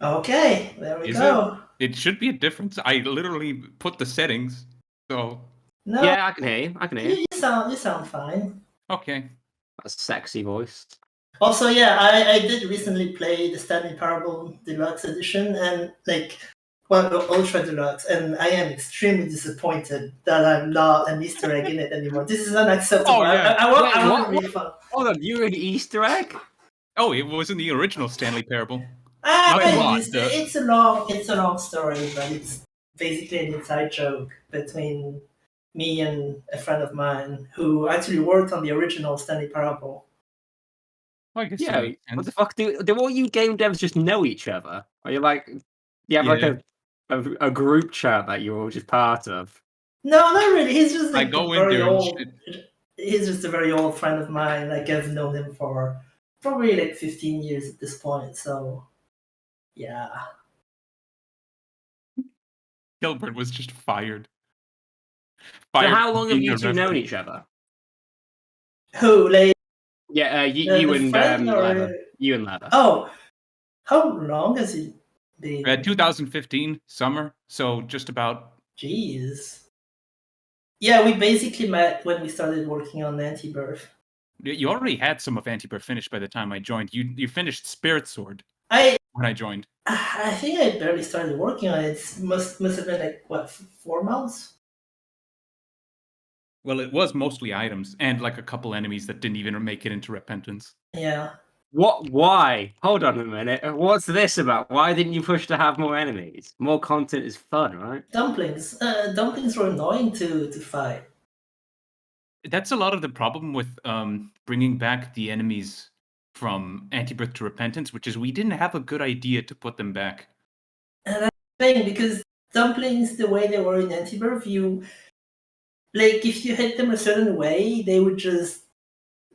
Okay, there we Is go. it should be a difference. I literally put the settings, so No, Yeah, I can hear you. I can hear you. you sound fine. okay. That's a sexy voice. Also, yeah, I did recently play the Stanley Parable Deluxe Edition and Ultra Deluxe, and I am extremely disappointed that I'm not an Easter egg in it anymore. This is unacceptable. Oh, yeah. I want a refund. Hold on, you're an Easter egg? Oh, it was in the original Stanley Parable. It's a long story, but it's basically an inside joke between me and a friend of mine who actually worked on the original Stanley Parable. I guess Yeah, what the fuck? Do all you game devs just know each other? Are you like, you have like a group chat that you're all just part of? No, not really. He's just like shit. He's just a very old friend of mine. Like I've known him for probably like 15 years at this point. So, yeah. Kilburn was just fired. So how long have you two known each other? Who, like? Yeah, you and Leather. You and Leather. Oh, how long has it been? 2015 summer, so just about. Jeez. Yeah, we basically met when we started working on Anti-Birth. You already had some of Anti-Birth finished by the time I joined. You finished Spirit Sword when I joined. I think I barely started working on it. It must have been like, what, 4 months? Well, it was mostly items and like a couple enemies that didn't even make it into Repentance. Yeah. What? Why? Hold on a minute. What's this about? Why didn't you push to have more enemies? More content is fun, right? Dumplings. Dumplings were annoying to fight. That's a lot of the problem with bringing back the enemies from Anti-Birth to Repentance, which is we didn't have a good idea to put them back. And that's the thing, because dumplings, the way they were in Anti-Birth, like, if you hit them a certain way, they would just,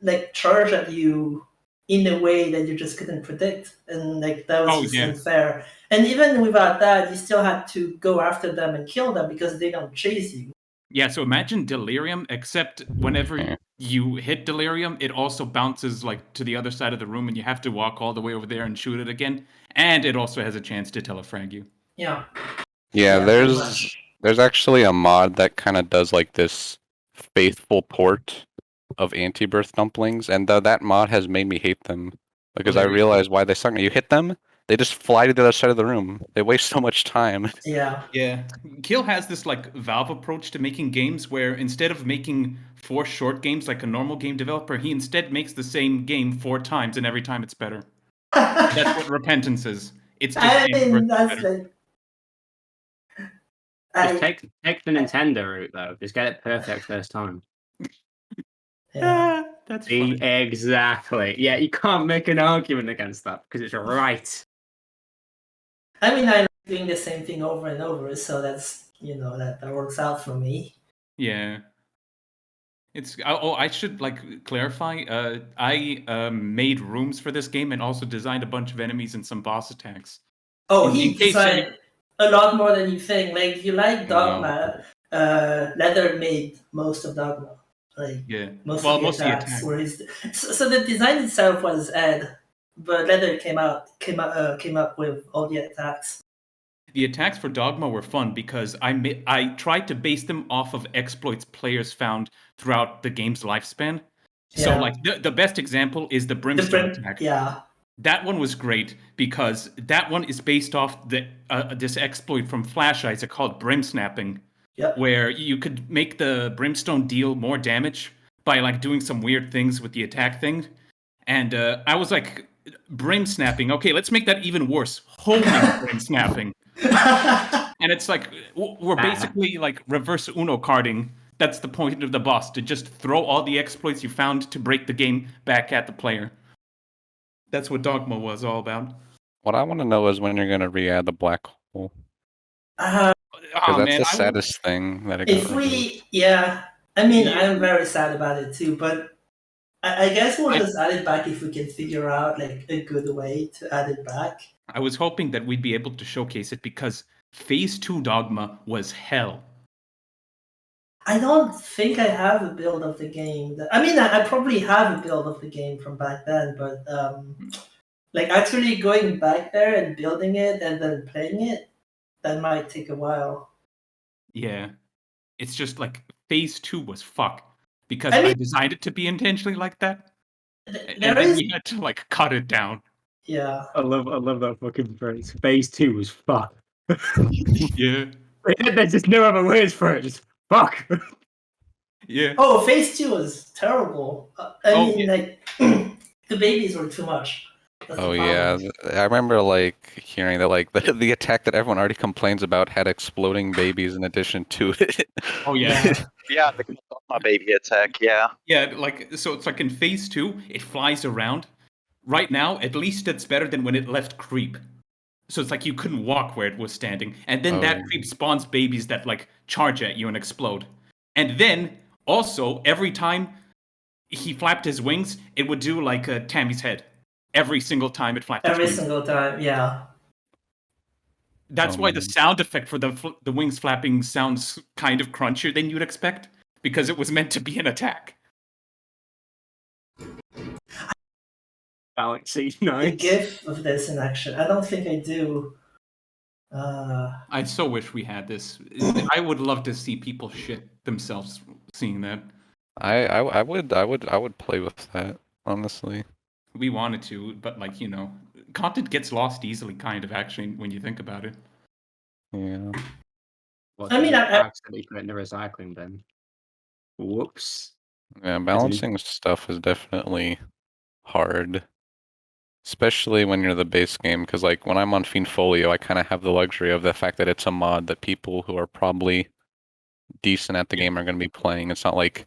like, charge at you in a way that you just couldn't predict. And, like, that was unfair. And even without that, you still had to go after them and kill them because they don't chase you. Yeah, so imagine Delirium, except whenever you hit Delirium, it also bounces, like, to the other side of the room, and you have to walk all the way over there and shoot it again. And it also has a chance to telefrag you. Yeah. Yeah, there's actually a mod that kind of does like this faithful port of anti-birth dumplings, and that mod has made me hate them because I realized why they suck. You hit them, they just fly to the other side of the room. They waste so much time. Yeah. Yeah. Kill has this like Valve approach to making games where instead of making 4 short games like a normal game developer, he instead makes the same game 4 times, and every time it's better. That's what Repentance is. It's just better. Just take the Nintendo route though. Just get it perfect first time. Yeah, that's funny. Exactly. Yeah, you can't make an argument against that because it's right. I mean, I like doing the same thing over and over, so that's that works out for me. Yeah. It's I should like clarify. I made rooms for this game and also designed a bunch of enemies and some boss attacks. Oh, he designed a lot more than you think. Like, if you like Dogma, Leather made most of Dogma. Like, most of the attacks were his. So the design itself was Ed, but Leather came up with all the attacks. The attacks for Dogma were fun because I tried to base them off of exploits players found throughout the game's lifespan. Yeah. So like the best example is the Brimstone attack. Yeah. That one was great because that one is based off this exploit from Flash Isaac called Brim Snapping, where you could make the Brimstone deal more damage by like doing some weird things with the attack thing. And I was like, Brim Snapping, okay, let's make that even worse. Holy Brim Snapping. And it's like, we're basically like reverse Uno carding. That's the point of the boss, to just throw all the exploits you found to break the game back at the player. That's what Dogma was all about. What I want to know is when you're going to re-add the black hole. That's the saddest thing that it got removed. I mean, I'm very sad about it too, but I guess we'll just add it back if we can figure out like a good way to add it back. I was hoping that we'd be able to showcase it because Phase 2 Dogma was hell. I don't think I have a build of the game. I mean, I probably have a build of the game from back then, but Like actually going back there and building it and then playing it, that might take a while. Yeah. It's just like phase 2 was fuck. Because I designed it to be intentionally like that. And then we had to like cut it down. Yeah. I love that fucking phrase. Phase 2 was fuck. Yeah. There's just no other words for it. Just fuck. Yeah. Oh, phase 2 was terrible. I mean, like the babies were too much. That's Oh yeah, I remember like hearing that like the attack that everyone already complains about had exploding babies in addition to it. Oh yeah. Yeah, the Dogma baby attack. Yeah. Yeah, like so it's like in phase 2, it flies around. Right now, at least it's better than when it left creep. So it's like you couldn't walk where it was standing. And then that creep spawns babies that like charge at you and explode. And then also every time he flapped his wings, it would do like Tammy's head. Every single time it flapped Every its wings. single time, yeah. That's why the sound effect for the wings flapping sounds kind of crunchier than you'd expect, because it was meant to be an attack. Galaxy The Knights. GIF of this in action. I don't think I do. I so wish we had this. I would love to see people shit themselves seeing that. I would play with that, honestly. We wanted to, but like, you know, content gets lost easily, kind of, actually, when you think about it. Yeah. What, I mean, I accidentally put in the recycling bin. Whoops. Yeah, balancing stuff is definitely hard. Especially when you're the base game, because like when I'm on Fiendfolio, I kind of have the luxury of the fact that it's a mod that people who are probably decent at the game are going to be playing. It's not like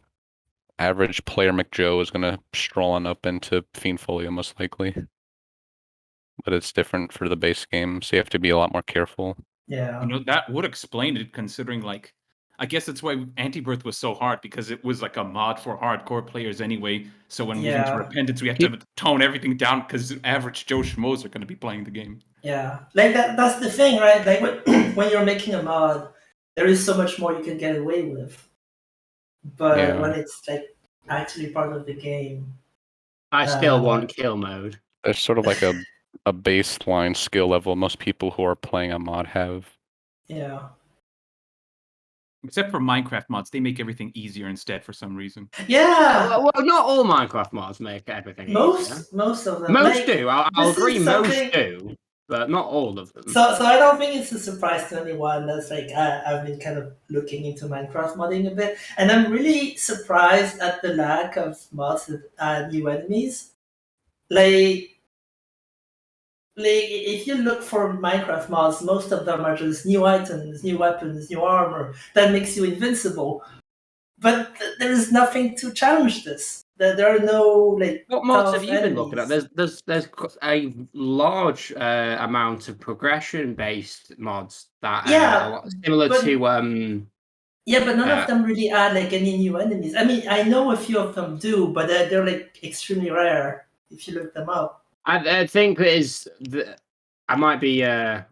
average player McJoe is going to stroll on up into Fiendfolio most likely. But it's different for the base game, so you have to be a lot more careful. Yeah. You know, that would explain it, considering like, I guess that's why Anti-Birth was so hard, because it was like a mod for hardcore players anyway. So when moving to Repentance, we had to tone everything down because average Joe Schmoes are going to be playing the game. Yeah, like that's the thing, right? Like when you're making a mod, there is so much more you can get away with. But when it's like actually part of the game, I still want kill mode. There's sort of like a baseline skill level most people who are playing a mod have. Yeah. Except for Minecraft mods, they make everything easier instead for some reason. Yeah. Well, not all Minecraft mods make everything easier. Most of them. Most like, do. I'll agree. Most do, but not all of them. So I don't think it's a surprise to anyone. That's like I've been kind of looking into Minecraft modding a bit, and I'm really surprised at the lack of mods that add new enemies. Like if you look for Minecraft mods, most of them are just new items, new weapons, new armor that makes you invincible. But there's nothing to challenge this. There are no like. What mods have you been looking at? There's a large amount of progression-based mods that are a lot similar to. Yeah, but none of them really add like any new enemies. I mean, I know a few of them do, but they're like extremely rare if you look them up. I think I might be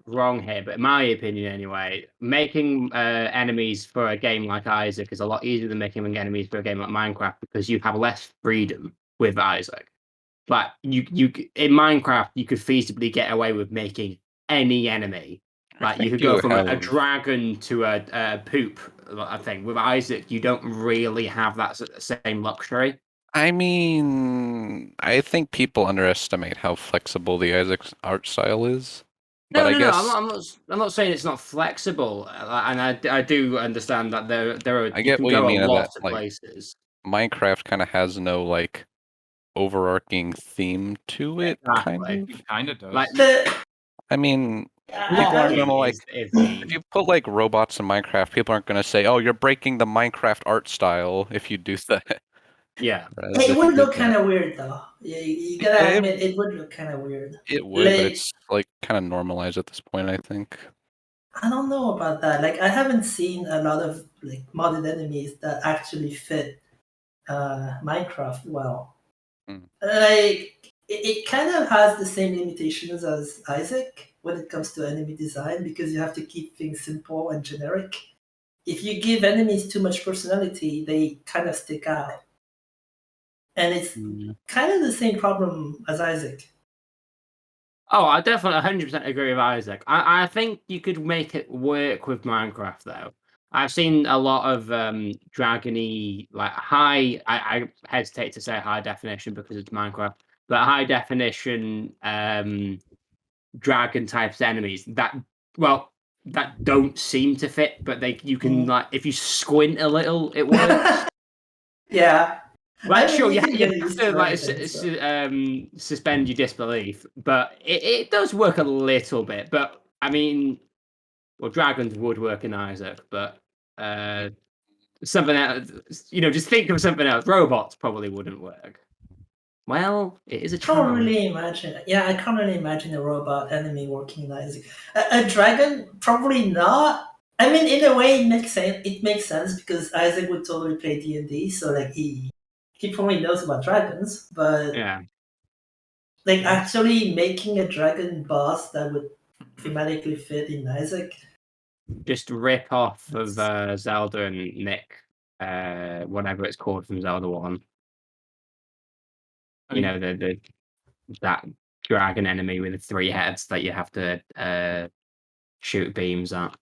wrong here, but in my opinion anyway, making enemies for a game like Isaac is a lot easier than making enemies for a game like Minecraft, because you have less freedom with Isaac. But you in Minecraft, you could feasibly get away with making any enemy. Like you could go from a dragon to a poop, I think. With Isaac, you don't really have that same luxury. I mean, I think people underestimate how flexible the Isaac's art style is. But No, I guess I'm not saying it's not flexible, and I do understand that there are. I get what you mean. A lot that, of like, places. Minecraft kind of has no like overarching theme to it. It kind of does. Like I mean, people aren't gonna like if you put like robots in Minecraft, people aren't gonna say, "Oh, you're breaking the Minecraft art style" if you do that. Yeah, it would look kind of weird though. You gotta admit, it would look kind of weird. It would, but it's like kind of normalized at this point, I think. I don't know about that. Like, I haven't seen a lot of like modded enemies that actually fit Minecraft well. Like, it kind of has the same limitations as Isaac when it comes to enemy design, because you have to keep things simple and generic. If you give enemies too much personality, they kind of stick out. And it's kind of the same problem as Isaac. Oh, I definitely 100% agree with Isaac. I think you could make it work with Minecraft though. I've seen a lot of dragony, like high. I hesitate to say high definition because it's Minecraft, but high definition dragon types enemies that don't seem to fit, but you can like if you squint a little, it works. Yeah. Like, sure, you can have get to used to like anything, suspend your disbelief, but it does work a little bit. But I mean, well, dragons would work in Isaac, but something else, just think of something else. Robots probably wouldn't work. Well, it is a I can't challenge. really imagine. Yeah, I can't really imagine a robot enemy working in Isaac. A dragon, probably not. I mean, in a way, it makes sense. It makes sense because Isaac would totally play D&D, so like he probably knows about dragons. But Yeah, like actually making a dragon boss that would thematically fit in Isaac. just rip off of Zelda and Nick, whatever it's called from Zelda 1. You know, that dragon enemy with the 3 heads that you have to shoot beams at.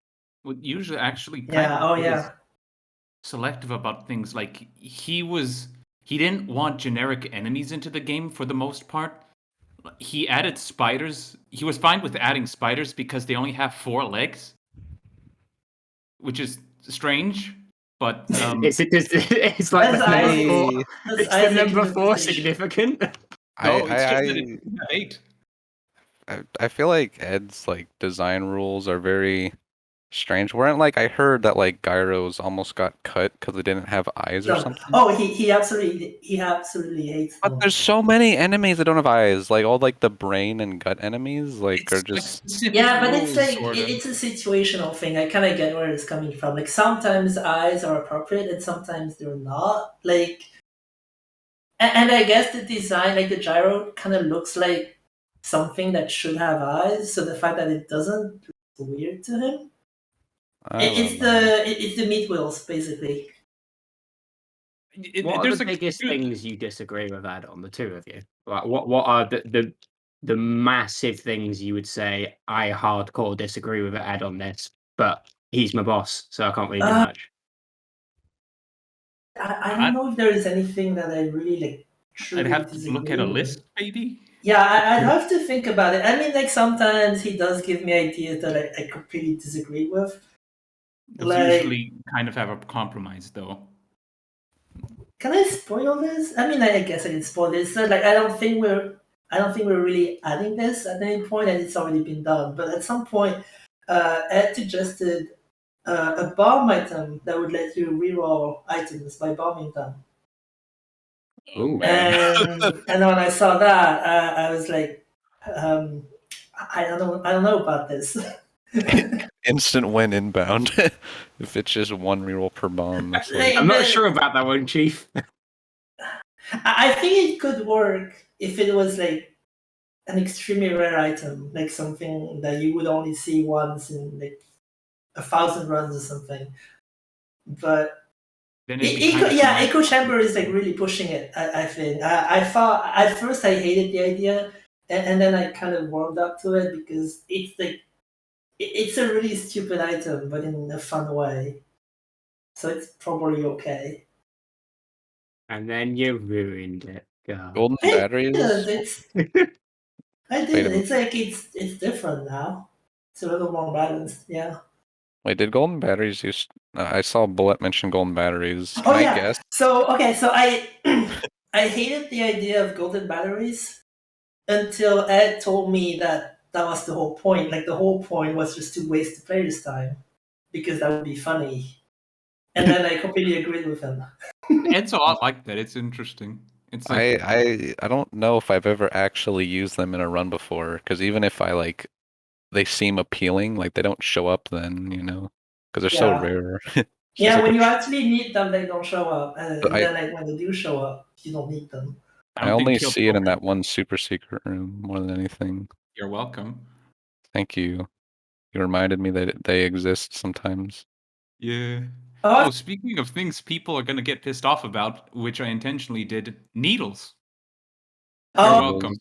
Well, usually, actually, Yeah. Selective about things. Like he didn't want generic enemies into the game for the most part. He added spiders. He was fine with adding spiders because they only have 4 legs, which is strange. But It's like That's the number 4. Hey, It's the Isaac number 4 interpretation. significant. no, it's just that it doesn't have 8. I feel like Ed's like design rules are very strange. Weren't like I heard that like gyros almost got cut because they didn't have eyes or something. Oh, he absolutely hates But them. there's so many enemies that don't have eyes. Like all like the brain and gut enemies like are just Yeah, but it's like it's a situational thing. I kind of get where it's coming from. Like sometimes eyes are appropriate and sometimes they're not. Like, and I guess the design, like the gyro, kind of looks like something that should have eyes. So the fact that it doesn't is weird to him. It's the meat wheels basically. What are the biggest things you disagree with Ed on, the two of you? Like, what are the massive things you would say I hardcore disagree with Ed on this, but he's my boss, so I can't really do much. I don't know if there is anything that I really like. I'd have to look at a list, maybe. Yeah, I'd have to think about it. I mean, like sometimes he does give me ideas that I completely disagree with. Usually kind of have a compromise, though. Can I spoil this? I mean, I guess I can spoil this. So, like, I don't think we're really adding this at any point, and it's already been done. But at some point, Ed suggested a bomb item that would let you reroll items by bombing them. Ooh. And when I saw that, I was like, I don't know about this. instant win inbound. If it's just 1 reroll per bomb. That's like... I'm not sure about that one, Chief. I think it could work if it was like an extremely rare item, like something that you would only see once in like 1,000 runs or something. But Echo Chamber is like really pushing it. I think. I thought at first I hated the idea, and then I kind of warmed up to it because it's like it's a really stupid item, but in a fun way. So it's probably okay. And then you ruined it. God. Golden batteries. I did. It's like it's different now. It's a little more balanced. Yeah. Wait, did golden batteries use? I saw Bullet mention golden batteries. Can I guess? So I I hated the idea of golden batteries until Ed told me that was the whole point. Like the whole point was just to waste the player's time because that would be funny. And then I completely agreed with him. It's a lot like that. It's interesting. It's like I don't know if I've ever actually used them in a run before, because even if I like, they seem appealing, like they don't show up then, because they're so rare. Yeah, when you actually need them, they don't show up, and then like when they do show up, you don't need them. I only see it in that one super secret room more than anything. You're welcome. Thank you. You reminded me that they exist sometimes. Yeah. Oh, speaking of things people are going to get pissed off about, which I intentionally did, needles. You're welcome.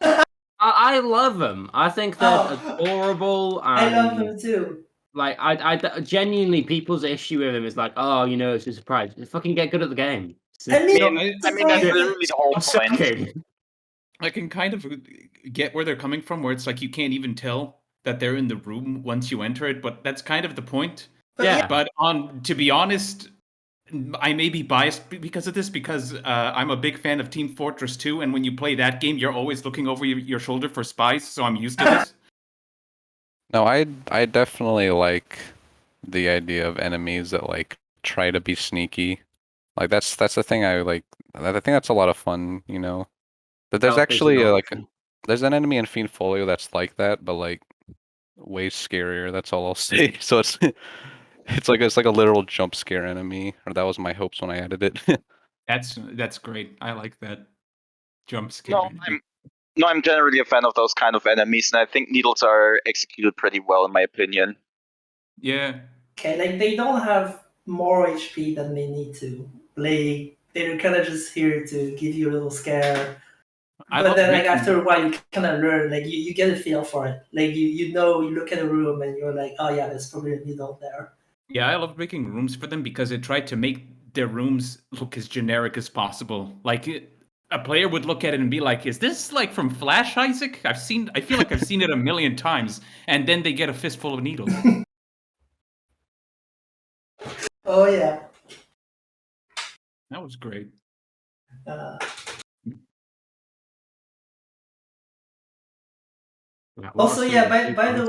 I love them. I think they're adorable. I love them too. Like, I genuinely, people's issue with them is like, oh, it's a surprise. Just fucking get good at the game. I mean, I mean that's literally the whole point. I can kind of get where they're coming from, where it's like you can't even tell that they're in the room once you enter it, but that's kind of the point. Yeah. But to be honest, I may be biased because of this, because I'm a big fan of Team Fortress 2, and when you play that game, you're always looking over your shoulder for spies, so I'm used to this. No, I definitely like the idea of enemies that like try to be sneaky. Like that's the thing I like. I think that's a lot of fun, But there's actually there's an enemy in Fiend Folio that's like that, but like way scarier. That's all I'll say. So it's like a literal jump scare enemy, or that was my hopes when I added it. That's great. I like that jump scare. I'm generally a fan of those kind of enemies, and I think needles are executed pretty well, in my opinion. Yeah. Okay, like they don't have more HP than they need to. Like they're kind of just here to give you a little scare. But then, like after a while, you kind of learn. Like you get a feel for it. Like you look at a room and you're like, oh yeah, there's probably a needle there. Yeah, I love making rooms for them because it tried to make their rooms look as generic as possible. Like a player would look at it and be like, "Is this like from Flash, Isaac? I feel like I've seen it a million times." And then they get a fistful of needles. Oh yeah. That was great. Also, yeah. By the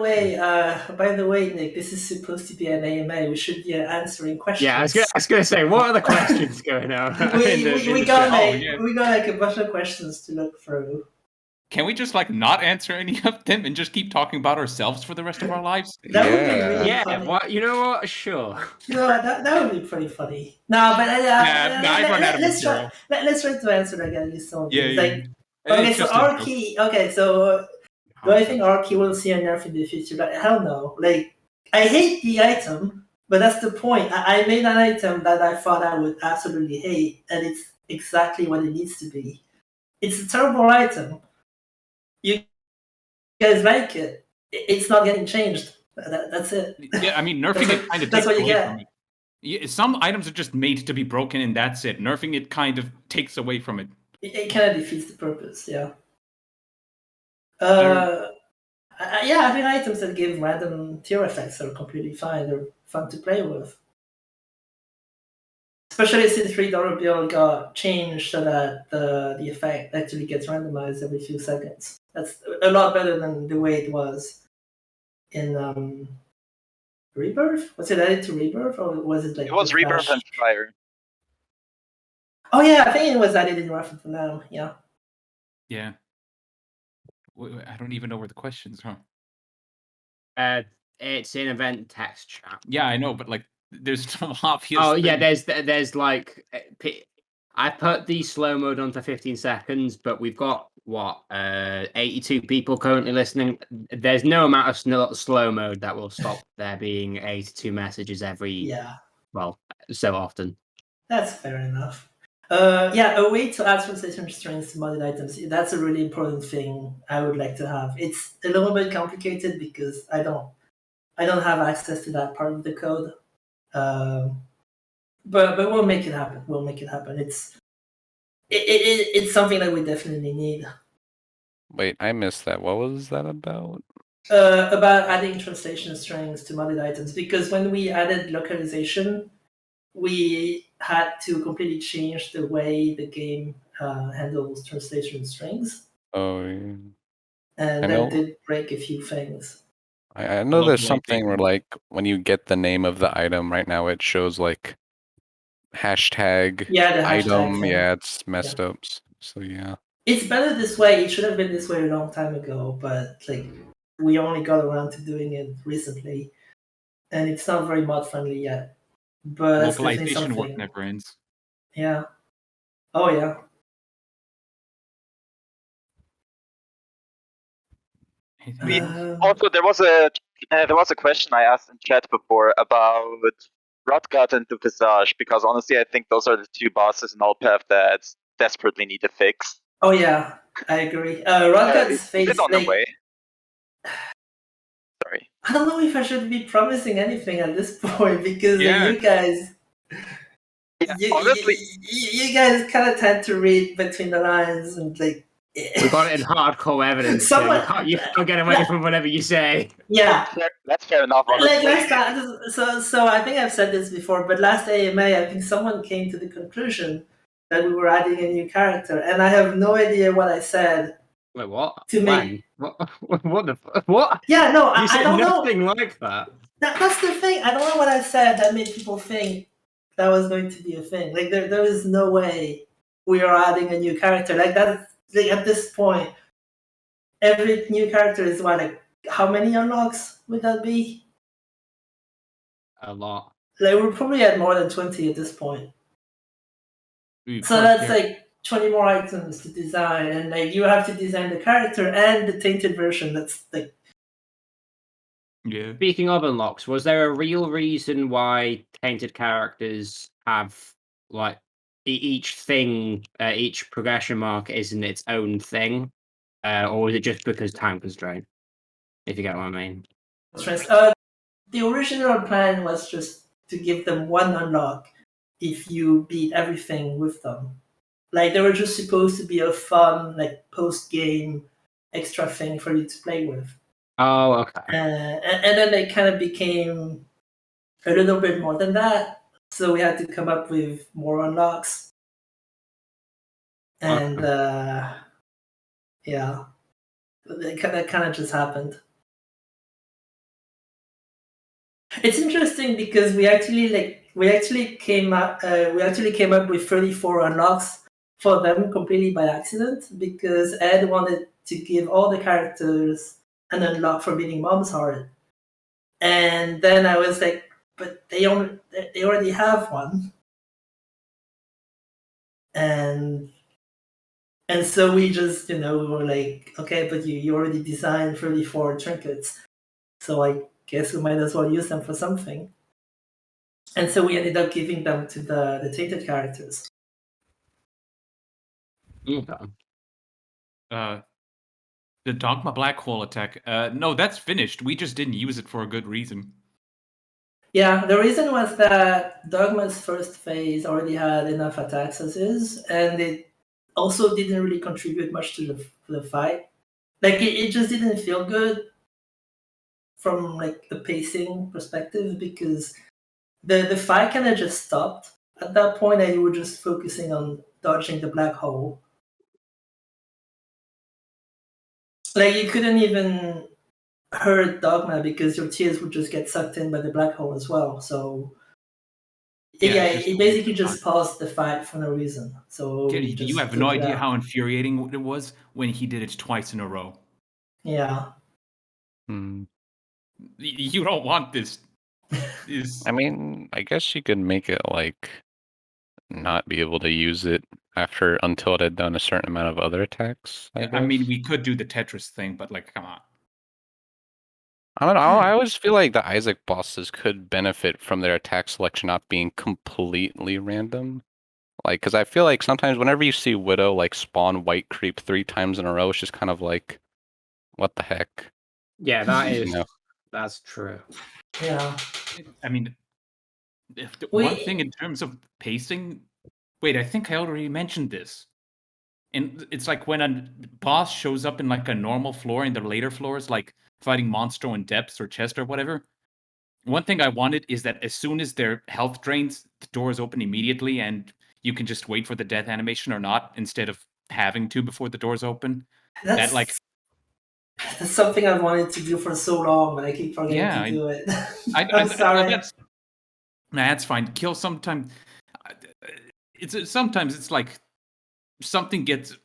way, Nick, this is supposed to be an AMA. We should be answering questions. Yeah, I was gonna say, what are the questions going on? we got like a bunch of questions to look through. Can we just like not answer any of them and just keep talking about ourselves for the rest of our lives? That would be really funny. What? You know what? Sure. That would be pretty funny. No, but let's try to answer like at least some of these. Like, okay, so Arky. Okay, so do I think Arky will see a nerf in the future? But hell no. Like, I hate the item, but that's the point. I made an item that I thought I would absolutely hate, and it's exactly what it needs to be. It's a terrible item. You guys like it. It's not getting changed. That's it. Yeah, I mean, nerfing it kind of takes away from it. Yeah, some items are just made to be broken, and that's it. Nerfing it kind of takes away from it. It kind of defeats the purpose, yeah. Having items that give random tier effects are completely fine. They're fun to play with. Especially since $3 bill got changed so that the effect actually gets randomized every few seconds. That's a lot better than the way it was in Rebirth. Was it added to Rebirth, or was it like? It was Rebirth and Fire. Oh yeah, I think it was added in Wrath of the Lamb. Yeah. Yeah. I don't even know where the questions are. It's in event text chat. Yeah, I know, but like, there's no obvious. Oh yeah, there's like, I put the slow mode on for 15 seconds, but we've got 82 people currently listening. There's no amount of slow mode that will stop there being 82 messages so often. That's fair enough. A way to add translation strings to modded items. That's a really important thing I would like to have. It's a little bit complicated because I don't have access to that part of the code. But we'll make it happen. It's something that we definitely need. Wait, I missed that. What was that about? About adding translation strings to modded items, because when we added localization, we had to completely change the way the game handles translation strings. Oh, yeah. And that did break a few things. I know there's something where, like, when you get the name of the item right now, it shows, like, hashtag item. Yeah, it's messed up. So, yeah. It's better this way. It should have been this way a long time ago, but, like, we only got around to doing it recently. And it's not very mod-friendly yet. But localization work never ends. Yeah. Oh yeah. Also, there was a question I asked in chat before about Rotgut and the Visage, because honestly, I think those are the two bosses in Allpath that desperately need a fix. Oh yeah, I agree. Rocket's face, Is it on the way? Sorry. I don't know if I should be promising anything at this point because you guys, honestly, you guys kind of tend to read between the lines and like. We got it in hardcore evidence. So you can't get away from whatever you say. Yeah, that's fair enough. Honestly. Like last time, so I think I've said this before, but last AMA, I think someone came to the conclusion that we were adding a new character, and I have no idea what I said. Wait, what? To make what the what? Yeah, no, you said I don't nothing know. like that. That's the thing. I don't know what I said that made people think that was going to be a thing. Like there is no way we are adding a new character. Like that. Like at this point, every new character is what, like, how many unlocks would that be? A lot. Like we're probably at more than 20 at this point. So that's like 20 more items to design, and like you have to design the character and the tainted version. That's like. Yeah. Speaking of unlocks, was there a real reason why tainted characters have like each thing, each progression mark isn't its own thing, or was it just because time constraint? If you get what I mean. The original plan was just to give them one unlock if you beat everything with them. Like they were just supposed to be a fun, like post-game extra thing for you to play with. Oh, okay. And then they kind of became a little bit more than that, so we had to come up with more unlocks. And yeah, that kind of just happened. It's interesting because we actually came up with 34 unlocks for them completely by accident, because Ed wanted to give all the characters an unlock for beating Mom's Heart, and then I was like, but they already have one, and so we just we were like, okay, but you already designed 34 trinkets, so I guess we might as well use them for something. And so we ended up giving them to the tainted characters. Okay. The Dogma Black Hole attack. No, that's finished. We just didn't use it for a good reason. Yeah, the reason was that Dogma's first phase already had enough attacks as is, and it also didn't really contribute much to the fight. Like it just didn't feel good from like the pacing perspective, because the fight kind of just stopped at that point, and you were just focusing on dodging the black hole. Like you couldn't even hurt Dogma because your tears would just get sucked in by the black hole as well. So it basically just paused the fight for no reason. So you have no idea how infuriating it was when he did it twice in a row. Yeah. You don't want this. I mean, I guess you could make it like not be able to use it until it had done a certain amount of other attacks. I mean, we could do the Tetris thing, but like, come on. I don't know. I always feel like the Isaac bosses could benefit from their attack selection not being completely random. Like, because I feel like sometimes whenever you see Widow like spawn white creep 3 times in a row, it's just kind of like, what the heck? Yeah, that is that's true. Yeah. I mean, one thing in terms of pacing. Wait, I think I already mentioned this. And it's like when a boss shows up in like a normal floor in the later floors, like fighting Monstro in depths or chest or whatever. One thing I wanted is that as soon as their health drains, the doors open immediately and you can just wait for the death animation or not instead of having to before the doors open. That's something I've wanted to do for so long, but I keep forgetting to do it. I'm sorry. That's fine. Kill sometimes. Sometimes it's like something gets.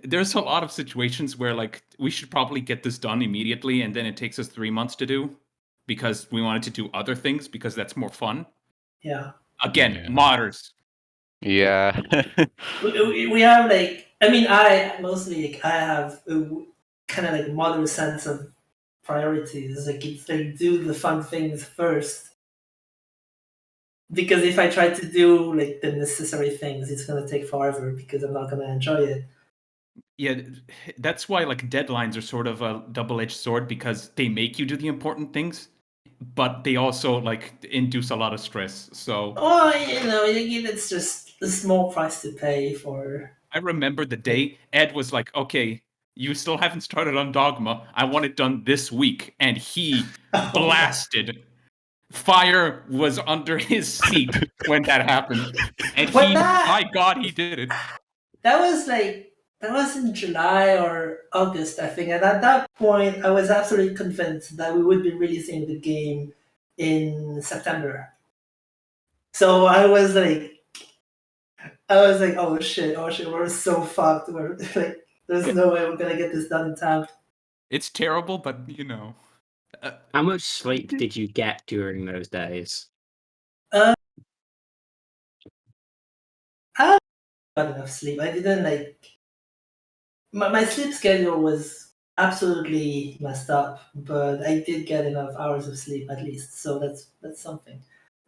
There's a lot of situations where like we should probably get this done immediately, and then it takes us 3 months to do because we wanted to do other things because that's more fun. Yeah. Again, modders. Yeah. we have like, I mean, I have a kind of like modern sense of priorities. Like it's like do the fun things first. Because if I try to do like the necessary things, it's gonna take forever because I'm not gonna enjoy it. Yeah, that's why like deadlines are sort of a double-edged sword because they make you do the important things, but they also like induce a lot of stress. So it's just a small price to pay for. I remember the day Ed was like, "Okay, you still haven't started on Dogma. I want it done this week," and he blasted. Fire was under his seat when that happened, and my God, he did it. That was in July or August, I think, and at that point, I was absolutely convinced that we would be releasing the game in September. So I was like, oh shit, we're so fucked. We're like, there's no way we're gonna get this done in time. It's terrible, but How much sleep did you get during those days? I got enough sleep. I didn't my sleep schedule was absolutely messed up, but I did get enough hours of sleep at least, so that's something.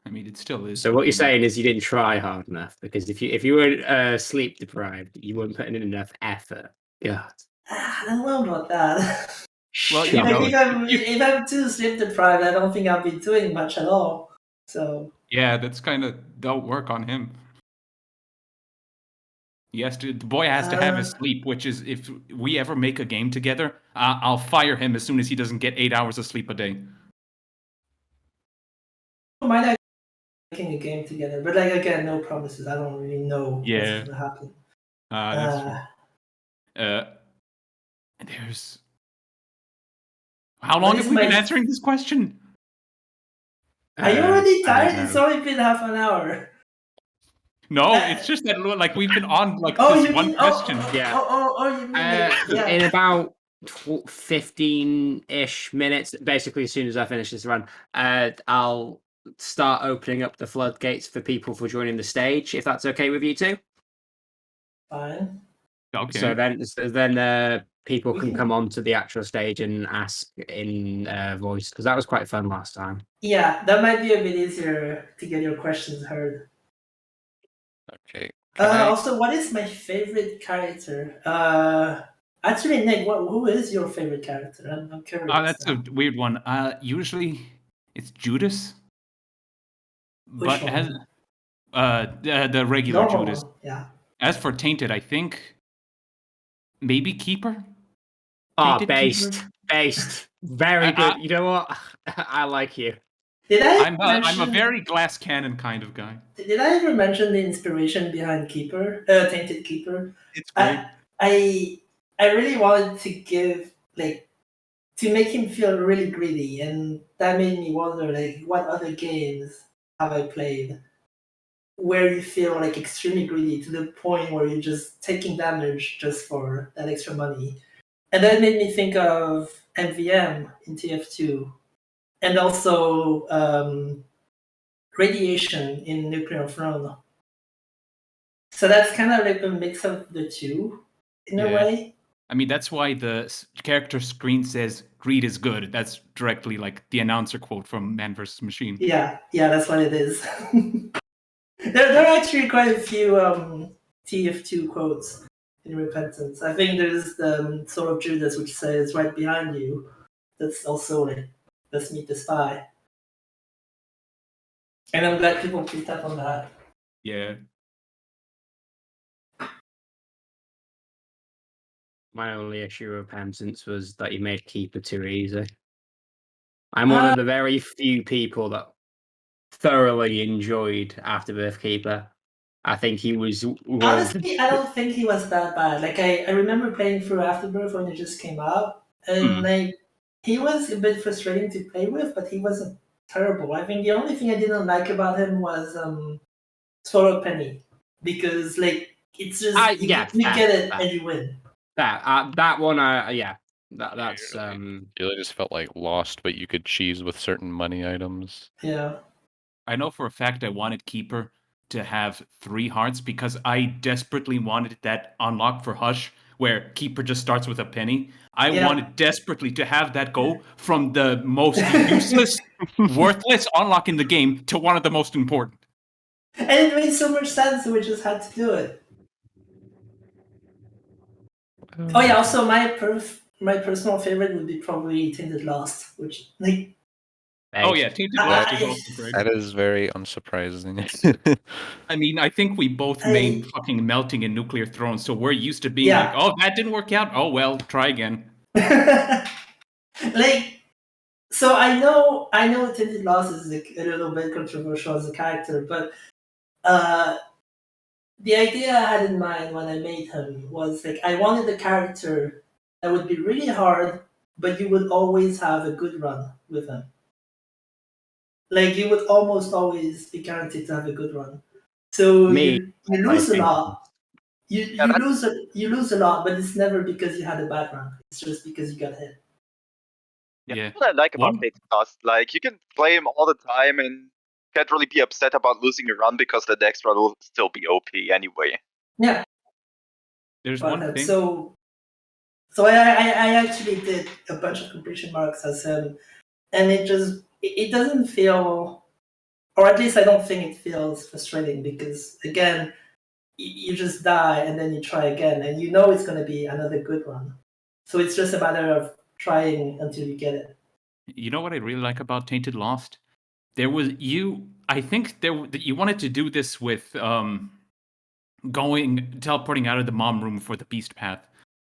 I mean, it still is. So what you're saying is you didn't try hard enough, because if you were sleep deprived, you weren't putting in enough effort. God. I don't know about that. Well, if I'm too sleep deprived, I don't think I'll be doing much at all. So yeah, that's kind of don't work on him. The boy has to have his sleep, which is if we ever make a game together, I'll fire him as soon as he doesn't get 8 hours of sleep a day. Might not making a game together, but again, no promises. I don't really know what's gonna happen. That's true. There's how long have we been answering this question? Are you already tired? It's only been half an hour. No, it's just that like we've been on this one question. You mean in about 15-ish minutes, basically as soon as I finish this run, I'll start opening up the floodgates for people for joining the stage, if that's okay with you two. Fine. Okay. So then people can come onto the actual stage and ask in voice, because that was quite fun last time. Yeah, that might be a bit easier to get your questions heard. Okay. Also, what is my favorite character? Actually, Nick, who is your favorite character? I'm curious. That's a weird one. Usually it's Judas. Which one? The regular Judas. One. Yeah. As for Tainted, I think maybe Keeper. Tainted based. Very good. You know what? I like you. I'm a very glass cannon kind of guy. Did I ever mention the inspiration behind Keeper? Tainted Keeper? It's great. I really wanted to to make him feel really greedy, and that made me wonder what other games have I played where you feel extremely greedy to the point where you're just taking damage just for that extra money. And that made me think of MVM in TF2. And also radiation in Nuclear Throne. So that's kind of like a mix of the two, in a way. I mean, that's why the character screen says "greed is good." That's directly the announcer quote from Man vs. Machine. Yeah, that's what it is. there are actually quite a few TF2 quotes in Repentance. I think there's the Soul of Judas, which says "right behind you." That's also "let's meet the spy." And I'm glad people picked up on that. Yeah. My only issue with Repentance was that you made Keeper too easy. I'm one of the very few people that thoroughly enjoyed Afterbirth Keeper. I think he was... Honestly, I don't think he was that bad. I remember playing through Afterbirth when it just came out, and he was a bit frustrating to play with, but he wasn't terrible. I think the only thing I didn't like about him was Swallow Penny, because it's just you get it and you win. That one, that's it just felt like Lost, but you could cheese with certain money items. Yeah. I know for a fact I wanted Keeper to have 3 hearts because I desperately wanted that unlock for Hush, where Keeper just starts with a penny. I wanted desperately to have that go from the most useless, worthless unlock in the game to one of the most important. And it made so much sense, so we just had to do it. Oh yeah, also my personal favorite would be probably Tainted Lost, which like. Oh yeah, Tainted Lost is also great. That is very unsurprising. I mean, I think we both made fucking Melting and Nuclear Throne, so we're used to being like, oh, that didn't work out. Oh well, try again. Like, so I know Tainted Lost is like a little bit controversial as a character, but the idea I had in mind when I made him was like I wanted a character that would be really hard, but you would always have a good run with him. Like you would almost always be guaranteed to have a good run. So you lose a lot. You lose a lot, but it's never because you had a bad run. It's just because you got hit. Yeah. What I like about Tainted Lost, like you can play him all the time and can't really be upset about losing a run because the next run will still be OP anyway. Yeah. There's one thing. So I actually did a bunch of completion marks as him, and it doesn't feel, or at least I don't think it feels frustrating because again, you just die and then you try again, and you know it's going to be another good run. So it's just a matter of trying until you get it. You know what I really like about Tainted Lost? I think you wanted to do this with teleporting out of the mom room for the beast path,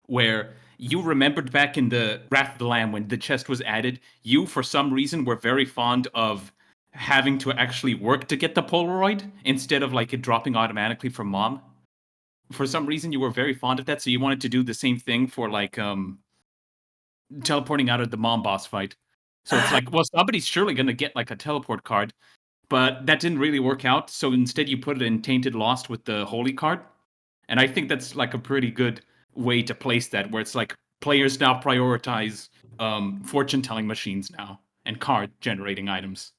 where you remembered back in the Wrath of the Lamb when the chest was added, you for some reason were very fond of having to actually work to get the Polaroid instead of like it dropping automatically from mom. For some reason you were very fond of that, so you wanted to do the same thing for like teleporting out of the mom boss fight. So it's like, well, somebody's surely gonna get like a teleport card, but that didn't really work out. So instead you put it in Tainted Lost with the Holy card. And I think that's like a pretty good way to place that, where it's like players now prioritize fortune telling machines now and card generating items.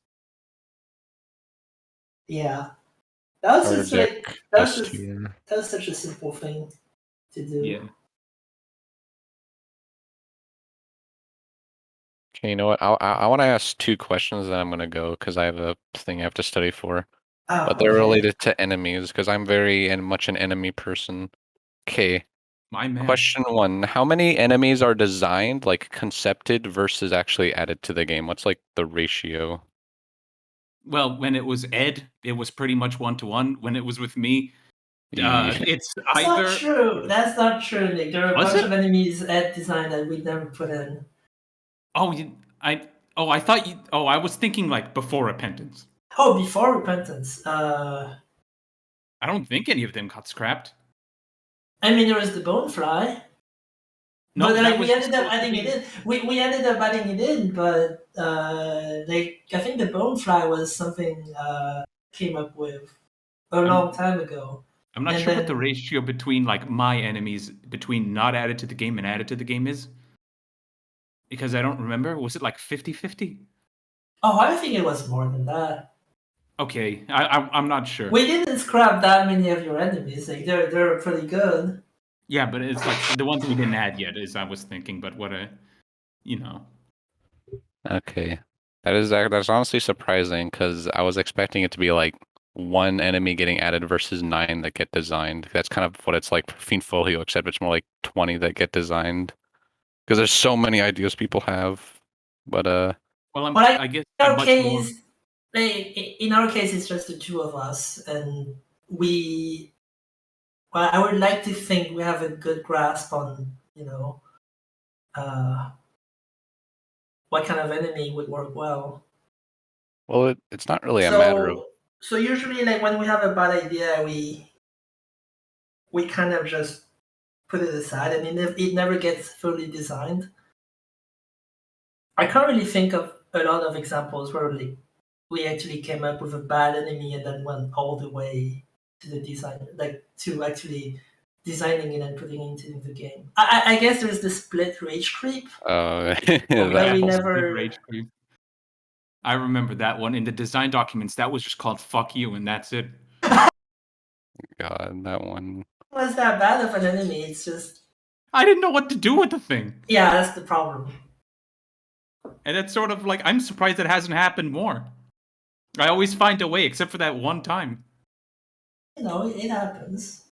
Yeah. That was just like that was such a simple thing to do. Yeah. Okay, you know what? I want to ask 2 questions, then I'm gonna go because I have a thing I have to study for. But they're related to enemies because I'm very much an enemy person. Okay. My man. Question 1: how many enemies are designed, like concepted, versus actually added to the game? What's like the ratio? Well, when it was Ed, it was pretty much 1-to-1. When it was with me, it's That's either. Not true. That's not true, Nick. There are a bunch of enemies Ed designed that we never put in. Oh, I thought you. Oh, I was thinking like before Repentance. Oh, before Repentance. I don't think any of them got scrapped. I mean, there was the Bonefly. No, but like, we ended up adding it in. We ended up adding it in, but like I think the Bonefly was something came up with a long time ago. I'm not sure what the ratio between like my enemies between not added to the game and added to the game is. Because I don't remember. Was it like 50-50? Oh, I think it was more than that. Okay, I'm not sure. We didn't scrap that many of your enemies. Like they're pretty good. Yeah, but it's like the ones we didn't add yet, as I was thinking. But Okay, that's honestly surprising because I was expecting it to be like 1 enemy getting added versus 9 that get designed. That's kind of what it's like for Fiend Folio, except it's more like 20 that get designed. Because there's so many ideas people have, but well, I guess in our case, it's just the 2 of us, and we. Well, I would like to think we have a good grasp on, what kind of enemy would work well. Well, it's not really a matter of. So usually, like when we have a bad idea, we kind of just put it aside, and it never gets fully designed. I can't really think of a lot of examples where like we actually came up with a bad enemy and then went all the way to the design, like to actually designing it and putting it into the game. I guess there's the split rage creep. That we never. Rage creep. I remember that one in the design documents. That was just called "fuck you" and that's it. God, that one. It was that bad of an enemy? It's just. I didn't know what to do with the thing. Yeah, that's the problem. And it's sort of like I'm surprised it hasn't happened more. I always find a way, except for that one time. It happens.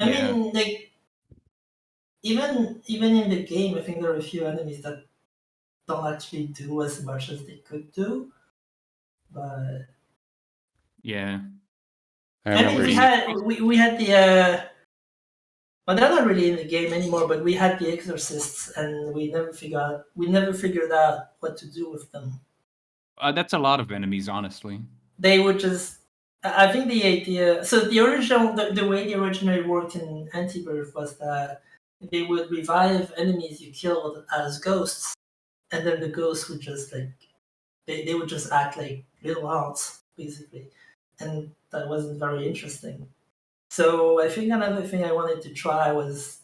I mean, like, even in the game, I think there are a few enemies that don't actually do as much as they could do. But I I mean, remember we had the well, they're not really in the game anymore, but we had the exorcists, and we never figured out what to do with them. That's a lot of enemies, honestly. They would just. I think the idea. So the way they originally worked in Antibirth was that they would revive enemies you killed as ghosts, and then the ghosts would just like they would just act like little ants basically, and that wasn't very interesting. So I think another thing I wanted to try was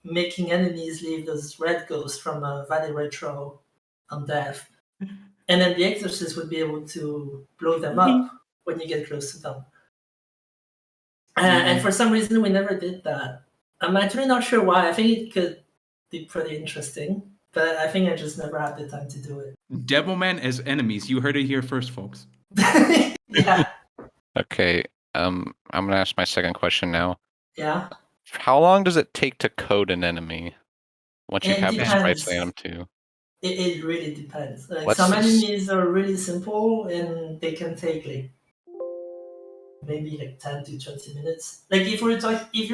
making enemies leave those red ghosts from Valley Retro on death, and then the exorcist would be able to blow them up when you get close to them. And for some reason, we never did that. I'm actually not sure why. I think it could be pretty interesting, but I think I just never had the time to do it. Devilman as enemies. You heard it here first, folks. Yeah. Okay, I'm gonna ask my second question now. Yeah. How long does it take to code an enemy once you have the sprites they them to? It really depends. Like some enemies are really simple and they can take like maybe like 10 to 20 minutes. Like if you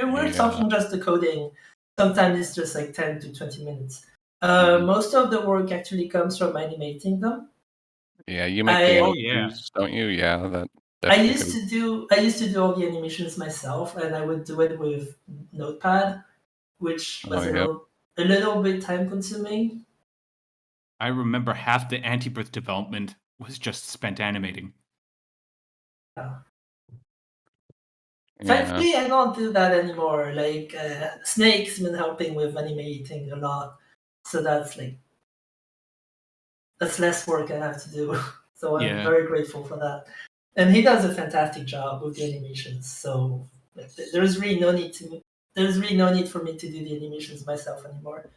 were talking just the coding, sometimes it's just like 10 to 20 minutes. Most of the work actually comes from animating them. Yeah, you make the animations, don't you? Yeah, that. I used to do all the animations myself, and I would do it with Notepad, which was a little bit time consuming. I remember half the Antibirth development was just spent animating. Yeah. Thankfully, I don't do that anymore. Like Snake's been helping with animating a lot, so that's less work I have to do. So I'm very grateful for that. And he does a fantastic job with the animations. So there's really no need for me to do the animations myself anymore.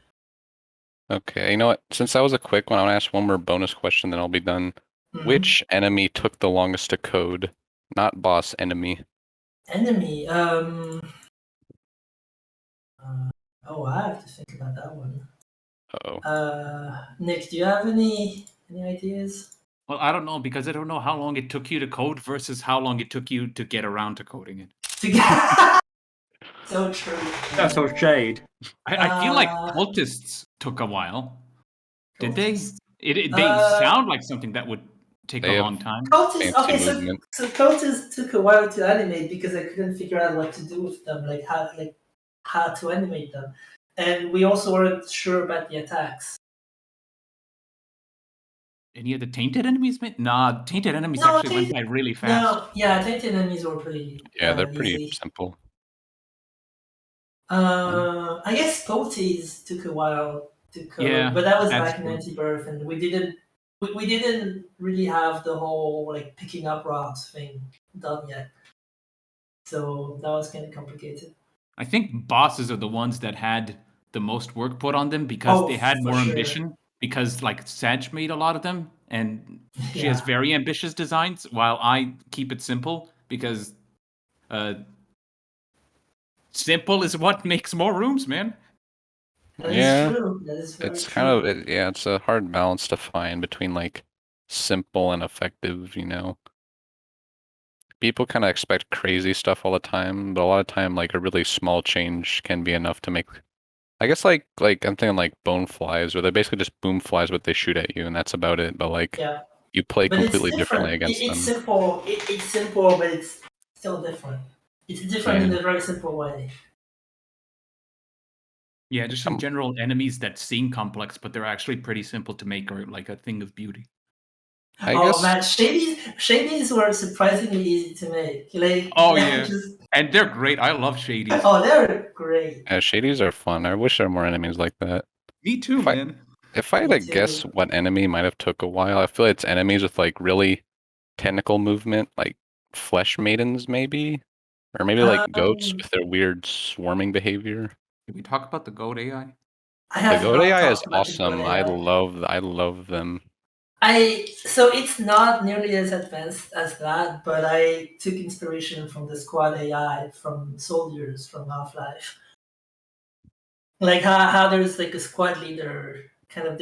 Okay, you know what? Since that was a quick one, I want to ask one more bonus question, then I'll be done. Mm-hmm. Which enemy took the longest to code? Not boss, enemy. Enemy. I have to think about that one. Nick, do you have any ideas? Well, I don't know, because I don't know how long it took you to code versus how long it took you to get around to coding it. So true. That's all shade. I feel like cultists took a while. Did they? They sound like something that would take a long time. Cultists, so cultists took a while to animate because I couldn't figure out what to do with them, like how to animate them. And we also weren't sure about the attacks. Any of the Tainted enemies? Nah, Tainted enemies actually went by really fast. No, yeah, Tainted enemies were pretty they're pretty simple. I guess Poties took a while to code, but that was back in Antibirth, and we didn't really have the whole like picking up rocks thing done yet. So that was kind of complicated. I think bosses are the ones that had the most work put on them because they had more ambition. Because like Sag made a lot of them, and she has very ambitious designs, while I keep it simple because simple is what makes more rooms, man. That is true. That is it's true. Kind of it's a hard balance to find between like simple and effective. You know, people kind of expect crazy stuff all the time, but a lot of time like a really small change can be enough to make. I guess like I'm thinking like bone flies, where they're basically just boom flies, but they shoot at you, and that's about it. But like you play completely differently against them. It's simple. It's simple, but it's still different. It's different in a very simple way. Yeah, just in general, enemies that seem complex, but they're actually pretty simple to make, are like a thing of beauty. I guess... man, shadies were surprisingly easy to make. Like, and they're great. I love shadies. Oh, they're great. Yeah, shadies are fun. I wish there were more enemies like that. Me too, man. If I had to guess what enemy might have took a while, I feel it's enemies with like really technical movement, like flesh maidens maybe, or maybe like goats with their weird swarming behavior. Did we talk about the goat AI? The goat AI is awesome. I love them. So it's not nearly as advanced as that, but I took inspiration from the squad AI from soldiers from Half-Life. Like how there's like a squad leader kind of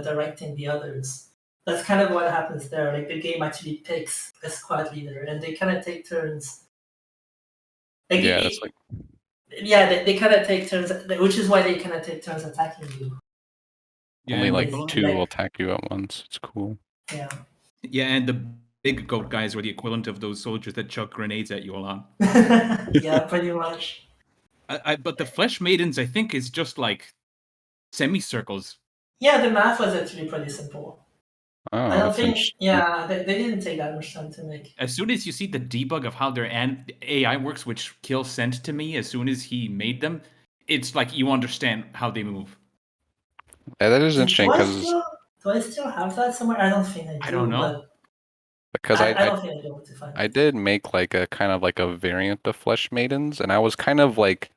directing the others. That's kind of what happens there. Like the game actually picks a squad leader, and they kind of take turns. Like Yeah, that's like. Yeah, they kind of take turns, which is why they kind of take turns attacking you. Yeah, Only like Basically, 2 like- will attack you at once. It's cool. Yeah. Yeah, and the big goat guys were the equivalent of those soldiers that chuck grenades at you a lot. Yeah, pretty much. But the Flesh Maidens, I think, is just like semicircles. Yeah, the math was actually pretty simple. Oh, I don't that's think. interesting. Yeah, they didn't take that much time to make. As soon as you see the debug of how their AI works, which Kill sent to me as soon as he made them, it's like you understand how they move. Yeah, that is interesting Do I still have that somewhere? I don't think I do. I don't know. because I don't think I'll be able to find it. I did make like a kind of like a variant of Flesh Maidens, and I was kind of like,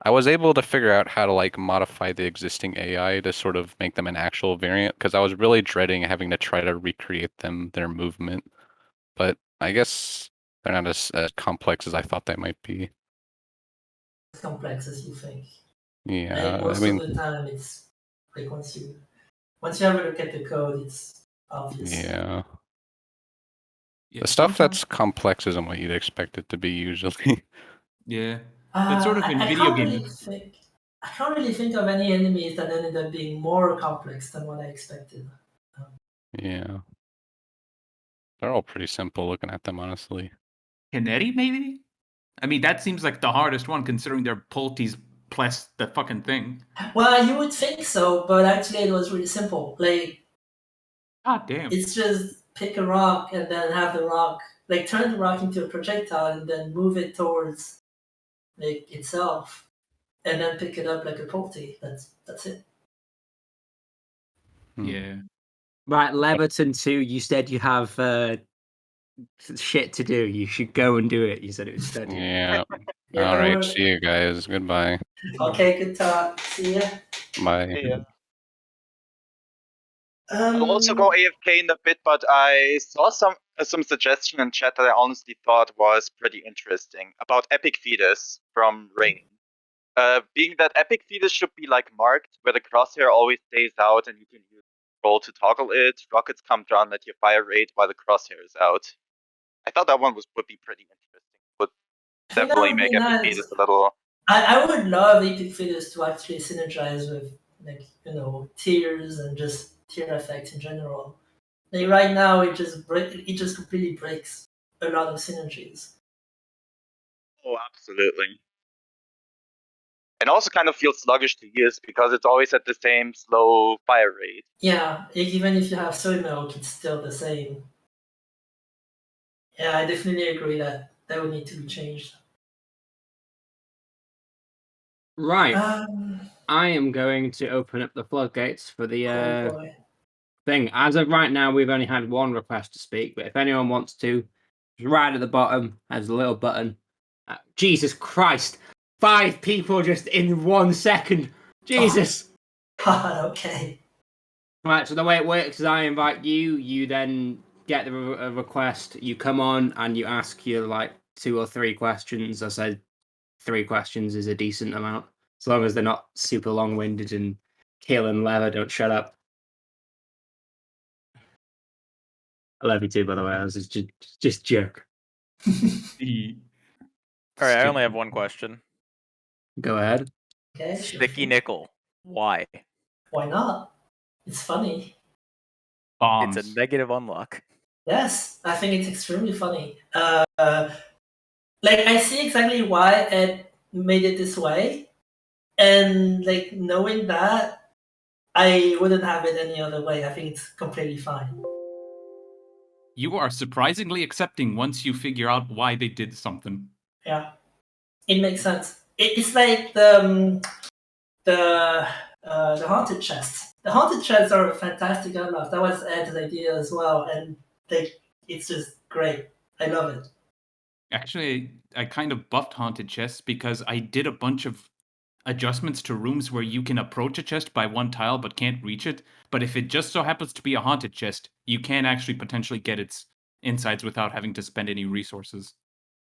I was able to figure out how to like modify the existing AI to sort of make them an actual variant, because I was really dreading having to try to recreate their movement. But I guess they're not as complex as I thought they might be. As complex as you think. Yeah, Like, most of the time, it's like once you have a look at the code, it's obvious. yeah. Yeah, The stuff sometimes- that's complex isn't what you'd expect it to be usually. Yeah. But sort of in I video can't games. I can't really think of any enemies that ended up being more complex than what I expected. Yeah. They're all pretty simple looking at them, honestly. Kinetti, maybe? I mean, that seems like the hardest one considering they're Pulties plus the fucking thing. Well, you would think so, but actually it was really simple. Like, God damn. it's just pick a rock and then have the rock, like turn the rock into a projectile and then move it towards like itself, and then pick it up like a Pulti. That's it. Yeah. Right, Leverton 2, you said you have shit to do. You should go and do it. You said it was studying. Yeah. Yeah, All right. or- See you guys. Goodbye. Okay, good talk. See ya. Bye. Yeah. I'll also go AFK in a bit, but I saw some suggestion in chat that I honestly thought was pretty interesting about Epic Fetus from Rain. Being that Epic Fetus should be like marked, where the crosshair always stays out and you can use roll to toggle it. Rockets come down at your fire rate while the crosshair is out. I thought that one would be pretty interesting. Would I think that definitely would make be Epic nice. Fetus a little. I would love Epic Fetus to actually synergize with, like, tiers and just tier effects in general. Like right now, it just completely breaks a lot of synergies. Oh, absolutely. And also kind of feels sluggish to use because it's always at the same slow fire rate. Yeah, even if you have soy milk, it's still the same. Yeah, I definitely agree that would need to be changed. Right. Um, I am going to open up the floodgates for the oh boy. thing. As of right now, we've only had one request to speak, but if anyone wants to, right at the bottom, there's a little button. Jesus Christ! 5 people just in 1 second! Jesus! God, okay. Right, so the way it works is I invite you, you then get the request, you come on and you ask your like 2 or 3 questions. I said 3 questions is a decent amount, as long as they're not super long-winded and Kill and Lever don't shut up. I love you too, by the way. I was just jerk. All right, I only have one question. Go ahead. Okay. sure Sticky thing. nickel. Why? Why not? It's funny. Bombs. It's a negative unlock. Yes, I think it's extremely funny. Like, I see exactly why Ed made it this way, and like knowing that, I wouldn't have it any other way. I think it's completely fine. You are surprisingly accepting once you figure out why they did something. Yeah, it makes sense. It's like the haunted chests. The haunted chests are a fantastic unlock. That was Ed's idea as well, and like it's just great. I love it. Actually, I kind of buffed haunted chests because I did a bunch of adjustments to rooms where you can approach a chest by 1 tile but can't reach it. But if it just so happens to be a haunted chest, you can actually potentially get its insides without having to spend any resources.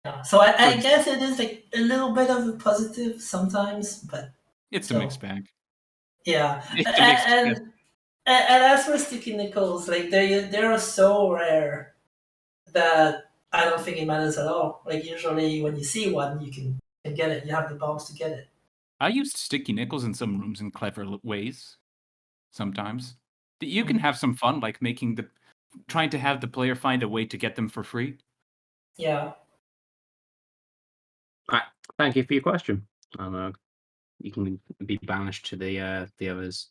Yeah. So I guess it is like a little bit of a positive sometimes, but It's a So- mixed bag. Yeah, It's a mixed bag. and as for sticky nickels, like they're so rare that I don't think it matters at all. Like usually when you see one, you can get it. You have the bombs to get it. I used sticky nickels in some rooms in clever ways. Sometimes you can have some fun, like trying to have the player find a way to get them for free. Yeah. Right. Thank you for your question. You can be banished to the others.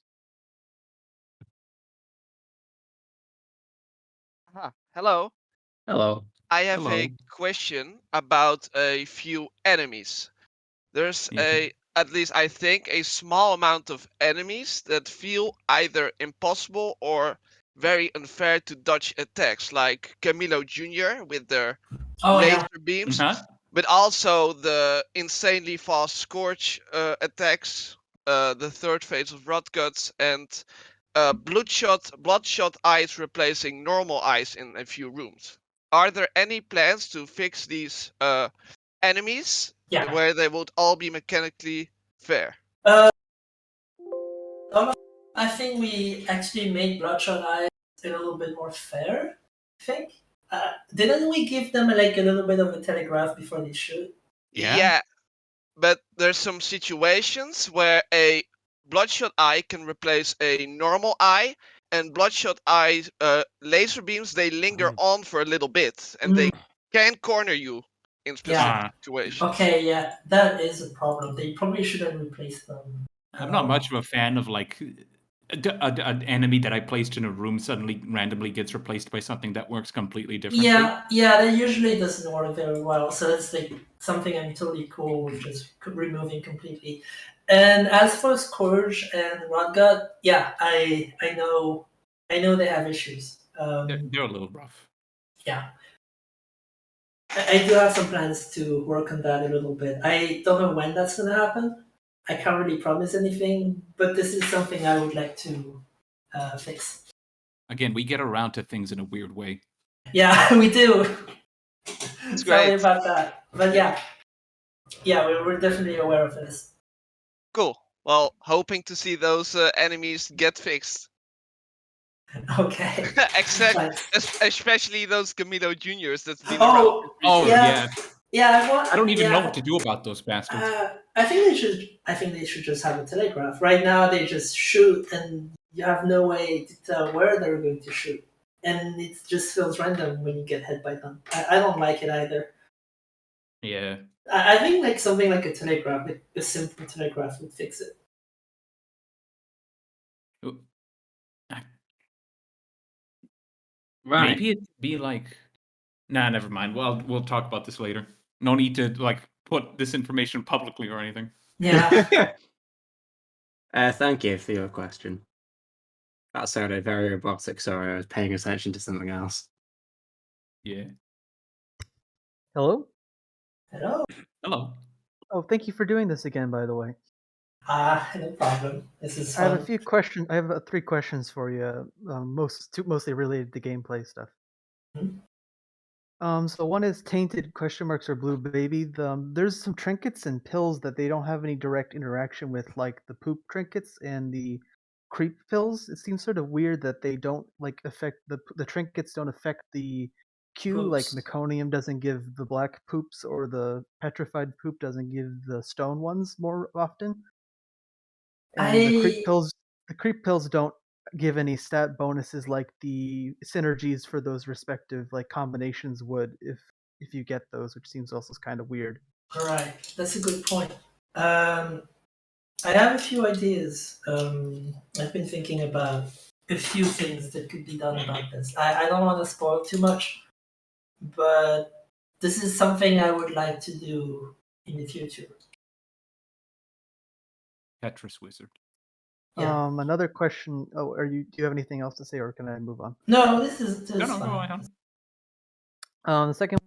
Hello. Hello. I have Hello. a question about a few enemies. There's Yeah. at least I think, a small amount of enemies that feel either impossible or very unfair to dodge attacks, like Camilo Jr. with their laser beams, but also the insanely fast Scorch attacks, the third phase of Rotguts, and bloodshot eyes replacing normal eyes in a few rooms. Are there any plans to fix these enemies where they would all be mechanically fair? I think we actually made Bloodshot Eyes a little bit more fair. I think. Didn't we give them like a little bit of a telegraph before they shoot? Yeah, but there's some situations where a Bloodshot Eye can replace a normal eye, and Bloodshot Eye laser beams, they linger on for a little bit, and they can corner you in specific situations. Okay, yeah, that is a problem. They probably shouldn't replace them. I'm not much of a fan of like an enemy that I placed in a room suddenly randomly gets replaced by something that works completely differently. Yeah, that usually doesn't work very well. So it's like something I'm totally cool with just removing completely. And as for Scourge and Rodgut, yeah, I know they have issues. They're a little rough. Yeah. I do have some plans to work on that a little bit. I don't know when that's going to happen. I can't really promise anything, but this is something I would like to fix. Again, we get around to things in a weird way. Yeah, we do. It's Sorry great. about that. But yeah, we're definitely aware of this. Cool. Well, hoping to see those enemies get fixed. Okay. Especially those Camilo Juniors that's been Oh, around. yeah. Yeah, I don't even know what to do about those bastards. I think they should just have a telegraph. Right now, they just shoot, and you have no way to tell where they're going to shoot, and it just feels random when you get hit by them. I don't like it either. Yeah. I think like something like a telegraph, like a simple telegraph, would fix it. Right. Maybe it'd be like, nah, never mind. Well, we'll talk about this later. No need to like put this information publicly or anything. Yeah. Thank you for your question. That sounded very robotic. Sorry, I was paying attention to something else. Yeah. Hello? Hello. Hello. Oh, thank you for doing this again, by the way. No problem. This is fun. I have a few questions. I have 3 questions for you, mostly related to gameplay stuff. So one is Tainted ? Or Blue Baby. There's some trinkets and pills that they don't have any direct interaction with, like the poop trinkets and the creep pills. It seems sort of weird that they don't like affect the trinkets don't affect the Q, like meconium doesn't give the black poops, or the petrified poop doesn't give the stone ones more often. And the creep pills don't give any stat bonuses like the synergies for those respective like combinations would if you get those, which seems also kind of weird. Right, that's a good point. I have a few ideas. I've been thinking about a few things that could be done about this. I don't want to spoil too much, but this is something I would like to do in the future. Tetris Wizard. Yeah. Another question. Oh, do you have anything else to say, or can I move on? No, this is No, fine. go ahead. The second.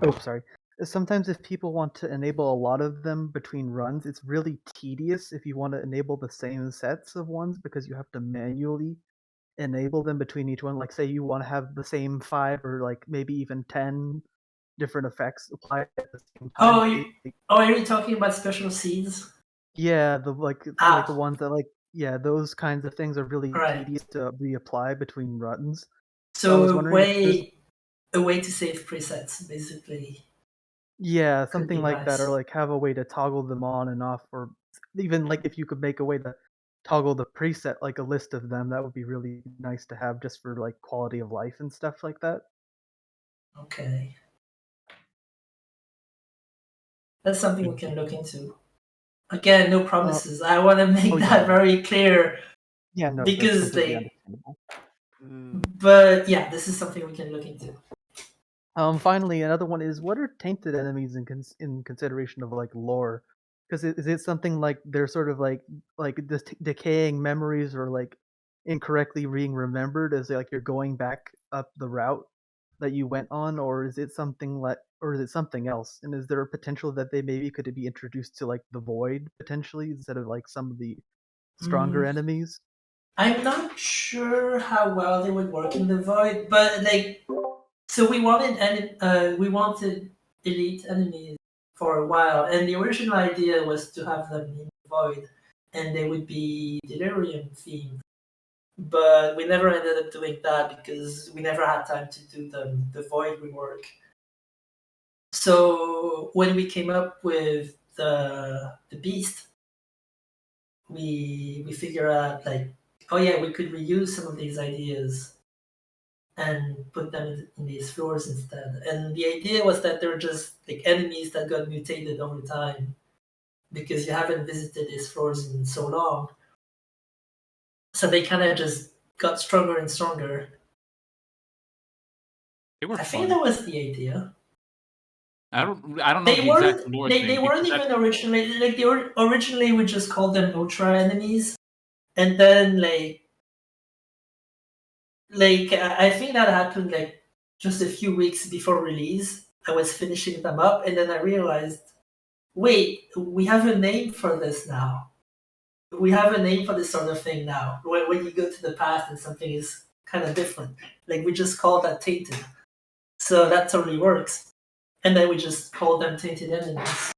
Oh, sorry. Sometimes if people want to enable a lot of them between runs, it's really tedious if you want to enable the same sets of ones, because you have to manually enable them between each one. Like say you want to have the same 5 or like maybe even 10 different effects applied at the same Oh, time. are you talking about special seeds? Yeah, the the ones that those kinds of things are really tedious to reapply between runs. So I was wondering a way to save presets, basically. Yeah, something like that, or nice. like have a way to toggle them on and off, or even like if you could make a way to toggle the preset, like a list of them, that would be really nice to have just for like quality of life and stuff like that. Okay. That's something we can look into. Again, no promises. I want to make that very clear. Yeah, no, because that's understandable. But yeah, this is something we can look into. Finally, another one is, what are tainted enemies in consideration of like lore? Because is it something like they're sort of like decaying memories or like incorrectly being remembered as like you're going back up the route that you went on, or is it something else? And is there a potential that they maybe could be introduced to like the void potentially instead of like some of the stronger enemies? I'm not sure how well they would work in the void, but like, so we wanted elite enemies for a while, and the original idea was to have them in the void, and they would be Delirium themed. But we never ended up doing that because we never had time to do the void rework. So when we came up with the beast, we figure out like, oh yeah, we could reuse some of these ideas and put them in these floors instead. And the idea was that they were just like enemies that got mutated over time because you haven't visited these floors in so long. So they kind of just got stronger and stronger. I think that was the idea. I don't know the exact lore thing. They weren't even originally like originally we just called them ultra enemies, and then like I think that happened like just a few weeks before release. I was finishing them up, and then I realized, wait, we have a name for this now. We have a name for this sort of thing now. When you go to the past and something is kind of different, like we just call that Tainted. So that totally works. And then we just call them Tainted enemies.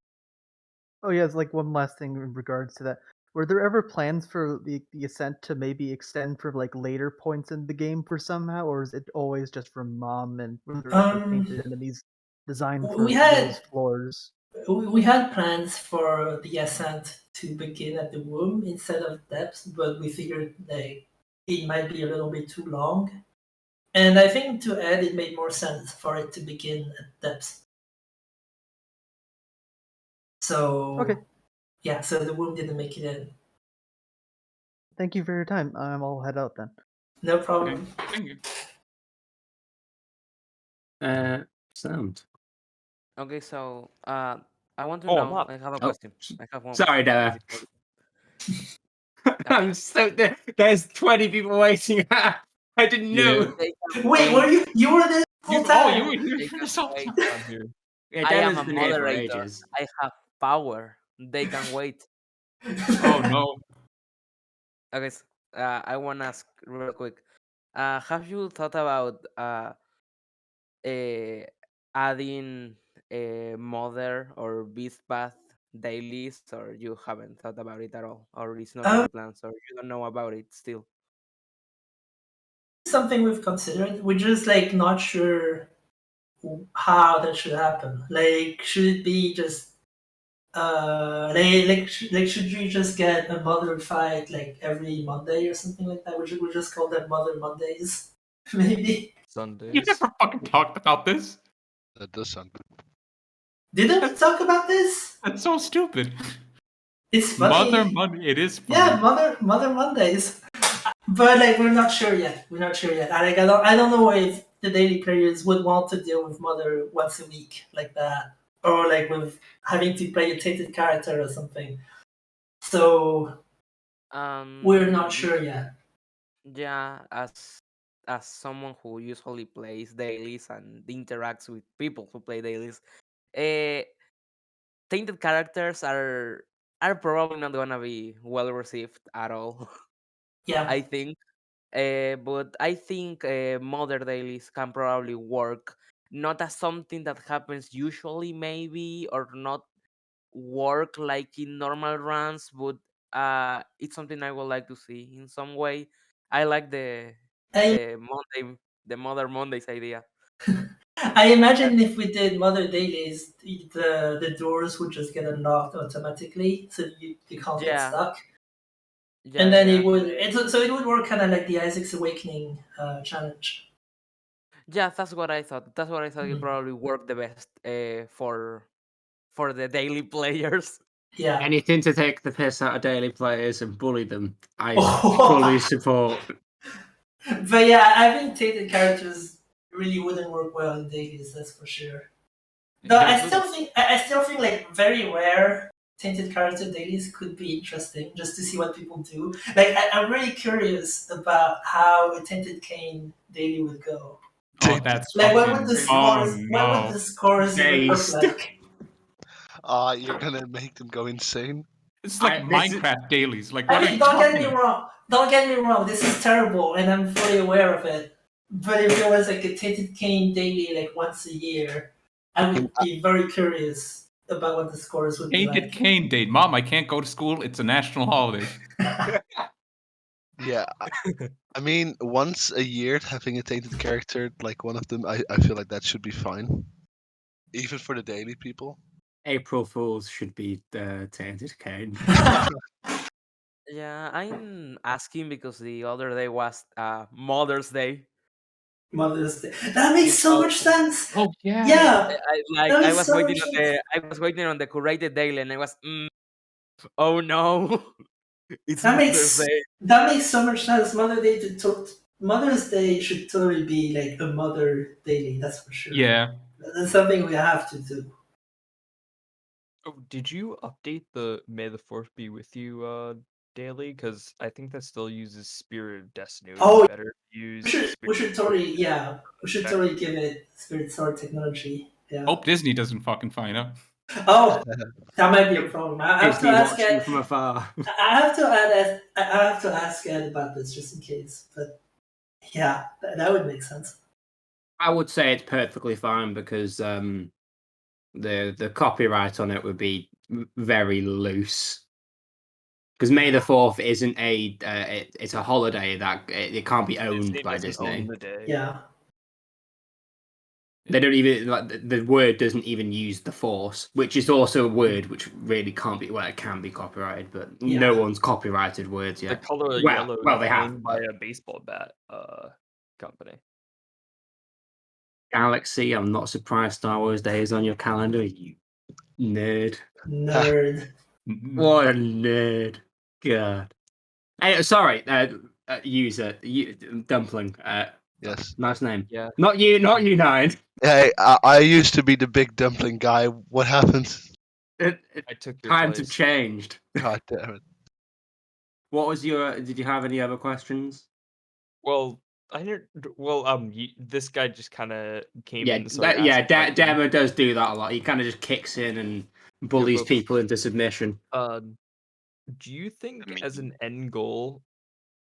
Oh yeah, it's like one last thing in regards to that. Were there ever plans for the Ascent to maybe extend for like later points in the game for somehow, or is it always just from Mom and Tainted enemies designed for those floors? We had plans for the Ascent to begin at the womb instead of depths, but we figured like it might be a little bit too long. And I think to Ed, it made more sense for it to begin at depths. So okay, yeah, so the womb didn't make it in. Thank you for your time. I'll head out then. No problem. Thank you. Sound. Okay, so I want to know. I have a question. I have one. Sorry, Dara. I'm so there's 20 people waiting. I didn't know. Wait, were you were there the whole time? You were here for this whole time. Yeah, I am Dara's a been here for moderator. ages. I have power. They can wait. Oh no. Okay, I want to ask real quick. Have you thought about adding a mother or beast path dailies, or you haven't thought about it at all, or it's not in the plans, or you don't know about it still? Something we've considered. We're just like not sure how that should happen. Like, should it be just should you just get a mother fight like every Monday or something like that? We just call them Mother Mondays, maybe. Sundays. You never fucking talked about this. That does sound good. Didn't we talk about this? That's so stupid. It's funny. Mother Monday. It is funny. Yeah, Mother Mondays. But like we're not sure yet. Like I don't know if the daily players would want to deal with Mother once a week like that, or like with having to play a tainted character or something. So we're not sure yet. Yeah, as someone who usually plays dailies and interacts with people who play dailies, tainted characters are probably not gonna be well received at all. Yeah, I think. But I think modern dailies can probably work not as something that happens usually, maybe, or not work like in normal runs, but it's something I would like to see in some way. I like the Monday, the Mother Mondays idea. I imagine if we did Mother Dailies, the doors would just get unlocked automatically, so you can't get Yeah, stuck. yeah, And then yeah. it would work kind of like the Isaac's Awakening challenge. Yeah, that's what I thought. That's what I thought it Mhm. probably worked the best for the daily players. Yeah. Anything to take the piss out of daily players and bully them, I fully support. But yeah, I think tainted characters really wouldn't work well in dailies. That's for sure. Though I still think like very rare tainted character dailies could be interesting just to see what people do. Like I'm really curious about how a tainted cane daily would go. Oh, that's like what fucking. would the Oh scores? no. What would the scores even look Based. like? You're gonna make them go insane. It's like Minecraft dailies. Like, what I are mean, you don't get talking me about? wrong. Don't get me wrong. This is terrible, and I'm fully aware of it. But if there was like a tainted cane daily, like once a year, I would be very curious about what the scores would be Tainted like. cane date. Mom, I can't go to school. It's a national holiday. Yeah, I mean, once a year having a tainted character like one of them, I feel like that should be fine, even for the daily people. April Fools should be the tainted cane. Yeah, I'm asking because the other day was Mother's Day. Mother's Day. That makes so much sense. Oh yeah. Yeah. I was waiting on the curated daily, and I was, oh no, it's Mother's Day. That makes so much sense. Mother's Day should totally be like a mother daily. That's for sure. Yeah. That's something we have to do. Oh, did you update the May the Fourth be with you daily? Because I think that still uses Spirit of Destiny. It would be better to use We should totally give it Spirit Sword technology. Yeah. Hope Disney doesn't fucking find out. Oh, that might be a problem. I have Disney to ask watching Ed. from afar. I have to ask Ed about this just in case. But yeah, that would make sense. I would say it's perfectly fine because the copyright on it would be very loose. Because May the 4th isn't it's a holiday that it can't be owned by Disney. Own the day. Yeah. They don't even the word doesn't even use the Force, which is also a word which really can't be. Well, it can be copyrighted, but no one's copyrighted words yet. The color well, yellow well, is they have owned by a baseball bat company. Galaxy. I'm not surprised Star Wars Day is on your calendar. You nerd. Nerd. What a nerd. God. Hey, sorry, user, Dumpling. Yes. Nice name. Yeah. Not you, 9. Hey, I used to be the big dumpling guy. What happened? I took your Times have place. changed. God damn it. What was your? Did you have any other questions? Well, I didn't. Well, this guy just kind of came Yeah, in. So I Demo does do that a lot. He kind of just kicks in and bullies people into submission. Do you think, as an end goal,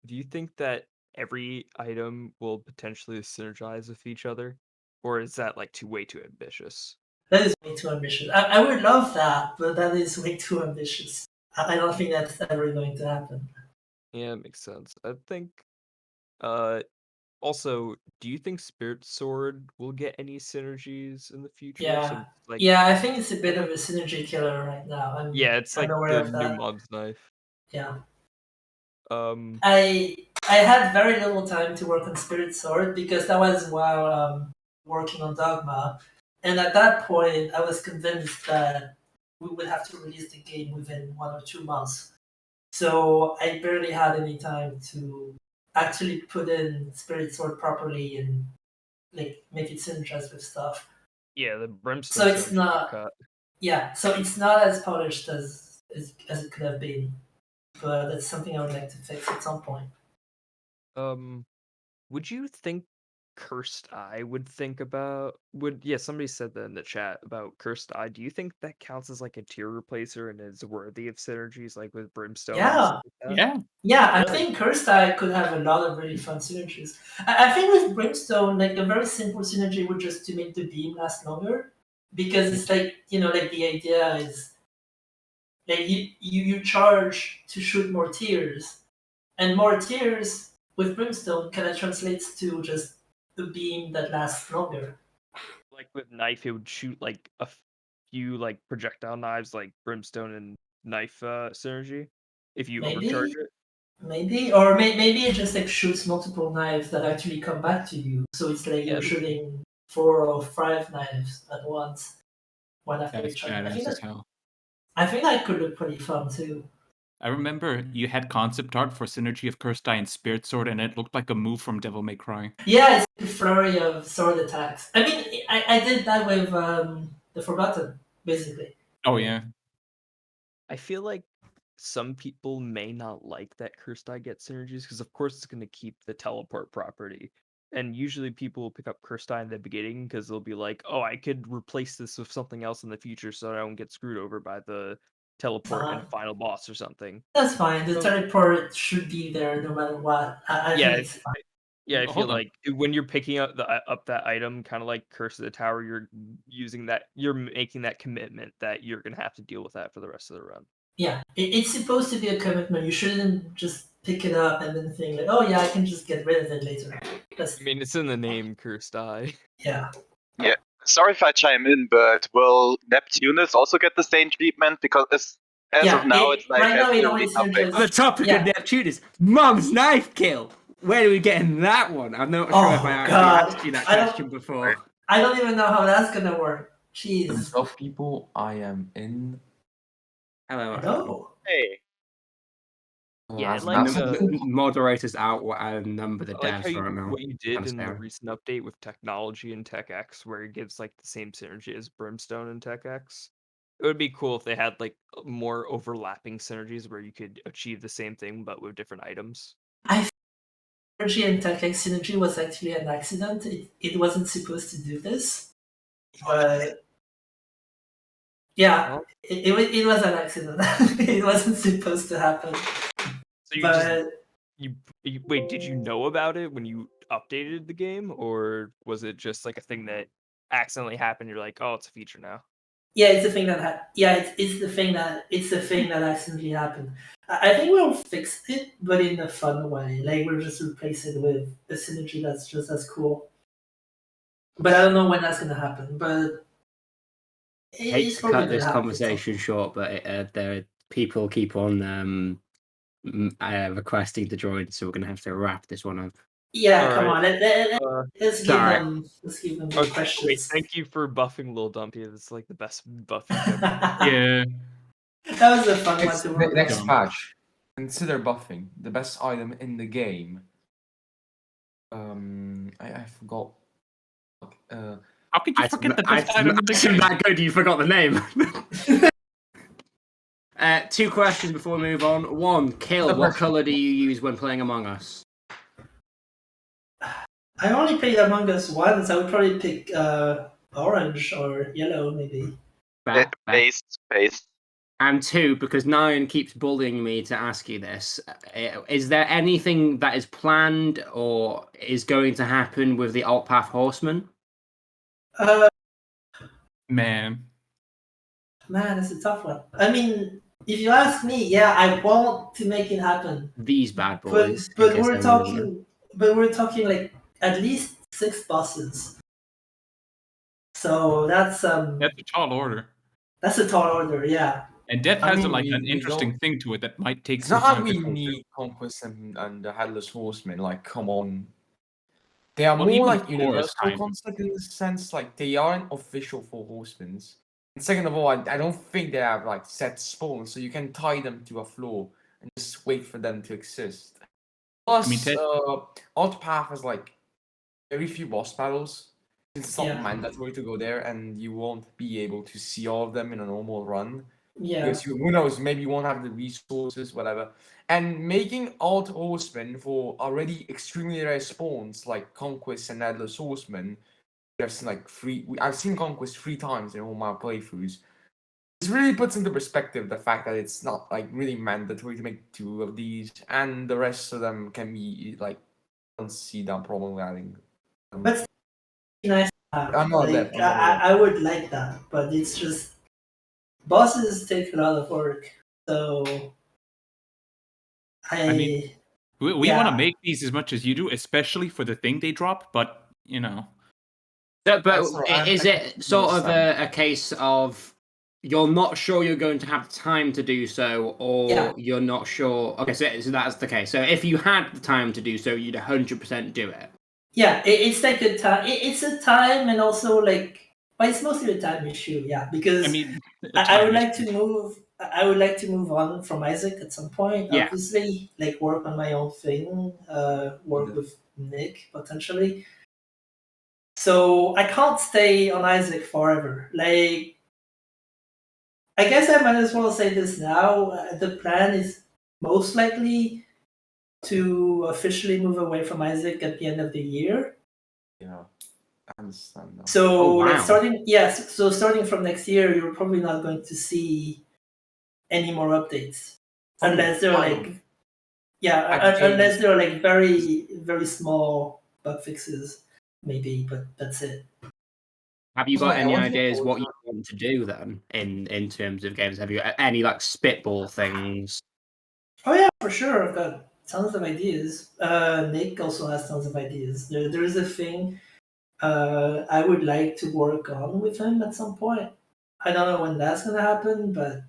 do you think that every item will potentially synergize with each other, or is that like way too ambitious? That is way too ambitious. I would love that, but that is way too ambitious. I don't think that's ever going to happen. Yeah, it makes sense. I think. Also, do you think Spirit Sword will get any synergies in the future? Yeah. Like, Yeah, I think it's a bit of a synergy killer right now. yeah, it's like aware the of new that. mob's knife. Yeah. I had very little time to work on Spirit Sword because that was while working on Dogma, and at that point I was convinced that we would have to release the game within 1 or 2 months. So I barely had any time to actually put in Spirit Sword properly and like make it synergize with stuff. Yeah, the Brimstone. So it's not. Yeah, so it's not as polished as it could have been, but that's something I would like to fix at some point. Would you think Cursed Eye would think about somebody said that in the chat about Cursed Eye. Do you think that counts as like a tier replacer and is worthy of synergies like with Brimstone and Yeah. stuff like that? Yeah, I Really? think Cursed Eye could have a lot of really fun synergies. I think with Brimstone, like a very simple synergy would just to make the beam last longer, because it's like, like the idea is like you charge to shoot more tears, and more tears with Brimstone kind of translates to just a beam that lasts longer. Like with knife, it would shoot like a few like projectile knives, like Brimstone and knife synergy. If you overcharge it. Maybe, or maybe it just like shoots multiple knives that actually come back to you. So it's like you're shooting 4 or 5 knives at once, one after each other. I think that could look pretty fun too. I remember you had concept art for synergy of Cursed Eye and Spirit Sword, and it looked like a move from Devil May Cry. Yeah, it's a flurry of sword attacks. I mean, I did that with the Forgotten, basically. Oh yeah. I feel like some people may not like that Cursed Eye gets synergies because, of course, it's going to keep the teleport property. And usually people will pick up Cursed Eye in the beginning because they'll be like, oh, I could replace this with something else in the future so I don't get screwed over by the teleport in a final boss or something. That's fine. The teleport should be there no matter what. I think it's fine. Yeah, I feel like when you're picking up that item, kind of like Curse of the Tower, you're making that commitment that you're going to have to deal with that for the rest of the run. Yeah, it's supposed to be a commitment. You shouldn't just pick it up and then think like, oh yeah, I can just get rid of it later. I mean, it's in the name, Cursed Eye. Yeah. Yeah. Sorry if I chime in, but will Neptunus also get the same treatment? Because as of now, it's like right now it only nothing. On the topic of Neptunus, Mum's knife kill. Where do we get in that one? I'm not sure if I actually asked you that question before. I don't even know how that's gonna work. Jeez. Himself, people, I am in. Hello. Hey. Yeah, like moderators outnumber the like devs right now. What you did in the recent update with technology and Tech X, where it gives like the same synergy as Brimstone and Tech X. It would be cool if they had like more overlapping synergies where you could achieve the same thing but with different items. Synergy and Tech X synergy was actually an accident. It wasn't supposed to do this, but yeah, it was an accident. It wasn't supposed to happen. So you wait, did you know about it when you updated the game, or was it just like a thing that accidentally happened? You're like, oh, it's a feature now. Yeah, it's the thing that it's the thing that accidentally happened. I think we'll fix it, but in a fun way. Like we'll just replace it with a synergy that's just as cool. But I don't know when that's gonna happen. But I hate to cut this conversation short, but there people keep on requesting to join, so we're gonna have to wrap this one up. Yeah, come on. Let's give them questions. Wait, thank you for buffing Lil Dumpy. It's like the best buffing. Yeah. That was a fun one to work Next on. patch. Consider buffing the best item in the game. I forgot. How could you forget the best item in the game? That good, you forgot the name. 2 questions before we move on. 1, Kill. What color do you use when playing Among Us? I only played Among Us once. I would probably pick orange or yellow, maybe. Base. And 2, because Nyan keeps bullying me to ask you this, is there anything that is planned or is going to happen with the Alt Path Horsemen? Man, that's a tough one. I mean, if you ask me, yeah, I want to make it happen. These bad boys. But we're talking like at least 6 bosses. So that's a tall order. That's a tall order, yeah. And Death has an interesting thing to it that might take it's some not time. Like we need Conquest and the Headless Horsemen. Like, come on. They are more like universal concept in the sense, like they aren't official for Horsemen. And second of all, I don't think they have like set spawns, so you can tie them to a floor and just wait for them to exist. Plus, Alt Path has like very few boss battles. It's not mandatory to go there, and you won't be able to see all of them in a normal run. Yeah. Because who knows, maybe you won't have the resources, whatever. And making alt horsemen for already extremely rare spawns like Conquest and Headless Horsemen, I've seen like I've seen Conquest 3 times in all my playthroughs. This really puts into perspective the fact that it's not like really mandatory to make 2 of these, and the rest of them can be like, I don't see that problem with adding them. But nice. I'm not Like, that. I would like that, but it's just bosses take a lot of work, so I mean, we yeah. want to make these as much as you do, especially for the thing they drop. But you know, But is it sort of a case of you're not sure you're going to have time to do so, or you're not sure? Okay, so that's the case. So if you had the time to do so, you'd 100% do it. Yeah, it's like a time. It's a time, and also like, but it's mostly a time issue. Yeah, because I mean, I would like to move. I would like to move on from Isaac at some point. Yeah. Obviously, like work on my own thing. Work with Nick potentially. So I can't stay on Isaac forever. Like, I guess I might as well say this now. The plan is most likely to officially move away from Isaac at the end of the year. Yeah, I understand that. So like starting from next year, you're probably not going to see any more updates unless they're like unless they're like very very small bug fixes maybe, but that's it. Have you got any ideas what you want to do then in terms of games? Have you any like spitball things? Oh yeah, for sure. I've got tons of ideas. Nick also has tons of ideas. There is a thing I would like to work on with him at some point. I don't know when that's gonna happen, but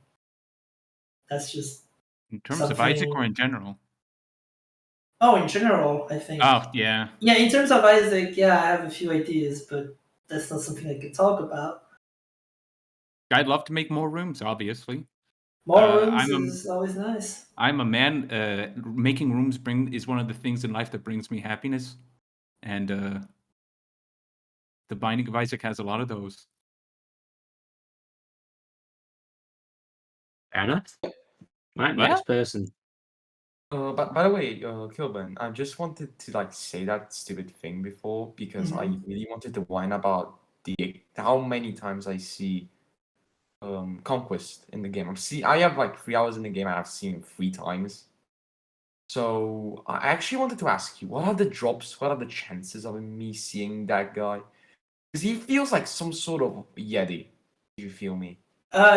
that's just in terms of Isaac or in general. Oh, in general, I think. Oh yeah. Yeah, in terms of Isaac, yeah, I have a few ideas, but that's not something I can talk about. I'd love to make more rooms, obviously. More rooms is always nice. I'm a man. Making rooms is one of the things in life that brings me happiness, and the Binding of Isaac has a lot of those. Fair enough. Right, next person. But by the way, Kilburn, I just wanted to like say that stupid thing before because I really wanted to whine about how many times I see Conquest in the game. I have like 3 hours in the game and I've seen him 3 times. So I actually wanted to ask you, what are the drops? What are the chances of me seeing that guy? Because he feels like some sort of Yeti. Do you feel me?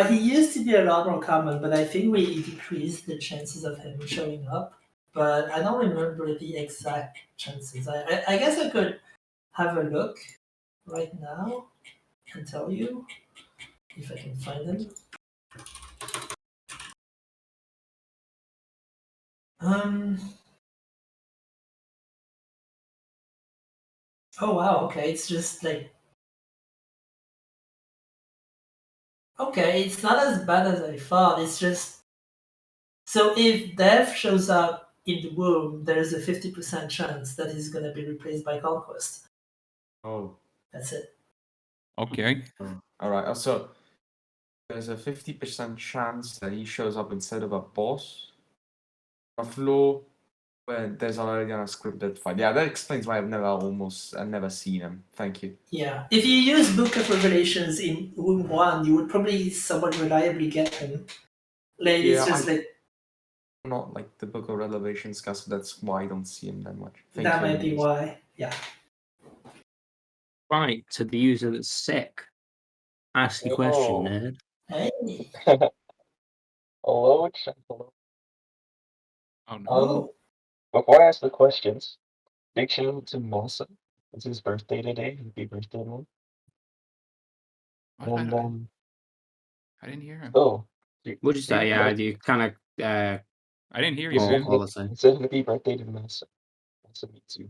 He used to be a lot more common, but I think we decreased the chances of him showing up. But I don't remember the exact chances. I guess I could have a look right now and tell you if I can find him. Oh wow, okay, it's just like okay, it's not as bad as I thought. It's just so if Death shows up in the womb, there's a 50% chance that he's gonna be replaced by Conquest. Oh. That's it. Okay. Alright, so there's a 50% chance that he shows up instead of a boss. A floor where there's already an unscripted fight. Yeah, that explains why I've never seen him. Thank you. Yeah. If you use Book of Revelations in Womb 1, you would probably somewhat reliably get him. Like it's just like not like the Book of Revelations guy, so that's why I don't see him that much. That might be why. Yeah. Right, to the user that's sick. Ask your question, nerd. Hey. Hello, chat. Hello. Oh no. Before I ask the questions, big shout out to Masa. It's his birthday today. Happy birthday, man. And I didn't hear him. Oh. What'd you say? Yeah, you kind of. I didn't hear you. He said happy birthday to Masa. Masamitsu.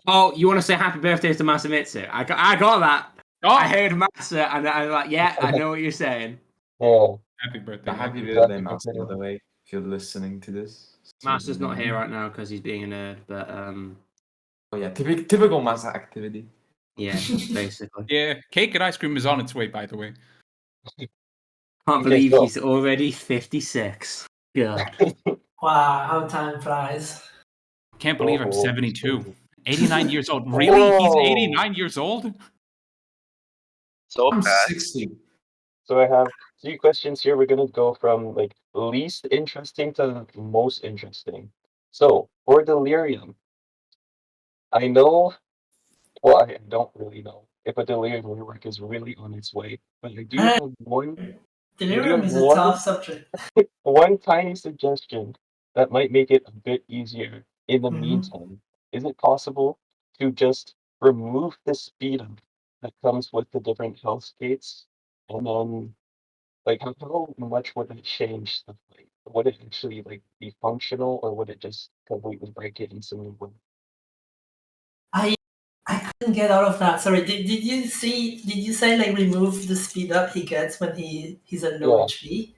Oh, you want to say happy birthday to Masamitsu? I got that. Oh. I heard Masa, and I'm like, yeah, I know what you're saying. Yeah. Happy birthday. Happy birthday, Masa, by the way, if you're listening to this. Masa's not here right now because he's being a nerd, but Oh yeah, typical Masa activity. Yeah, basically. Yeah, cake and ice cream is on its way, by the way. Can't believe he's already 56. God. Wow, how time flies. Can't believe I'm 72. 89 years old. Really? He's 89 years old? So I'm fast. 60. So I have 3 questions here. We're gonna go from like least interesting to most interesting. So for Delirium, I know. Well, I don't really know if a Delirium rework is really on its way, but I do have one. Delirium is a tough subject. One tiny suggestion that might make it a bit easier in the meantime. Is it possible to just remove the speed up that comes with the different health states, and then like how much would it change the fight? Would it actually like be functional, or would it just completely break it in some way? I couldn't get out of that. Sorry, did you see? Did you say like remove the speed up he gets when he's at low HP?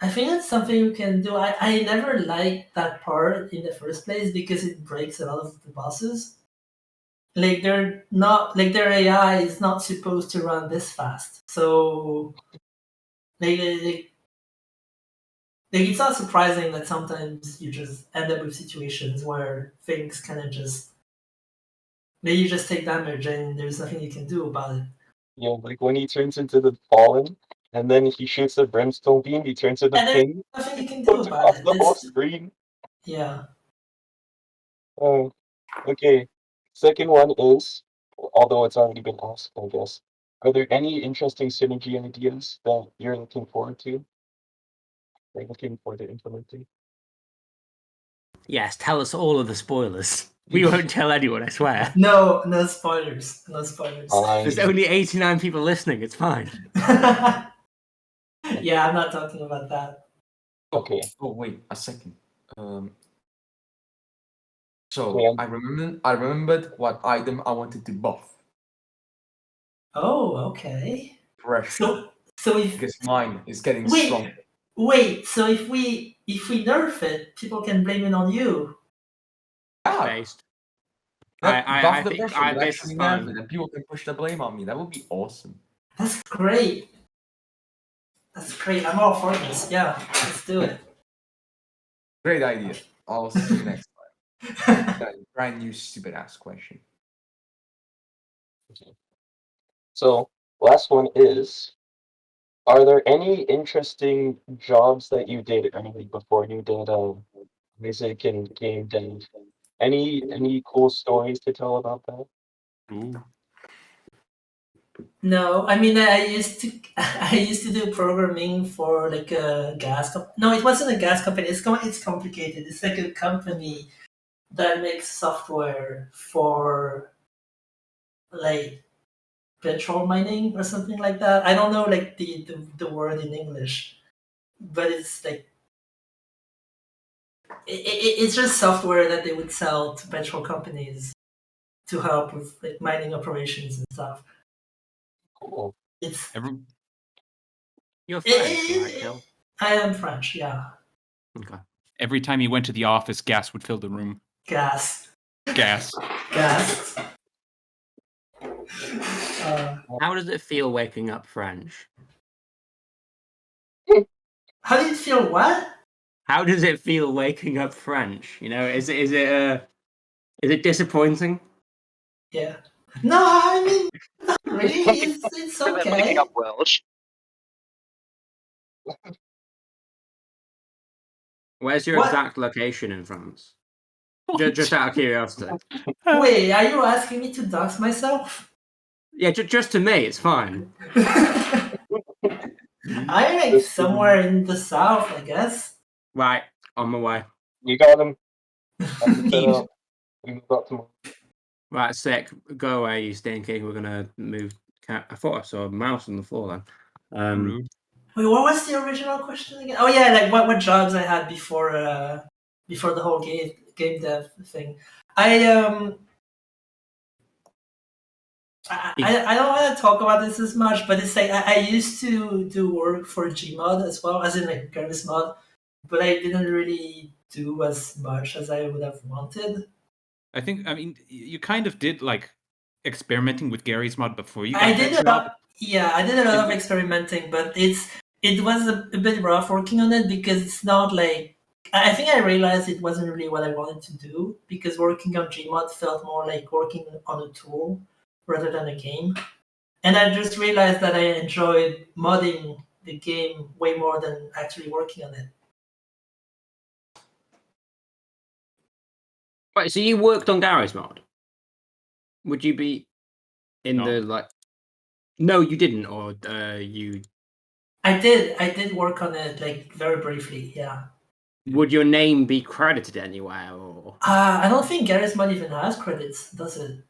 I think that's something you can do. I never liked that part in the first place because it breaks a lot of the bosses. Like they're not like their AI is not supposed to run this fast. So like it's not surprising that sometimes you just end up with situations where things kind of just you just take damage and there's nothing you can do about it. Yeah, like when he turns into the Fallen, and then he shoots the Brimstone Beam, he turns into the King. Nothing you can do about it. The whole screen. Yeah. Okay. Second one is, although it's already been asked, I guess, are there any interesting synergy ideas that you're looking forward to? Or looking forward to implementing? Yes, tell us all of the spoilers. We won't tell anyone, I swear. No spoilers. No spoilers. There's only 89 people listening, it's fine. Yeah, I'm not talking about that. Okay. Oh wait, a second. So I remembered what item I wanted to buff. Oh, okay. Pressure. So if because mine is getting strong. Wait, so if we nerf it, people can blame it on you. Based. I think pressure, I but this actually is nerf fine. it, and people can push the blame on me. That would be awesome. That's great. That's great. I'm all for this. Yeah, let's do it. Great idea. I'll see you next time. Brand new stupid ass question. So, last one is, are there any interesting jobs that you did early before you did music and game dev? Any cool stories to tell about that? Ooh. No, I mean I used to do programming for like a gas company. No, it wasn't a gas company. It's complicated. It's like a company that makes software for like petrol mining or something like that. I don't know like the word in English, but it's like it's just software that they would sell to petrol companies to help with like mining operations and stuff. Cool. It's You're French, right, Kel? I am French, yeah. Okay. Every time he went to the office, gas would fill the room. Gas. Gas. How does it feel waking up French? How do you feel? What? How does it feel waking up French? You know, is it disappointing? Yeah. No, I mean, not really. It's okay. Waking up Welsh. Where's your exact location in France? Just out of curiosity. Wait, are you asking me to dox myself? Yeah, just to me, it's fine. I'm like somewhere in the south, I guess. Right, on my way. You got him. We got tomorrow. Right, sick. Go away, you stinky. We're gonna move. I thought I saw a mouse on the floor then. Wait, what was the original question again? Oh yeah, like what jobs I had before the whole game dev thing. I don't want to talk about this as much, but it's like I used to do work for Gmod as well, as in like Garry's Mod, but I didn't really do as much as I would have wanted. I mean, you kind of did like experimenting with Garry's Mod before you got I did that job. I did a lot of experimenting, but it's it was a bit rough working on it because it's not like I think I realized it wasn't really what I wanted to do because working on Gmod felt more like working on a tool rather than a game. And I just realized that I enjoyed modding the game way more than actually working on it. Right, so you worked on Garry's mod? Would you be in the like? No, you didn't, or you. I did work on it like very briefly, yeah. Would your name be credited anywhere, or? I don't think Garry's mod even has credits, does it?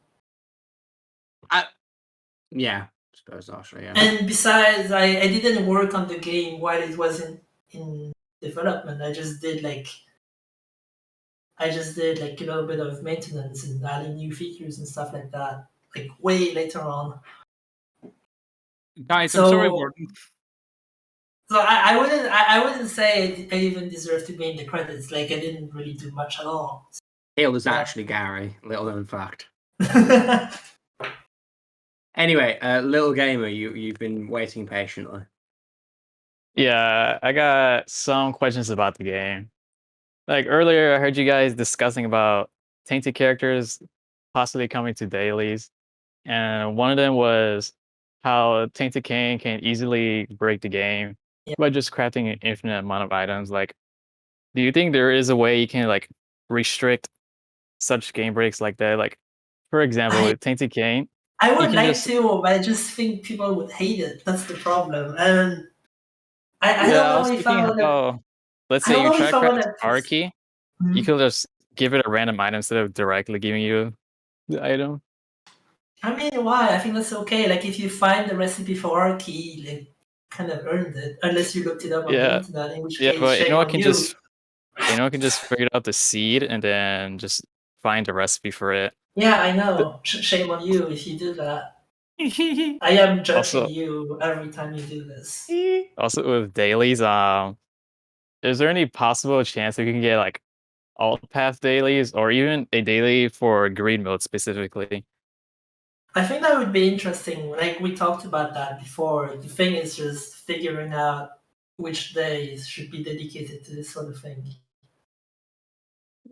Yeah, I suppose actually, yeah. And besides, I didn't work on the game while it was in development. I just did like a little bit of maintenance and adding new features and stuff like that, like way later on. Guys, I'm sorry, Warden. So I wouldn't say I even deserve to be in the credits. Like I didn't really do much at all. Hale is actually Gary, little known fact. Anyway, little gamer, you've been waiting patiently. Yeah, I got some questions about the game. Like earlier, I heard you guys discussing about tainted characters possibly coming to dailies, and one of them was how Tainted Cain can easily break the game by just crafting an infinite amount of items. Like, do you think there is a way you can like restrict such game breaks like that? Like, for example, with Tainted Cain, I would like to, but I just think people would hate it. That's the problem. And I don't know if I want let's say you try to craft Arky, you could just give it a random item instead of directly giving you the item. I mean, why? I think that's okay. Like, if you find the recipe for Arky, like, kind of earned it. Unless you looked it up on the internet, in which case, but shame anyone on can you. just anyone can just figure out the seed and then just find a recipe for it. Yeah, I know. Shame on you if you do that. I am judging you every time you do this. Also with dailies, is there any possible chance that we can get like alt path dailies or even a daily for green mode specifically? I think that would be interesting. Like we talked about that before. The thing is just figuring out which days should be dedicated to this sort of thing.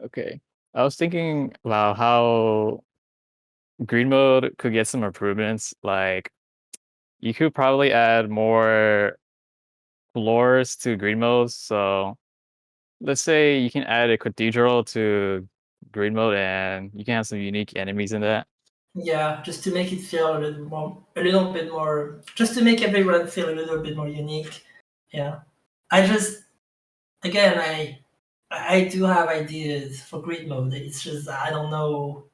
Okay. I was thinking about how green mode could get some improvements. Like you could probably add more floors to green mode. So let's say you can add a cathedral to green mode and you can have some unique enemies in that. Yeah, just to make it feel a little bit more, just to make everyone feel a little bit more unique. Yeah, I do have ideas for grid mode. It's just I don't know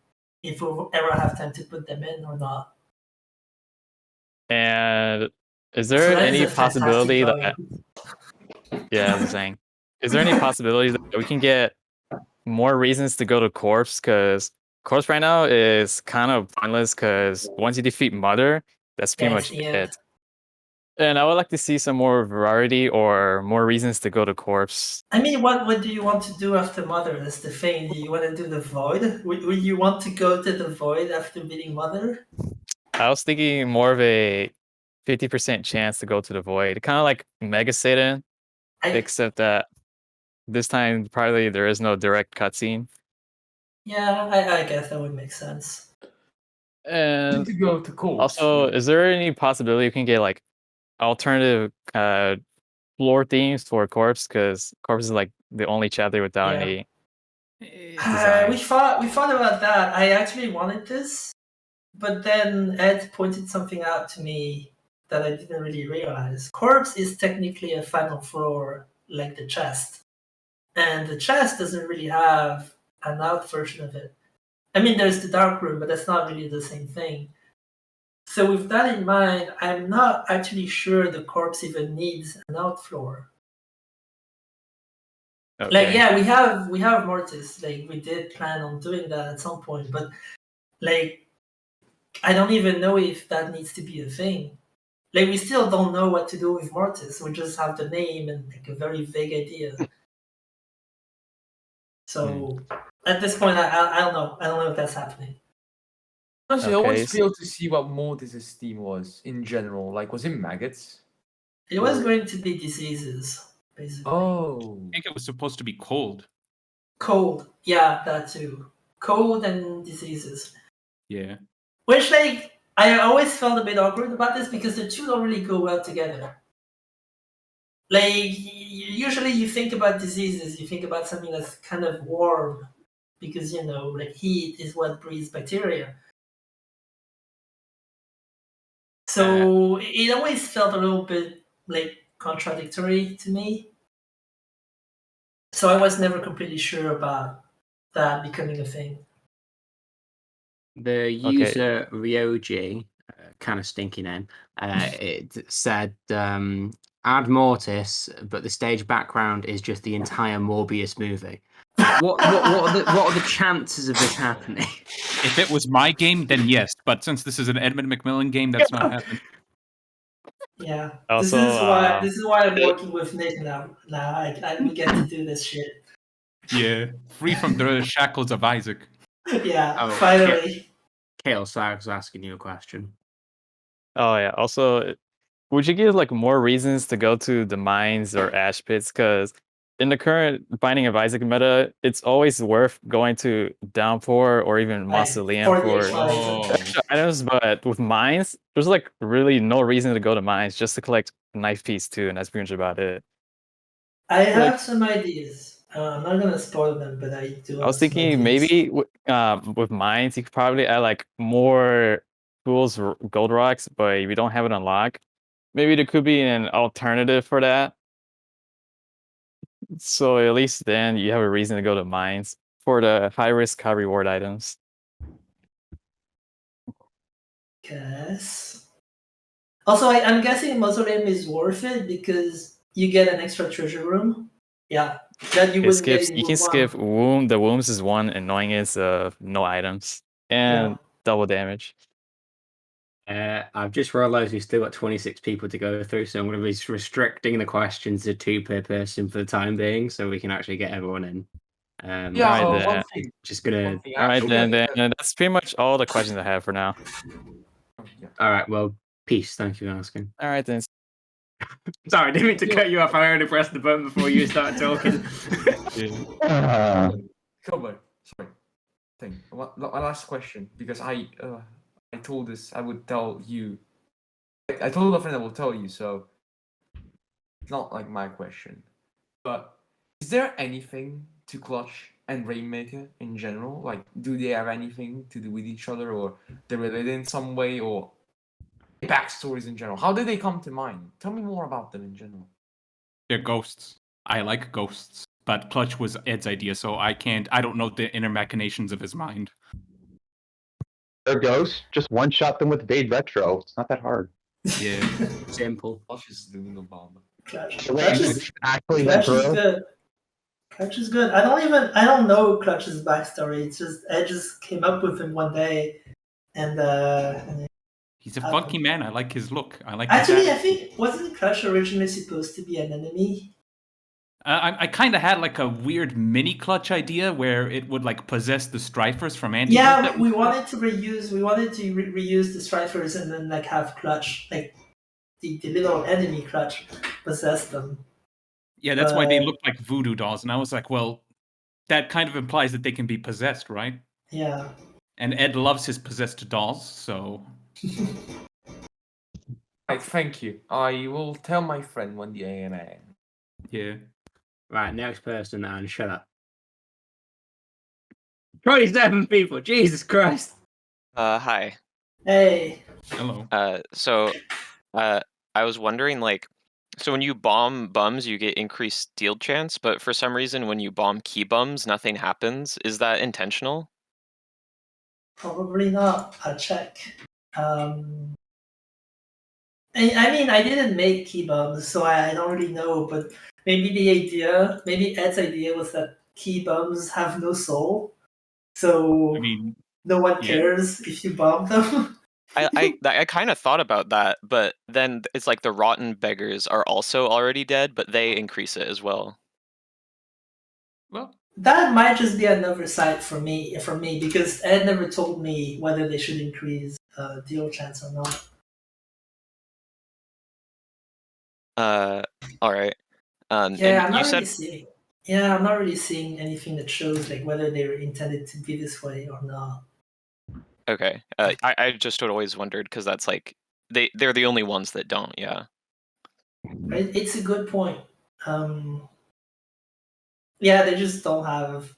if we'll ever have time to put them in or not. And is there any possibility that? Yeah, I was saying, is there any possibility that we can get more reasons to go to Corpse? Because Corpse right now is kind of pointless. Because once you defeat Mother, that's pretty much it. And I would like to see some more variety or more reasons to go to Corpse. I mean, what do you want to do after Mother? That's the thing. Do you want to do the Void? Would you want to go to the Void after beating Mother? I was thinking more of a 50% chance to go to the Void, kind of like Mega Satan, except that this time probably there is no direct cutscene. Yeah, I guess that would make sense. And to go to Corpse. Also, is there any possibility you can get like alternative floor themes for Corpse? Because Corpse is like the only chapter without any design. We thought about that. I actually wanted this, but then Ed pointed something out to me that I didn't really realize. Corpse is technically a final floor like the chest, and the chest doesn't really have an out version of it. I mean, there's the dark room, but that's not really the same thing. So with that in mind, I'm not actually sure the corpse even needs an out floor. Okay. Like, yeah, we have Mortis. Like, we did plan on doing that at some point, but like, I don't even know if that needs to be a thing. Like, we still don't know what to do with Mortis. We just have the name and like a very vague idea. So at this point, I don't know. I don't know if that's happening. Honestly, I always failed to see what Mortis' theme was in general. Like, was it maggots? It was going to be diseases, basically. I think it was supposed to be cold. Cold, yeah, that too. Cold and diseases. Yeah. Which, like, I always felt a bit awkward about this because the two don't really go well together. Like, usually you think about diseases, you think about something that's kind of warm because, you know, like heat is what breeds bacteria. So it always felt a little bit, like, contradictory to me. So I was never completely sure about that becoming a thing. The user Ryoji, kind of stinking in, it said add Mortis, but the stage background is just the entire Morbius movie. What are the chances of this happening? If it was my game, then yes. But since this is an Edmund Macmillan game, that's not happening. Yeah. Also, this is why I'm working with Nick now. We get to do this shit. Yeah. Free from the shackles of Isaac. Yeah, finally. Kale Sark's asking you a question. Oh yeah. Also, would you give like more reasons to go to the mines or ash pits? Because in the current Binding of Isaac meta, it's always worth going to Downpour or even Mausoleum for extra items. But with mines, there's like really no reason to go to mines, just to collect a knife piece too, and that's pretty much about it. I have some ideas. I'm not gonna spoil them, but I do. I was thinking maybe with mines, you could probably add like more tools, gold rocks, but if you don't have it unlocked, maybe there could be an alternative for that. So at least then you have a reason to go to mines for the high risk, high reward items. Guess. Also, I'm guessing Mausoleum is worth it because you get an extra treasure room. Yeah, that you would get. You can skip womb. The wombs is one annoyingness of no items and double damage. I've just realised we've still got 26 people to go through, so I'm going to be restricting the questions to 2 per person for the time being, so we can actually get everyone in. One thing. Just gonna. All right, then that's pretty much all the questions I have for now. All right, well, peace. Thank you for asking. All right then. Sorry, I didn't mean to cut you off. I already pressed the button before you started talking. Kilburn, sorry. My last question, because I told this I would tell you. I told a friend I will tell you, so it's not like my question. But is there anything to Clutch and Rainmaker in general? Like, do they have anything to do with each other, or they're related in some way, or backstories in general? How did they come to mind? Tell me more about them in general. They're ghosts. I like ghosts. But Clutch was Ed's idea, so I don't know the inner machinations of his mind. They're ghosts. Just one-shot them with Vade Retro. It's not that hard. Yeah. Simple. Clutch is doing the bomb. Clutch is good. Clutch is good. I don't know Clutch's backstory. It's just Ed just came up with him one day, and he's a funky man. I like his look. I think wasn't Clutch originally supposed to be an enemy? I kind of had like a weird mini Clutch idea where it would like possess the Strifers from Anti. Yeah, we wanted to reuse the Strifers and then like have Clutch, like the little enemy Clutch, possess them. Yeah, that's why they look like voodoo dolls, and I was like, well, that kind of implies that they can be possessed, right? Yeah. And Ed loves his possessed dolls, so. Right, thank you. I will tell my friend when the ANA. Yeah. Right, next person, and shut up. 27 people, Jesus Christ. Hi. Hey. Hello. I was wondering, like, so when you bomb bums, you get increased steal chance, but for some reason, when you bomb key bums, nothing happens. Is that intentional? Probably not. I'll check. I mean, I didn't make key bombs, so I don't really know, but maybe Ed's idea was that key bombs have no soul, so no one cares if you bomb them. I kind of thought about that, but then it's like the rotten beggars are also already dead, but they increase it as well. Well, that might just be another side for me, because Ed never told me whether they should increase deal chance or not. All right. Yeah, and you said I'm not really seeing anything that shows like whether they were intended to be this way or not. okay. I just had always wondered because that's like they're the only ones that don't. Yeah. It's a good point. Yeah, they just don't have.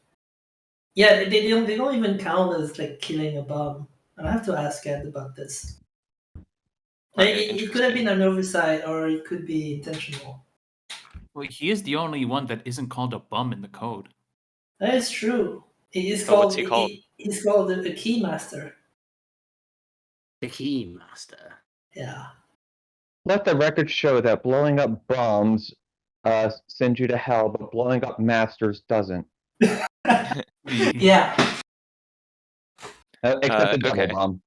Yeah, they don't even count as like killing a bomb. I have to ask Ed about this. Like, it could have been an oversight, or it could be intentional. Well, he is the only one that isn't called a bum in the code. That is true. It is Oh, called. what's he called? He's called the Keymaster. The Keymaster. Yeah. Let the record show that blowing up bombs sends you to hell, but blowing up masters doesn't. Yeah. Except the double okay. bomb.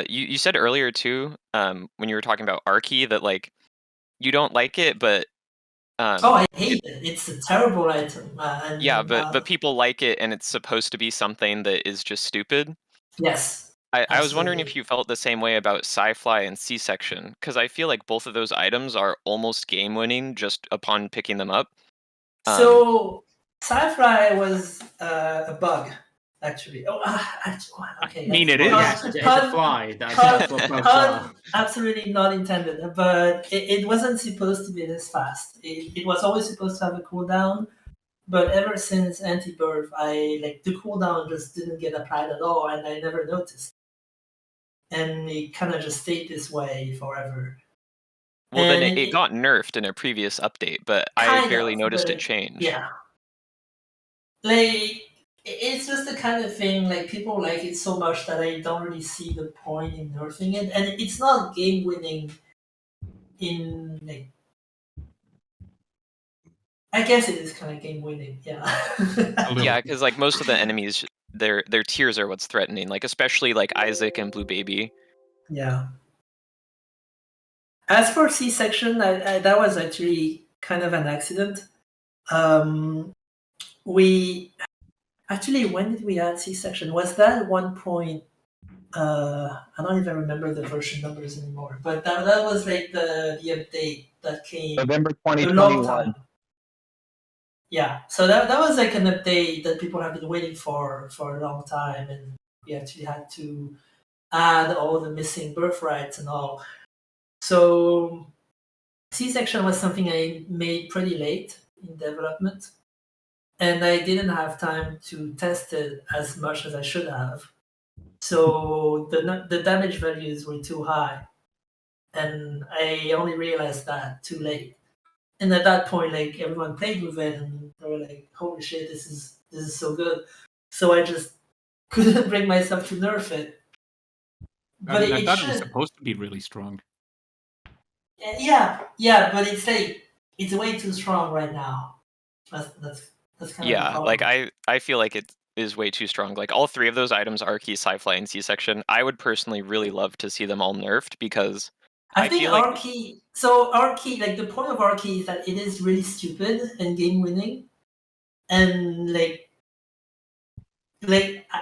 You said earlier too, when you were talking about Archie, that like you don't like it, but oh, I hate it. It's a terrible item. Yeah, but people like it, and it's supposed to be something that is just stupid. Yes. I was wondering if you felt the same way about Sci-Fly and C-Section, because I feel like both of those items are almost game-winning just upon picking them up. So, Sci-Fi was a bug, actually. Okay. I mean, it is. Yes, it's a fly. That's what bugs are. Absolutely not intended, but it wasn't supposed to be this fast. It was always supposed to have a cooldown, but ever since Anti-Birth, the cooldown just didn't get applied at all, and I never noticed. And it kind of just stayed this way forever. Well, then it got nerfed in a previous update, but I barely noticed it change. Yeah. Like, it's just the kind of thing, like, people like it so much that I don't really see the point in nerfing it. And it's not game-winning in, like... I guess it is kind of game-winning, yeah. Yeah, because, like, most of the enemies, their tiers are what's threatening, like, especially, like, Isaac and Blue Baby. Yeah. As for C-Section, that was actually kind of an accident. We actually, when did we add C-Section? Was that 1 point? I don't even remember the version numbers anymore. But that was like the update that came November a long 2021. time. Yeah, so that was like an update that people have been waiting for a long time, and we actually had to add all the missing birthrights and all. So C-Section was something I made pretty late in development, and I didn't have time to test it as much as I should have. So the damage values were too high, and I only realized that too late. And at that point, like, everyone played with it, and they were like, "Holy shit, this is so good!" So I just couldn't bring myself to nerf it. But I thought it was supposed to be really strong. Yeah, but it's like it's way too strong right now. That's kind of the problem. Like I feel like it is way too strong. Like all three of those items, Archie, Sci-Fly, and C-Section, I would personally really love to see them all nerfed because I think feel like Archie. So Archie, like the point of Archie is that it is really stupid and game winning, and like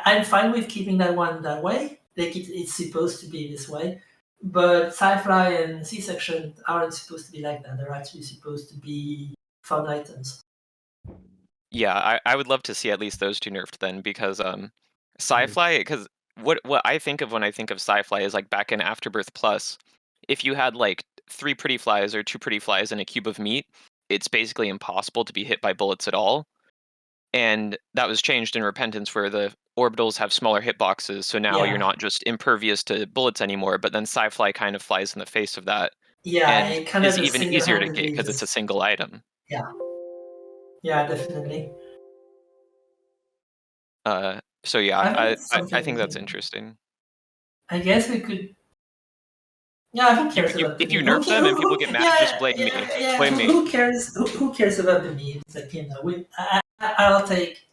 I'm fine with keeping that one that way. Like it's supposed to be this way. But Sci-Fi and C-Section aren't supposed to be like that. They're actually supposed to be fun items. Yeah, I would love to see at least those two nerfed then, because Sci-Fi, because what I think of when I think of Sci-Fi is like back in Afterbirth Plus, if you had like 3 pretty flies or 2 pretty flies and a cube of meat, it's basically impossible to be hit by bullets at all. And that was changed in Repentance, where the orbitals have smaller hitboxes, so now you're not just impervious to bullets anymore, but then Sci-Fly kind of flies in the face of that. Yeah, and it kind of is even easier to get single-handedly because it's a single item. Yeah, definitely. So yeah, I think that's we- interesting. I guess we could. Yeah, who cares about the If you meme? nerf them and people get mad, just blame me. Blame me. Who cares? Who cares about the memes? Like, you know, I'll take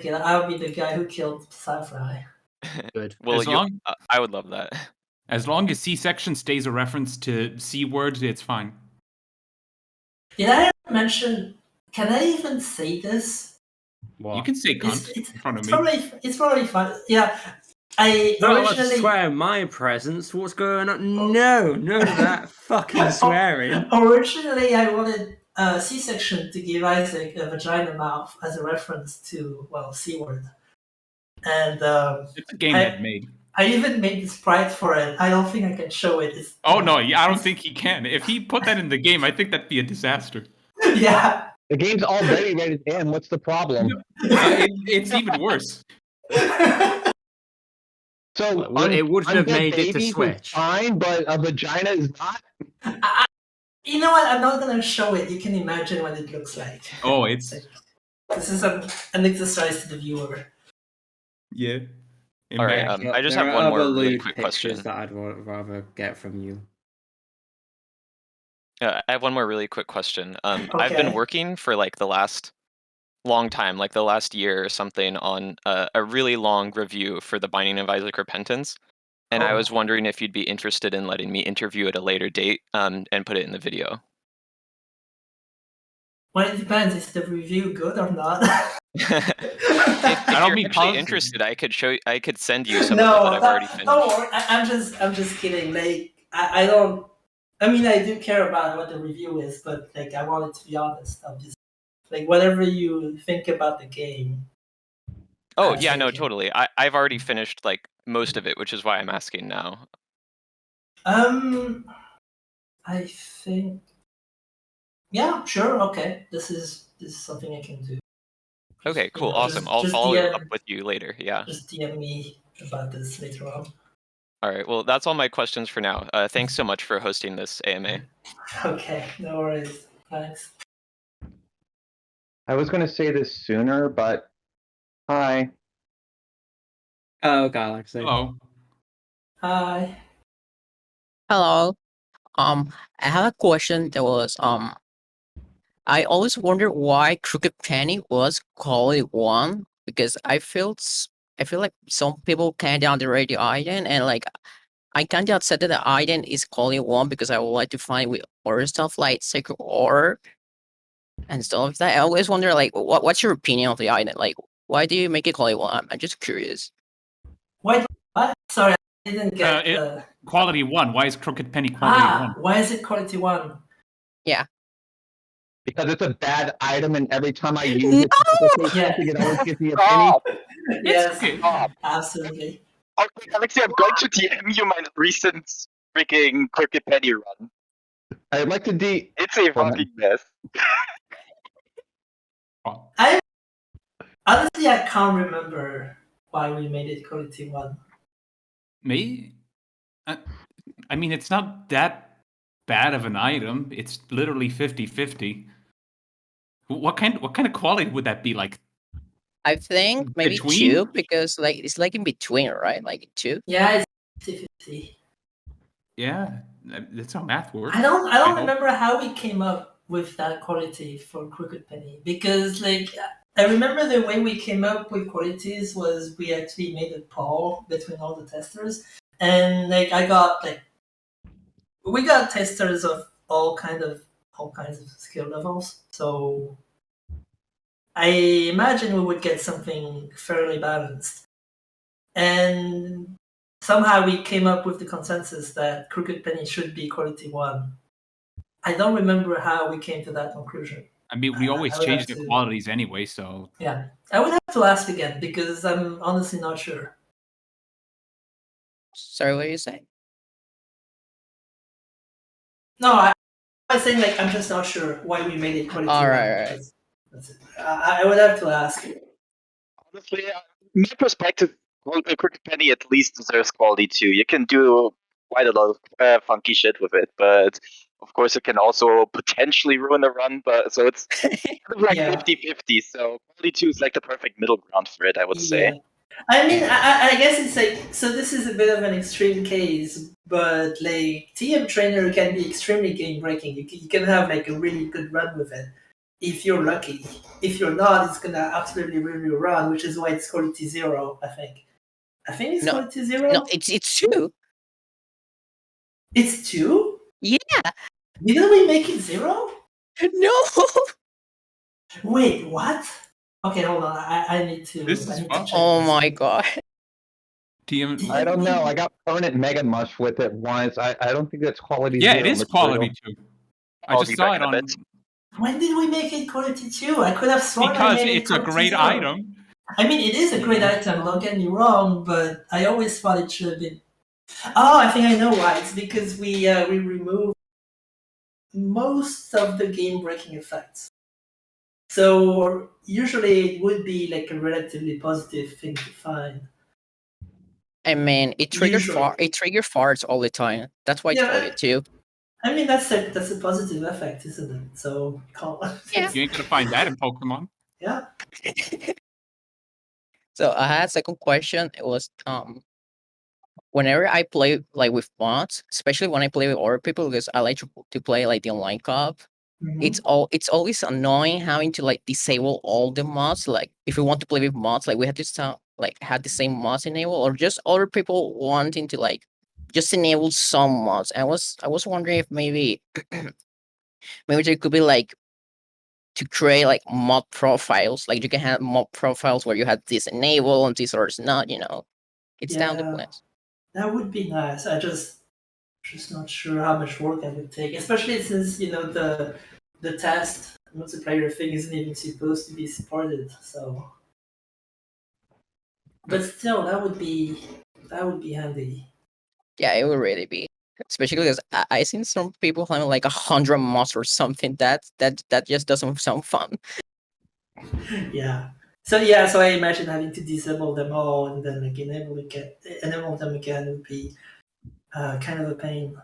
it. I'll be the guy who killed Sci-Fi. Good. Well, I would love that. As long as C-Section stays a reference to C words, it's fine. Did I mention? Can I even say this? You can say cunt in front of me. It's probably fun. Yeah. Let's swear in my presence. What's going on? No, none of that fucking swearing. Originally, I wanted C-section to give Isaac a vagina mouth as a reference to, well, C-word. And it's a game head made. I even made the sprite for it. I don't think I can show it. Oh no, I don't think he can. If he put that in the game, I think that'd be a disaster. Yeah. The game's already rated M. What's the problem? It's even worse. So it would have made it to Switch. Fine, but a vagina is not. You know what? I'm not gonna show it. You can imagine what it looks like. Oh, it's. This is an exercise to the viewer. Yeah. All right. I just have one more really quick question that I'd rather get from you. I have one more really quick question. I've been working for like the last long time, like the last year or something, on a really long review for The Binding of Isaac Repentance, and I was wondering if you'd be interested in letting me interview at a later date and put it in the video. Well, it depends. Is the review good or not? If you're actually interested, I could send you some of what I've already finished. Don't worry. I'm just kidding. Like I don't. I mean, I do care about what the review is, but like I wanted to be honest. I'm just like whatever you think about the game. Oh yeah, no, totally. I've already finished like most of it, which is why I'm asking now. I think. Yeah, sure. Okay, this is something I can do. Okay, cool, awesome. I'll follow up with you later. Yeah. Just DM me about this later on. All right. Well, that's all my questions for now. Thanks so much for hosting this AMA. Okay, no worries. Thanks. I was going to say this sooner, but hi. Oh, Galaxy. Hello. Hi. Hello. I have a question that was I always wondered why Crooked Penny was quality 1 because I feel like some people kind of underrate the item, and like I kind of upset that the item is quality 1 because I would like to find with other stuff like Sacred Orb and stuff like that. I always wonder like what's your opinion of the item? Like why do you make it quality 1? I'm just curious. What? Sorry, I didn't get quality 1. Why is Crooked Penny quality 1? Why is it quality 1? Yeah. Because it's a bad item, and every time I use it, it always gives me a penny. Yes, absolutely. Okay, Alexei, I'm going to DM you my recent freaking Crooked Penny run. I'd like to It's a fucking mess. Honestly, I can't remember why we made it quality 1. Me? I mean, it's not that bad of an item. It's literally 50-50. What kind of quality would that be like? I think maybe Between? 2 because like it's like in between, right? Like 2. Yeah, it's 50-50. Yeah, that's how math works. I don't remember how we came up with that quality for Crooked Penny because like I remember the way we came up with qualities was we actually made a poll between all the testers, and like we got testers of all kinds of skill levels, so I imagine we would get something fairly balanced. And somehow we came up with the consensus that Crooked Penny should be quality 1. I don't remember how we came to that conclusion. I mean, we always change the qualities anyway, so... Yeah, I would have to ask again, because I'm honestly not sure. Sorry, what are you saying? No, I'm saying like I'm just not sure why we made it quality 1. Right. That's it. I would have to ask. Honestly, from my perspective, Crooked Penny at least deserves quality 2. You can do quite a lot of funky shit with it, but of course it can also potentially ruin a run. But so it's kind of like 50-50. So quality 2 is like the perfect middle ground for it, I would say. I mean, I guess it's like, so this is a bit of an extreme case, but like TM Trainer can be extremely game breaking. You can have like a really good run with it if you're lucky. If you're not, it's gonna absolutely ruin your run, which is why it's quality 0, I think. I think it's quality 0? No, it's 2. It's 2? Yeah. Didn't we make it 0? No. Wait, what? Okay, hold on. I need to. Oh my god. I don't know. I got permanent Mega Mush with it once. I don't think that's quality Yeah, zero it is material. quality 2. I just saw it on... When did we make it quality 2? I could have sworn Because I made it's it a quality great 0. item. I mean, it is a great item, don't get me wrong, but I always thought it should have been... Oh, I think I know why. It's because we removed most of the game-breaking effects. So usually it would be like a relatively positive thing to find. I mean, it triggers farts all the time. That's why it's Yeah, quality 2. I mean, that's a positive effect, isn't it? So yeah. You ain't gonna find that in Pokemon. Yeah. So I had a second question. It was whenever I play like with mods, especially when I play with other people, because I like to play like the online co-op. It's always annoying having to like disable all the mods. Like if we want to play with mods, like we had to had the same mods enabled, or just other people wanting to like just enable some mods. I was wondering if maybe maybe there could be like to create like mod profiles. Like you can have mod profiles where you have this enable and this or it's not. It's down to plans. That would be nice. I just not sure how much work that would take, especially since the test multiplayer thing isn't even supposed to be supported. So, but still, that would be handy. Yeah, it would really be, especially because I seen some people having like 100 mods or something. That just doesn't sound fun. Yeah. So I imagine having to disable them all and then like enable them again would be kind of a pain.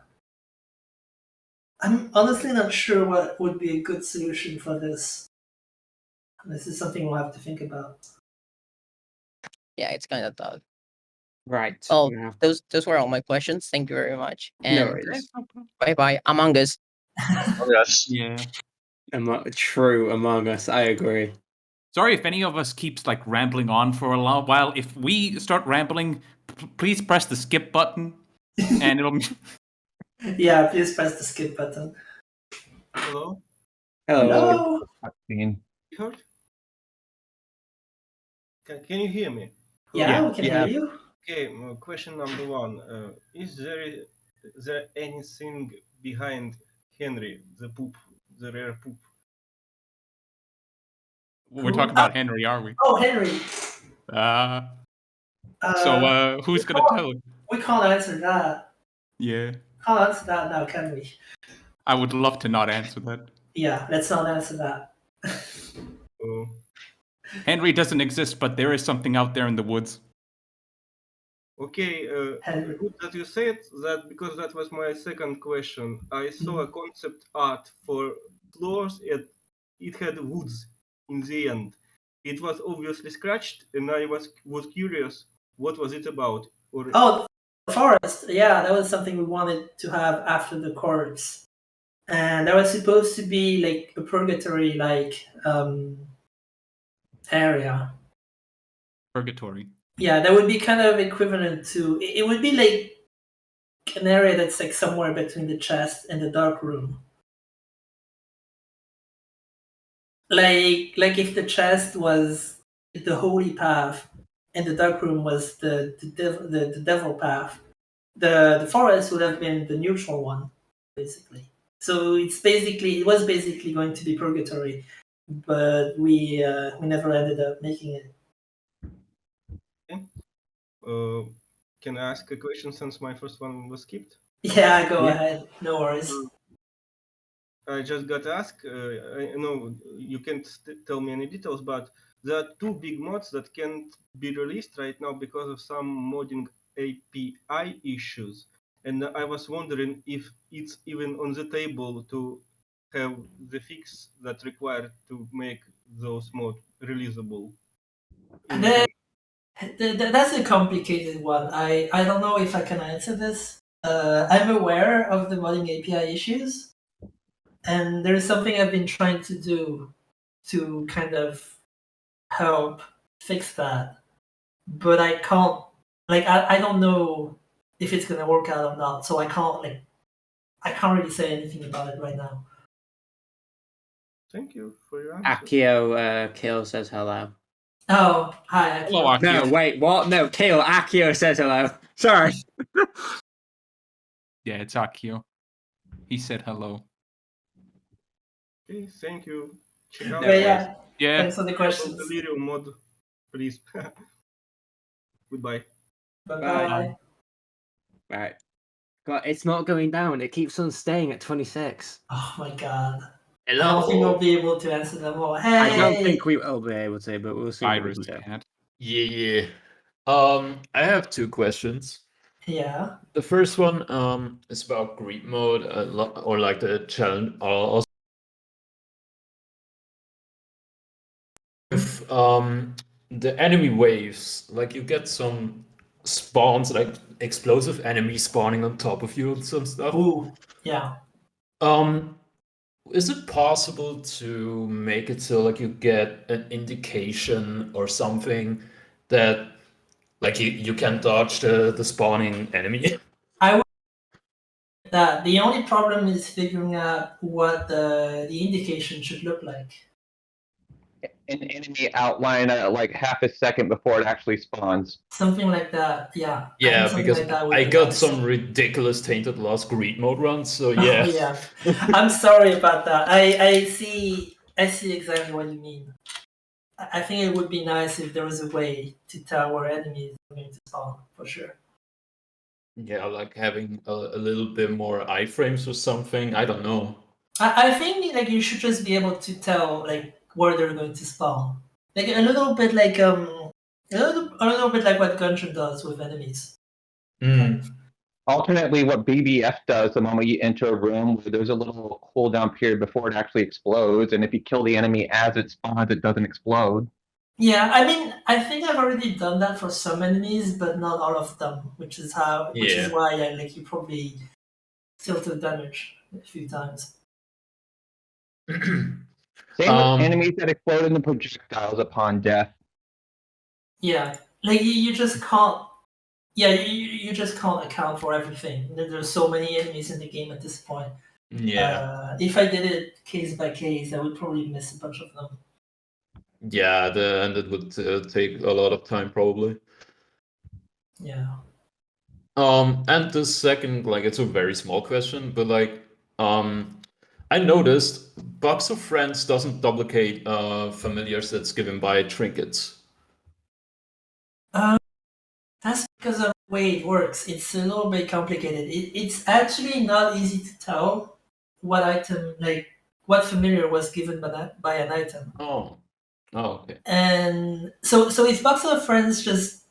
I'm honestly not sure what would be a good solution for this. This is something we'll have to think about. Yeah, it's kind of tough. Right. Well, those were all my questions. Thank you very much. And worries. bye bye, Among Us. Yeah. True, Among Us. I agree. Sorry if any of us keeps like rambling on for a long while. If we start rambling, please press the skip button, and it'll. Yeah, please press the skip button. Hello. Hello. Heard? Can you hear me? Yeah, we can hear you. Okay, question number 1. Is there anything behind Henry, the rare poop? We're talking about Henry, are we? Oh, Henry. So who's gonna tell him? We can't answer that. Yeah. Can't answer that now, can we? I would love to not answer that. Yeah, let's not answer that. Henry doesn't exist, but there is something out there in the woods. Okay, good that you said that, because that was my second question. I saw a concept art for floors and it had woods in the end. It was obviously scratched and I was curious what was it about. Oh, the forest. Yeah, that was something we wanted to have after the corpse. And that was supposed to be like a purgatory area. Purgatory. Yeah, that would be kind of equivalent to it would be like an area that's like somewhere between the chest and the dark room. Like if the chest was the holy path and the dark room was the devil path, the forest would have been the neutral one, basically. So it was basically going to be purgatory, but we never ended up making it. Can I ask a question since my first one was skipped? Yeah, go ahead. No worries. I just got asked. I know you can't tell me any details, but there are 2 big mods that can't be released right now because of some modding API issues. And I was wondering if it's even on the table to have the fix that required to make those mods releasable. That's a complicated one. I don't know if I can answer this. I'm aware of the modding API issues, and there's something I've been trying to do to kind of help fix that. But I can't, I don't know if it's gonna work out or not, so I can't really say anything about it right now. Thank you for your answer. Akio Kill says hello. Oh, hi. Hello, Akio. No, wait, what? No, Kale, Akio says hello. Sorry. Yeah, it's Akio. He said hello. Okay, thank you. Check out Yeah. Thanks for the questions. Delirium mod, please. Goodbye. Bye-bye. Right. God, it's not going down. It keeps on staying at 26. Oh my god. Hello. I don't think we'll be able to answer them all. Hey! I don't think we will be able to, but we'll see what we can do. Yeah. I have two questions. Yeah. The first one is about greed mode, or like the challenge. Also, if the enemy waves, like you get some spawns, like explosive enemies spawning on top of you and some stuff. Ooh, yeah. Is it possible to make it so like you get an indication or something that like you can dodge the spawning enemy? I would that the only problem is figuring out what the indication should look like. An enemy outline like half a second before it actually spawns. Something like that, yeah. Yeah, something because like that would I be got nice. some ridiculous Tainted Lost greed mode runs, so yeah. Oh, yeah. I'm sorry about that. I see exactly what you mean. I think it would be nice if there was a way to tell where enemies are going to spawn, for sure. Yeah, like having a little bit more iframes or something. I don't know. I think like you should just be able to tell like where they're going to spawn. Like a little bit like a little bit like what Gungeon does with enemies. Alternately, what BBF does the moment you enter a room, where there's a little cooldown period before it actually explodes, and if you kill the enemy as it spawns, it doesn't explode. Yeah, I mean, I think I've already done that for some enemies, but not all of them, which is why you probably still took damage a few times. Same with enemies that explode into projectiles upon death. Yeah, like you just can't. Yeah, you just can't account for everything. There's so many enemies in the game at this point. Yeah. If I did it case by case, I would probably miss a bunch of them. Yeah, and it would take a lot of time probably. Yeah. And the second, like, it's a very small question, but like, I noticed Box of Friends doesn't duplicate familiars that's given by trinkets. That's because of the way it works. It's a little bit complicated. It's actually not easy to tell what item, like what familiar was given by an item. Oh, okay. And so if Box of Friends just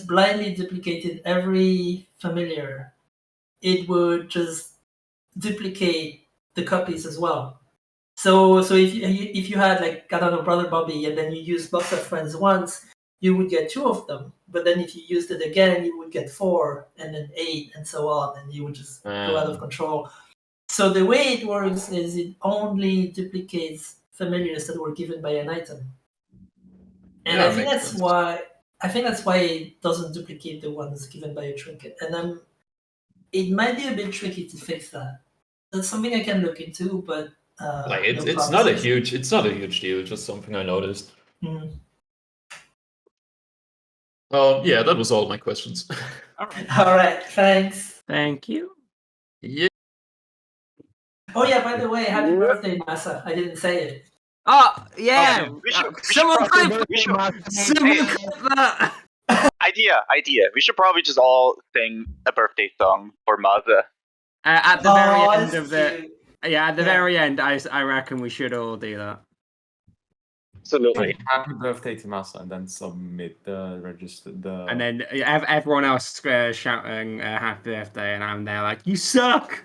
blindly duplicated every familiar, it would just duplicate the copies as well. So if you had like, I don't know, Brother Bobby, and then you use Box of Friends once, you would get 2 of them. But then if you used it again, you would get 4, and then 8, and so on, and you would just go out of control. So the way it works is it only duplicates familiars that were given by an item. And Yeah, I think makes that's why it doesn't duplicate the ones given by a trinket. And it might be a bit tricky to fix that. That's something I can look into, but like it's not a huge deal. It's just something I noticed. Yeah, that was all my questions. All right, thanks. Thank you. Yeah. Oh yeah, by the way, happy birthday, Masa. I didn't say it. Oh yeah. Someone clip that. Idea. We should probably just all sing a birthday song for Mother. At the very end of the very end, I reckon we should all do that. Absolutely. Happy birthday to Masa, and then submit the registered And then everyone else shouting happy birthday, and I'm there like, you suck.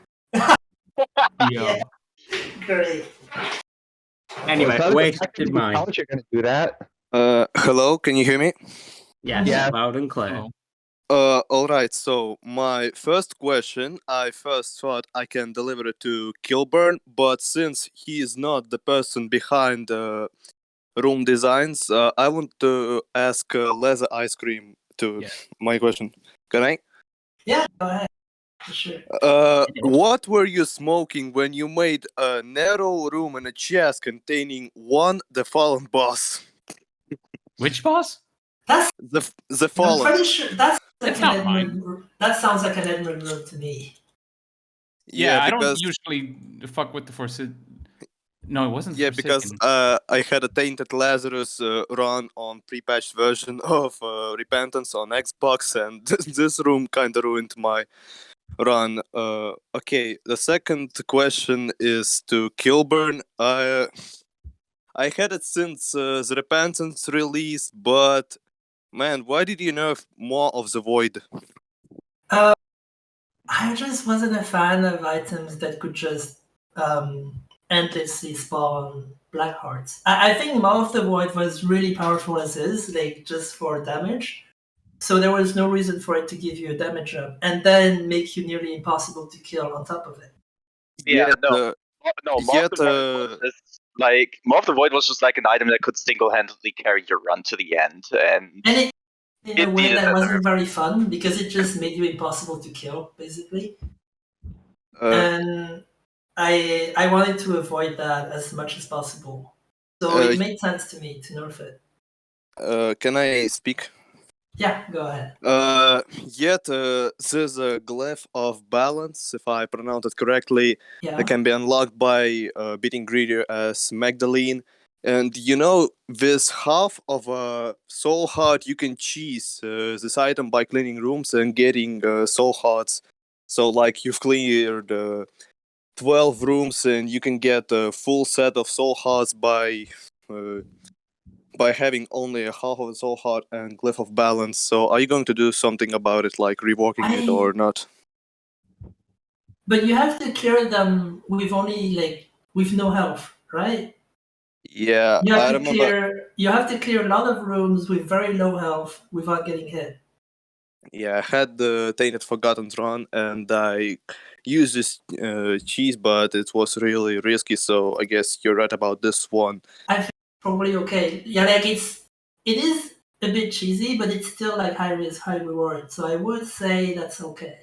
Yeah. Great. Anyway, wasted mine. How you're gonna do that? Hello, can you hear me? Yes, loud and clear. All right. So my first question, I first thought I can deliver it to Kilburn, but since he is not the person behind room designs, I want to ask Leather Ice Cream to my question. Can I? Yeah, go ahead. For sure. What were you smoking when you made a narrow room in a chest containing one the fallen boss? Which boss? That's the I'm Fallen. pretty sure that's like It's an not Edmund. That sounds like an Edmund rune to me. Yeah, I don't because usually fuck with the No, it wasn't yeah, because Forsaken. I had a Tainted Lazarus run on pre-patched version of Repentance on Xbox, and this room kind of ruined my run. Okay, the second question is to Kilburn. I had it since the Repentance release, but man, why did you nerf more of the Void? I just wasn't a fan of items that could just endlessly spawn black hearts. I think Maw of the Void was really powerful as is, like just for damage. So there was no reason for it to give you a damage up and then make you nearly impossible to kill on top of it. Yeah, no, Maw of the Void was just like Maw of the Void was just like an item that could single-handedly carry your run to the end, and it in a way needed that a wasn't nerf. very fun because it just made you impossible to kill, basically. Uh, And I wanted to avoid that as much as possible. So it made sense to me to nerf it. Can I speak? Yeah, go ahead. Yet there's a glyph of balance, if I pronounce it correctly, Yeah. that can be unlocked by beating Greedier as Magdalene. And you know, with half of a soul heart, you can cheese this item by cleaning rooms and getting soul hearts. So, like, you've cleared 12 rooms and you can get a full set of soul hearts by having only a half of a soul heart and glyph of balance. So are you going to do something about it, like reworking it or not? But you have to clear them with only with no health, right? Yeah, You have I to remember. You have to clear a lot of rooms with very low health without getting hit. Yeah, I had the Tainted Forgotten run and I used this cheese, but it was really risky. So I guess you're right about this one. I think probably okay. Yeah, like it is a bit cheesy, but it's still like high risk, high reward. So I would say that's okay.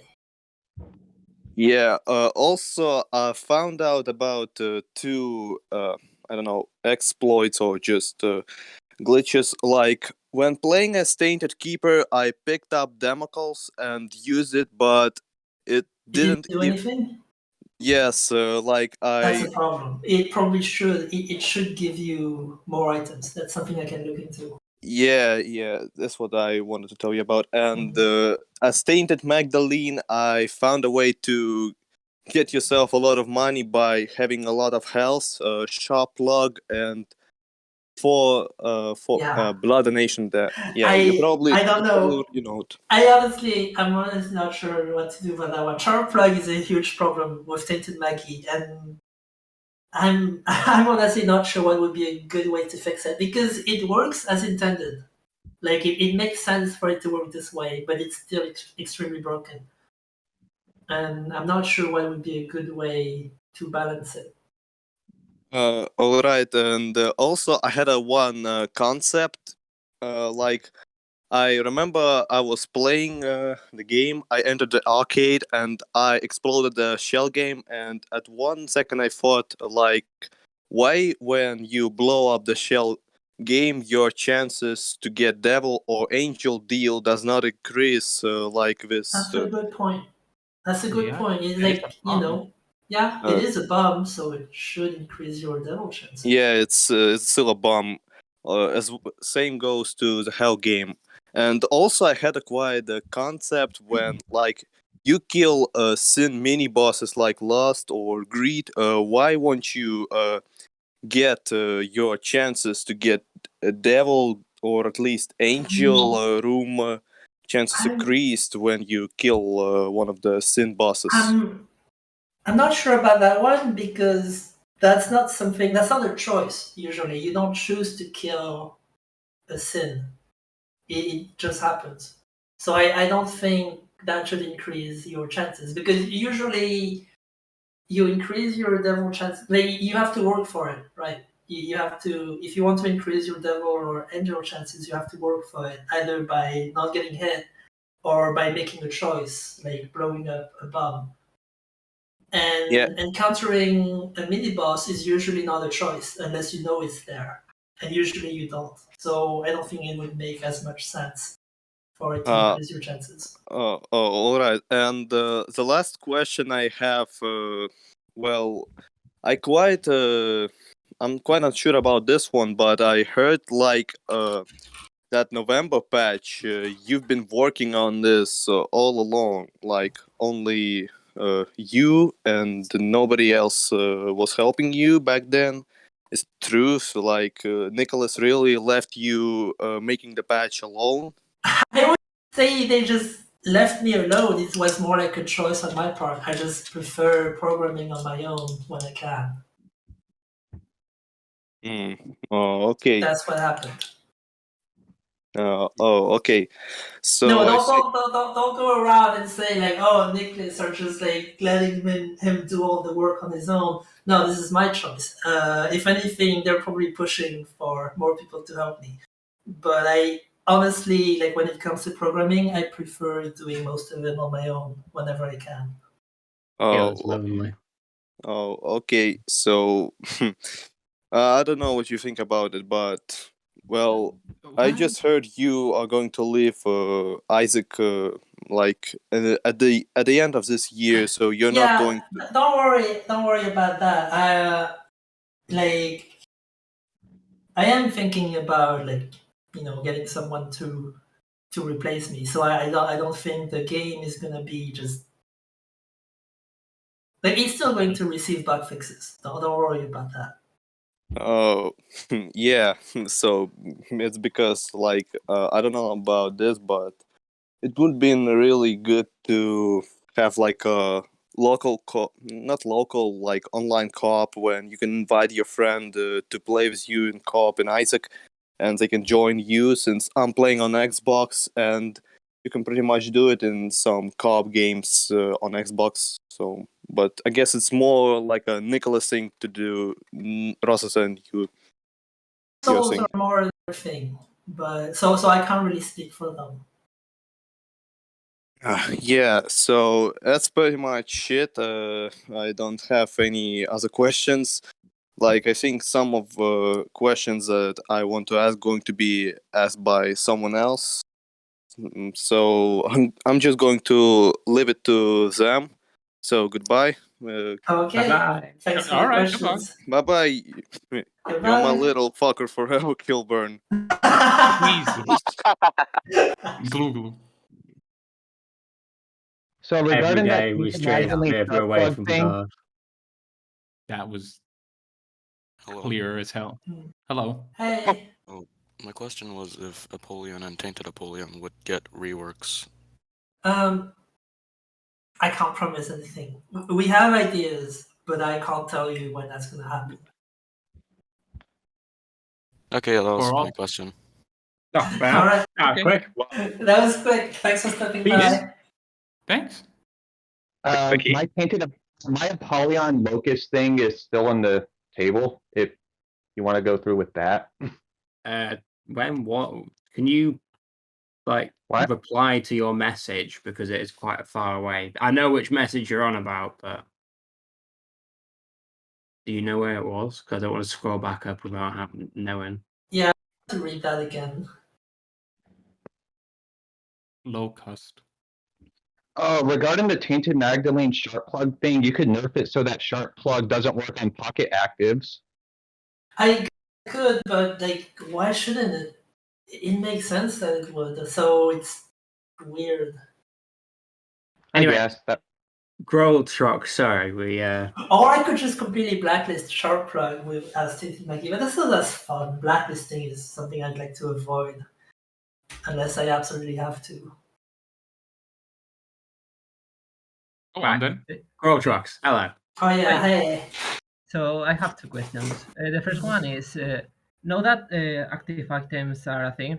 Yeah. Also, I found out about two, I don't know, exploits or just glitches. Like when playing as Tainted Keeper, I picked up Damocles and used it, but it didn't do anything. Yes, like That's I. a problem. It probably should. It should give you more items. That's something I can look into. Yeah, that's what I wanted to tell you about. And as Tainted Magdalene, I found a way to get yourself a lot of money by having a lot of health, sharp plug, and for blood donation. That you probably I don't know. you know. I'm honestly not sure what to do about that one. Sharp plug is a huge problem with Tainted Maggie, and I'm honestly not sure what would be a good way to fix it because it works as intended. Like it makes sense for it to work this way, but it's still extremely broken. And I'm not sure what would be a good way to balance it. All right, and also I had a one concept. Like I remember I was playing the game. I entered the arcade and I exploded the shell game. And at 1 second, I thought, like, why when you blow up the shell game, your chances to get devil or angel deal does not increase like this? That's a good point. That's a good point. It's it is like, a bomb. it is a bomb, so it should increase your devil chances. Yeah, it's still a bomb. Same goes to the Hell game, and also I had acquired the concept when like you kill sin mini bosses like Lust or Greed. Why won't you get your chances to get a devil or at least angel room chances increased when you kill one of the sin bosses? I'm not sure about that one because that's not a choice usually. You don't choose to kill a sin. It just happens. So I don't think that should increase your chances because usually you increase your devil chance. Like you have to work for it, right? You have to, if you want to increase your devil or angel chances, you have to work for it either by not getting hit or by making a choice, like blowing up a bomb. And encountering a mini boss is usually not a choice unless you know it's there. and usually you don't. So I don't think it would make as much sense for it to increase your chances. All right. And the last question I have, well, I'm quite unsure about this one, but I heard that November patch, you've been working on this all along, like only you and nobody else was helping you back then. Is it true? So, like Nicholas really left you making the patch alone? I would say they just left me alone. It was more like a choice on my part. I just prefer programming on my own when I can. Oh, okay. That's what happened. Okay. So no, I don't go around and say like, oh, Nicholas are just like letting him do all the work on his own. No, this is my choice. If anything, they're probably pushing for more people to help me. But I honestly, like when it comes to programming, I prefer doing most of it on my own whenever I can. lonely. Oh, okay. So I don't know what you think about it, but well, I just heard you are going to leave Isaac like at the end of this year, so you're not going. Don't worry about that. I am thinking about getting someone to replace me. So I don't think the game is gonna be just like it's still going to receive bug fixes. Don't worry about that. Oh, yeah. So it's because like I don't know about this, but it would be really good to have like a local not local, like online co-op when you can invite your friend to play with you in co-op in Isaac, and they can join you since I'm playing on Xbox, and you can pretty much do it in some co-op games on Xbox. So, but I guess it's more like a Nicholas thing to do, rather than you. Souls are more their thing, but so I can't really speak for them. Yeah, so that's pretty much it. I don't have any other questions. Like, I think some of questions that I want to ask going to be asked by someone else. So I'm just going to leave it to them. So goodbye. Okay. Bye-bye. Thanks for the questions. Bye-bye. You're my little fucker forever, Kilburn. Glue glue. So regarding Every day that we stray further away from God. That was clear as hell. Hello. Hey. Oh, my question was if Apollyon and Tainted Apollyon would get reworks. I can't promise anything. We have ideas, but I can't tell you when that's gonna happen. Okay, that was my question. All right. Quick. That was quick. Thanks for stepping by. Thanks. My Apollyon Locust thing is still on the table. If you want to go through with that. Can you reply to your message, because it is quite far away? I know which message you're on about, but do you know where it was? Because I don't want to scroll back up without knowing. Yeah, I have to read that again. Locust. Regarding the Tainted Magdalene sharp plug thing, you could nerf it so that sharp plug doesn't work on pocket actives. I could, but like, why shouldn't it? It makes sense that it would. So it's weird. Anyway, I guess that. Growl truck. Sorry, we. Or I could just completely blacklist sharp plug with as Tainted Maggie, but that's not as fun. Blacklisting is something I'd like to avoid, unless I absolutely have to. Growl trucks. Hello. Oh yeah, hey. So I have two questions. The first one is, know that active items are a thing,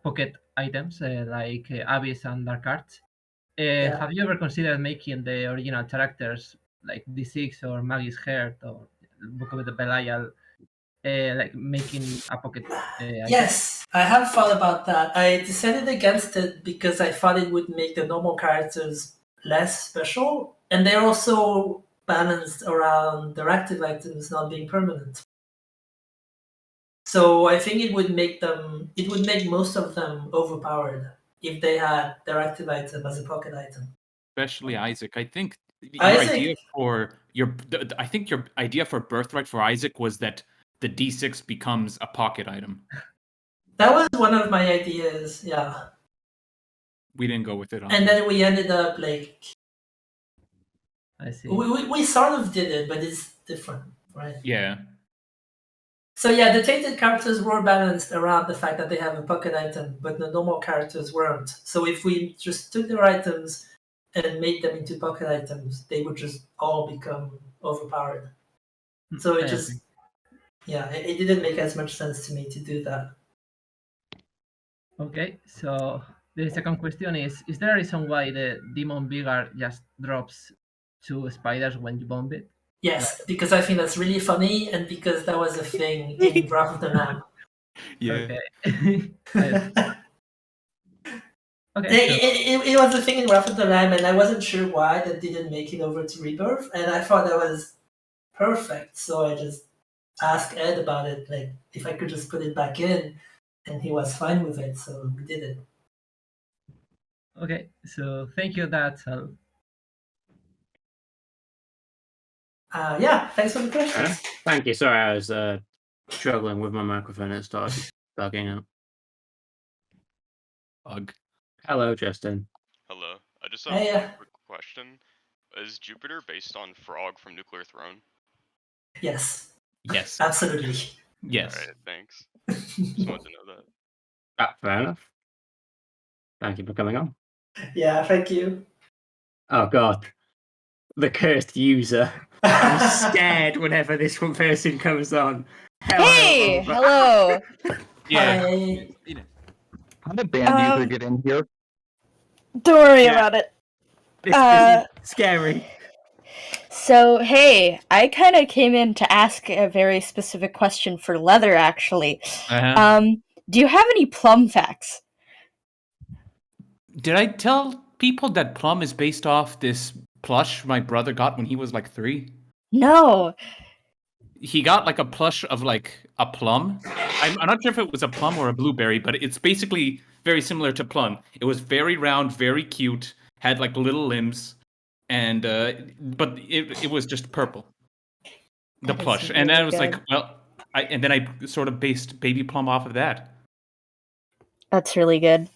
pocket items like Abyss and Dark Arts. Have you ever considered making the original characters like D6 or Maggie's Heart or Book of the Belial, like making a pocket item? Yes, I have thought about that. I decided against it because I thought it would make the normal characters less special, and they're also balanced around their active items not being permanent. So I think it would make most of them overpowered if they had their active item as a pocket item. Especially Isaac. I think your Isaac- idea for your idea for Birthright for Isaac was that the D6 becomes a pocket item. That was one of my ideas, yeah. We didn't go with it. And then we ended up like I see. we sort of did it, but it's different, right? Yeah. So yeah, the Tainted characters were balanced around the fact that they have a pocket item, but the normal characters weren't. So if we just took their items and made them into pocket items, they would just all become overpowered. So it just, yeah, it didn't make as much sense to me to do that. Okay, so the second question is there a reason why the Demon Vigor just drops 2 spiders when you bomb it? Yes, because I think that's really funny, and because that was a thing in Wrath of the Lamb. Yeah. Okay. It was a thing in Wrath of the Lamb, and I wasn't sure why that didn't make it over to Rebirth, and I thought that was perfect, so I just asked Ed about it, like if I could just put it back in, and he was fine with it, so we did it. Okay, so thank you, that's all. Yeah, thanks for the questions. Thank you. Sorry, I was struggling with my microphone. It started bugging out. Bug. Hello, Justin. Hello. I just have Hey, a quick question. Is Jupiter based on Frog from Nuclear Throne? Yes. Yes. Absolutely. Yes. Alright, thanks. Just wanted to know that. Fair enough. Thank you for coming on. Yeah, thank you. Oh God, the cursed user. I'm scared whenever this one person comes on. Hey, hello. Yeah. How did band user get in here? Don't worry about it. This is scary. So, hey, I kind of came in to ask a very specific question for Leather, actually. Do you have any Plum facts? Did I tell people that Plum is based off this plush my brother got when he was like 3? No. He got like a plush of like a plum. I'm not sure if it was a plum or a blueberry, but it's basically very similar to Plum. It was very round, very cute, had like little limbs, and but it was just purple. The That is plush, and then I really was like, good. well, and then I sort of based Baby Plum off of that. That's really good.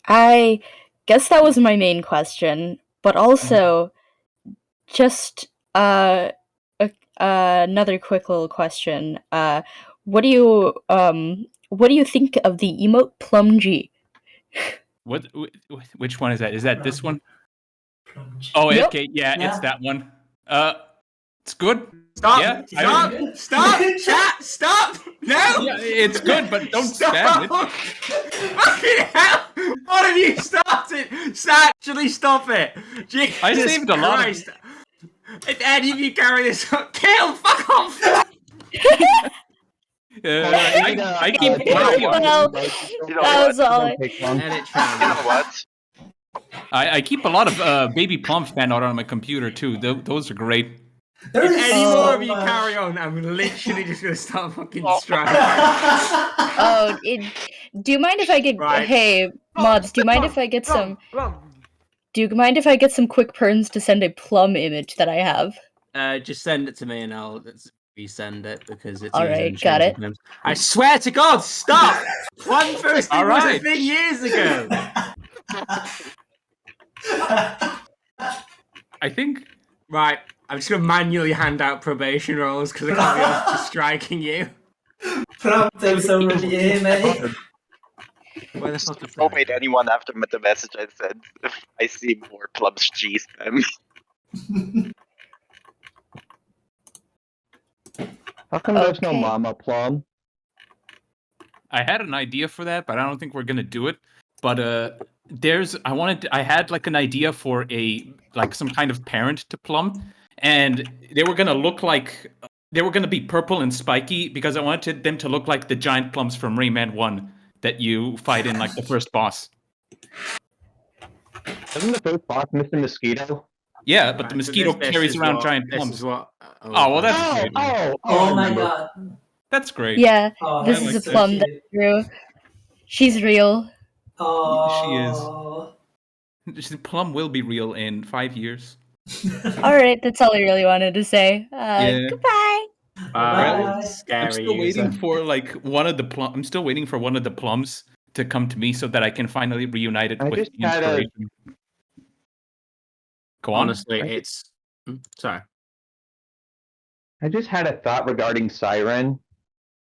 I guess that was my main question, but also just another quick little question. What do you think of the emote Plum G? Which one is that? Is that this one? Oh, Yep. okay, yeah, Yeah. it's that one. It's good. Stop! Yeah, Stop! Chat! Stop! No! Yeah, it's good, but don't spam it. Fucking hell! What have you started? Actually, stop it! Jesus I saved a lot of- Christ. If any of you carry this up, kill! Fuck off! I keep Well, that was all. I keep a lot of Baby Plum fan art on my computer too. Those are great. If any more of you carry on, I'm literally just gonna start fucking striking. Oh, do you mind if I get? Right. Hey, mods, do you mind if I get some? Do you mind if I get some quick perns to send a Plum image that I have? Just send it to me and I'll resend it because it's All right, got it. names. I swear to God, stop! One first thing All was a right. thing years ago. I think. Right, I'm just gonna manually hand out probation rolls because I can't be off to striking you. Plum takes over the AMA. Where the fuck is Don't wait anyone after the message I sent if I see more Plum's G spam. How come there's no Okay. Mama Plum? I had an idea for that, but I don't think we're gonna do it. But I had like an idea for some kind of parent to Plum, and they were gonna be purple and spiky because I wanted them to look like the giant plums from Rayman 1 that you fight in like the first boss. Isn't the first boss Mr. Mosquito? Yeah, but the mosquito carries around giant plums. Oh, well, that's great. Oh my god. That's great. Yeah, Oh, this that's is a so plum cute. that grew. She's real. Oh. She is. Plum will be real in 5 years. All right, that's all I really wanted to say. Yeah. Goodbye. Well, scary I'm still user. waiting for like one of the plum. I'm still waiting for one of the plums to come to me so that I can finally reunite it I with just the had a- inspiration. Go on. Honestly, it's sorry. I just had a thought regarding Siren.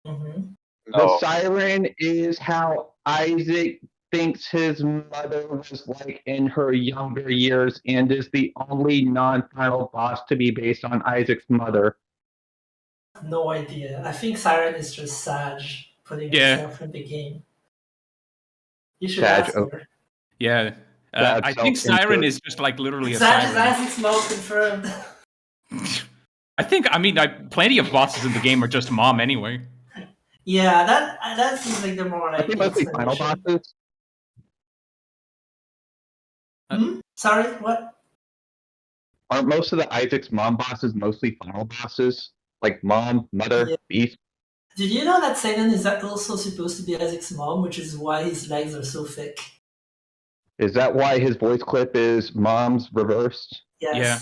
Mhm. The Siren is how Isaac thinks his mother was like in her younger years and is the only non-final boss to be based on Isaac's mother. No idea. I think Siren is just Sage putting Yeah. herself in the game. You should Sage, ask oh. her. Yeah. That's I think self-insert. Siren is just like literally a Sage is siren. Isaac's mom confirmed. I mean, plenty of bosses in the game are just mom anyway. Yeah, that seems like the more I like think the mostly final explanation. bosses. Sorry, what? Aren't most of the Isaac's mom bosses mostly final bosses? Like mom, mother, Yeah. beast? Did you know that Satan is also supposed to be Isaac's mom, which is why his legs are so thick? Is that why his voice clip is mom's reversed? Yes. Yeah.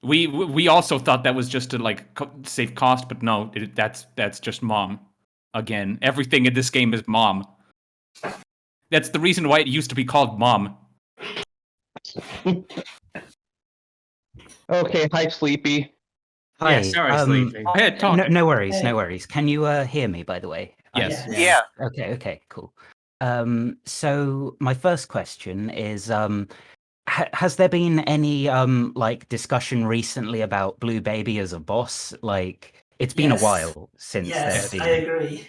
We also thought that was just to like save cost, but no, that's just mom. Again, everything in this game is mom. That's the reason why it used to be called Mom. Okay, hi Sleepy. Hi. Yeah, sorry, Sleepy. Go ahead, talk. No worries, Hey. no worries. Can you hear me, by the way? Yes. Yeah. Okay, cool. So my first question is, has there been any like discussion recently about Blue Baby as a boss? Like, it's been Yes. a while since Yes, there's been. I agree.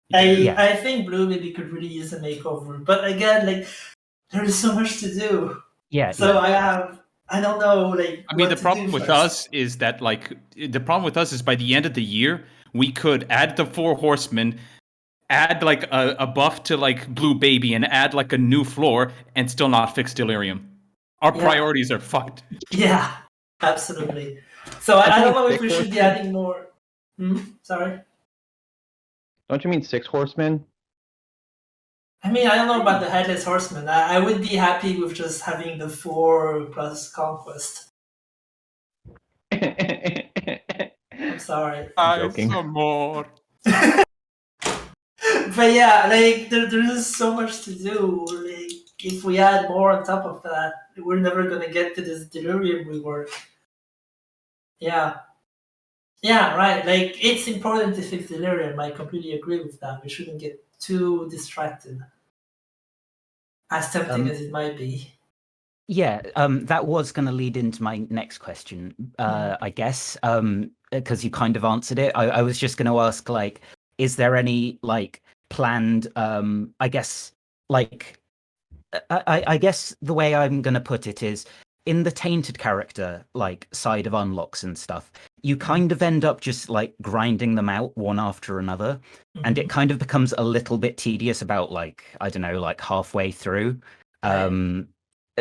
Yeah. I think Blue Baby could really use a makeover, but again, like there is so much to do. Yeah. So yeah. I don't know, like. I mean, what the to problem do with first. us is that, like, by the end of the year, we could add the 4 horsemen, add like a buff to like Blue Baby, and add like a new floor, and still not fix Delirium. Our Yeah. priorities are fucked. Yeah, absolutely. So I don't know if we should be adding more. Sorry. Don't you mean 6 horsemen? I mean, I don't know about the Headless Horseman. I would be happy with just having the 4 plus Conquest. I'm sorry. Joking. Some more. But yeah, like there is so much to do. Like if we add more on top of that, we're never gonna get to this Delirium rework. Yeah. Yeah, right. Like it's important to fix Delirium. I completely agree with that. We shouldn't get too distracted. As tempting as it might be. Yeah, that was going to lead into my next question, I guess, because you kind of answered it. I was just going to ask, like, is there any like planned? I guess, like, I guess the way I'm going to put it is, in the Tainted character, like side of unlocks and stuff, you kind of end up just like grinding them out one after another, and it kind of becomes a little bit tedious about like, I don't know, like halfway through.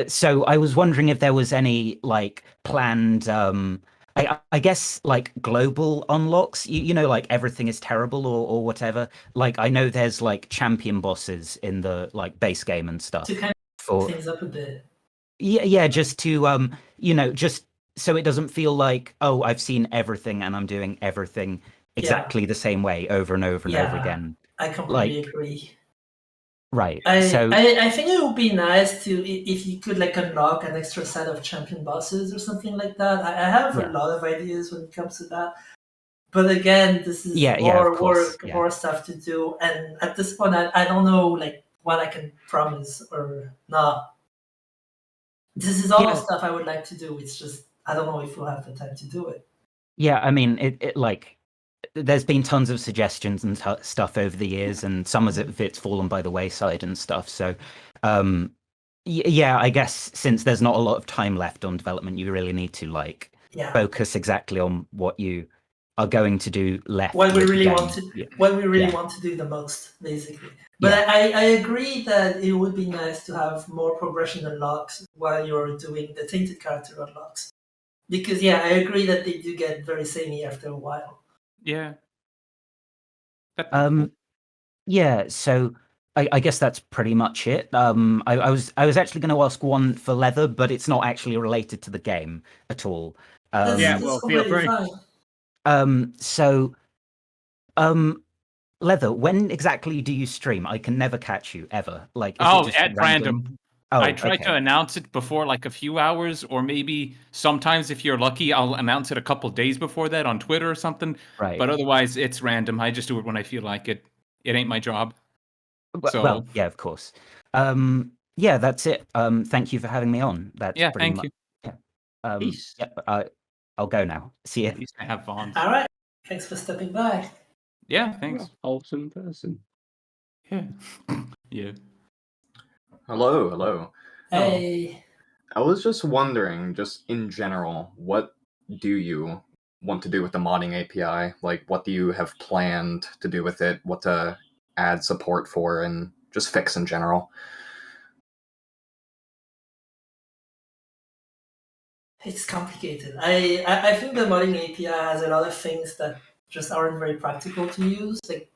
So I was wondering if there was any like planned, I guess like global unlocks. You know, like everything is terrible or whatever. Like I know there's like champion bosses in the like base game and stuff. To kind of things up a bit. Yeah, just to you know, just so it doesn't feel like, oh, I've seen everything and I'm doing everything exactly the same way over and over and over again. I completely agree. Right. I So think it would be nice to if you could like unlock an extra set of champion bosses or something like that. I have a lot of ideas when it comes to that. But again, this is more work, more stuff to do. And at this point I don't know like what I can promise or not. This is all stuff I would like to do. It's just I don't know if we'll have the time to do it. yeah, I mean, it like there's been tons of suggestions and stuff over the years, and some of it's fallen by the wayside and stuff. So, yeah, I guess since there's not a lot of time left on development, you really need to like focus exactly on what you are going to do left. What we with the really game. want to, Yeah. what we really Yeah. want to do the most, basically. But I agree that it would be nice to have more progression unlocks while you're doing the Tainted character unlocks. Because, yeah, I agree that they do get very samey after a while. Yeah. Yeah, so I guess that's pretty much it. I was actually going to ask one for Leather, but it's not actually related to the game at all. Yeah, well, feel free. So, Leather, when exactly do you stream? I can never catch you ever. Like, is it just at random. Oh, I try okay. to announce it before like a few hours, or maybe sometimes if you're lucky, I'll announce it a couple days before that on Twitter or something. Right. But otherwise, it's random. I just do it when I feel like it. It ain't my job. So Well, yeah, of course. Yeah, that's it. Thank you for having me on. That's yeah, pretty thank much. you. Yeah. Peace. Yeah, I'll go now. See ya. At least I have Vaughn. All right. Thanks for stepping by. Yeah, thanks. Wholesome person. Yeah. Yeah. Hello, hello. Hey. I was just wondering, just in general, what do you want to do with the modding API? Like, what do you have planned to do with it? What to add support for, and just fix in general? It's complicated. I think the modding API has a lot of things that just aren't very practical to use. Like,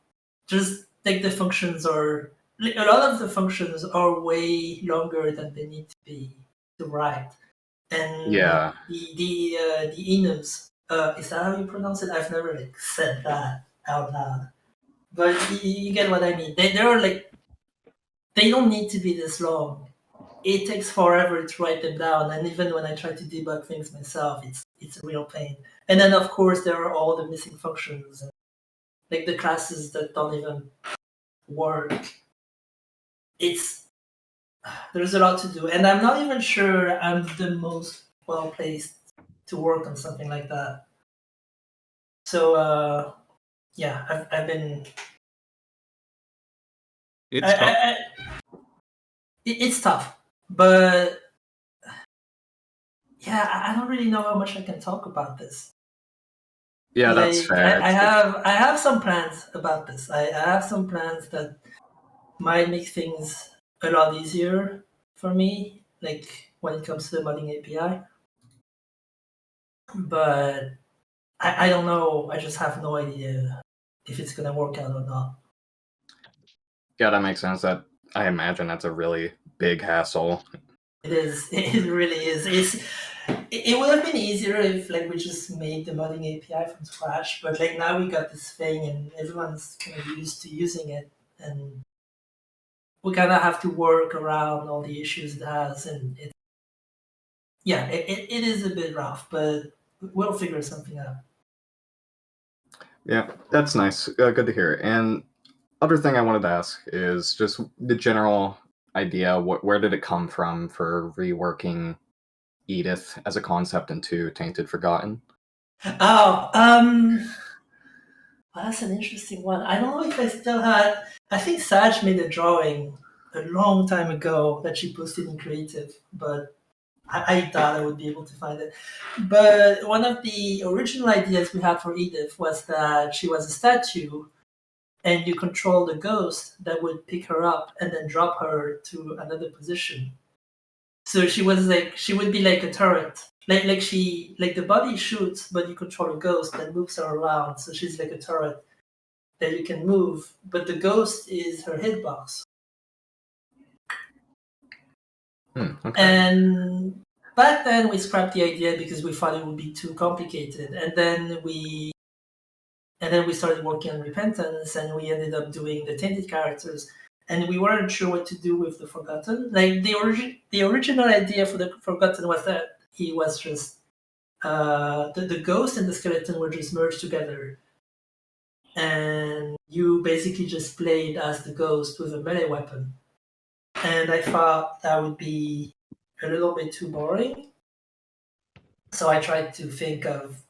just like the functions are, like, a lot of the functions are way longer than they need to be to write. And Yeah. the enums, is that how you pronounce it? I've never like said that out loud, but you get what I mean. They're like, they don't need to be this long. It takes forever to write them down, and even when I try to debug things myself, it's a real pain. And then of course there are all the missing functions, like the classes that don't even work. There's a lot to do, and I'm not even sure I'm the most well placed to work on something like that. So yeah, I've been. It's tough. It's tough, but yeah, I don't really know how much I can talk about this. Yeah, that's fair. I have some plans about this. I have some plans that might make things a lot easier for me, like when it comes to the modding API. But I don't know. I just have no idea if it's gonna work out or not. Yeah, that makes sense. That I imagine that's a really big hassle. It is. It really is. It would have been easier if like we just made the modding API from scratch. But like now we got this thing, and everyone's kind of used to using it, and we kind of have to work around all the issues it has, and it is a bit rough, but we'll figure something out. Yeah, that's nice. Good to hear. And other thing I wanted to ask is just the general idea. Where did it come from for reworking Edith as a concept into Tainted Forgotten? Oh, well, that's an interesting one. I don't know if I still had. I think Saj made a drawing a long time ago that she posted in Creative, but I doubt I would be able to find it. But one of the original ideas we had for Edith was that she was a statue, and you control the ghost that would pick her up and then drop her to another position. So she would be like a turret. Like the body shoots, but you control a ghost that moves her around. So she's like a turret that you can move, but the ghost is her hitbox. Okay. And back then we scrapped the idea because we thought it would be too complicated. And then we started working on Repentance, and we ended up doing the Tainted characters. And we weren't sure what to do with the Forgotten. Like the original idea for the Forgotten was that he was just the ghost and the skeleton were just merged together, and you basically just played as the ghost with a melee weapon. And I thought that would be a little bit too boring, so I tried to think of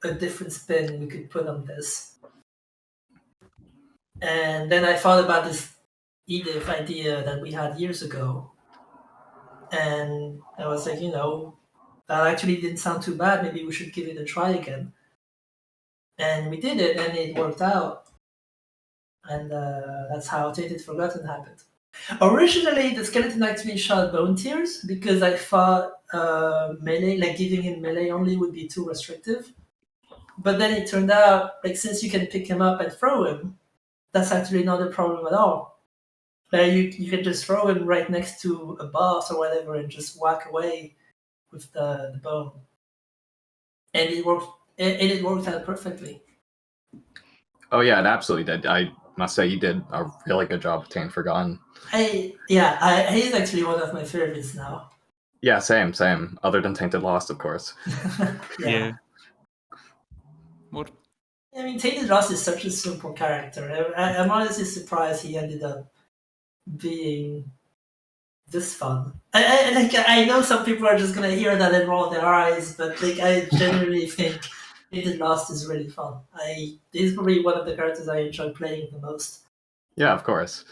a different spin we could put on this. And then I thought about this Edith idea that we had years ago. And I was like, that actually didn't sound too bad. Maybe we should give it a try again. And we did it, and it worked out. And that's how Tainted Forgotten happened. Originally, the skeleton actually shot Bone Tears because I thought melee, like giving him melee only, would be too restrictive. But then it turned out, like, since you can pick him up and throw him, that's actually not a problem at all. You can just throw him right next to a boss or whatever and just whack away with the bone. And it worked. And it worked out perfectly. Oh yeah, it absolutely did. I must say you did a really good job with Tainted Forgotten. He's actually one of my favorites now. Yeah, same. Other than Tainted Lost, of course. Yeah. What? I mean, Tainted Lost is such a simple character. I'm honestly surprised he ended up being this fun. I know some people are just gonna hear that and roll their eyes, but like I genuinely think Tainted Lost is really fun. He's probably one of the characters I enjoy playing the most. Yeah, of course.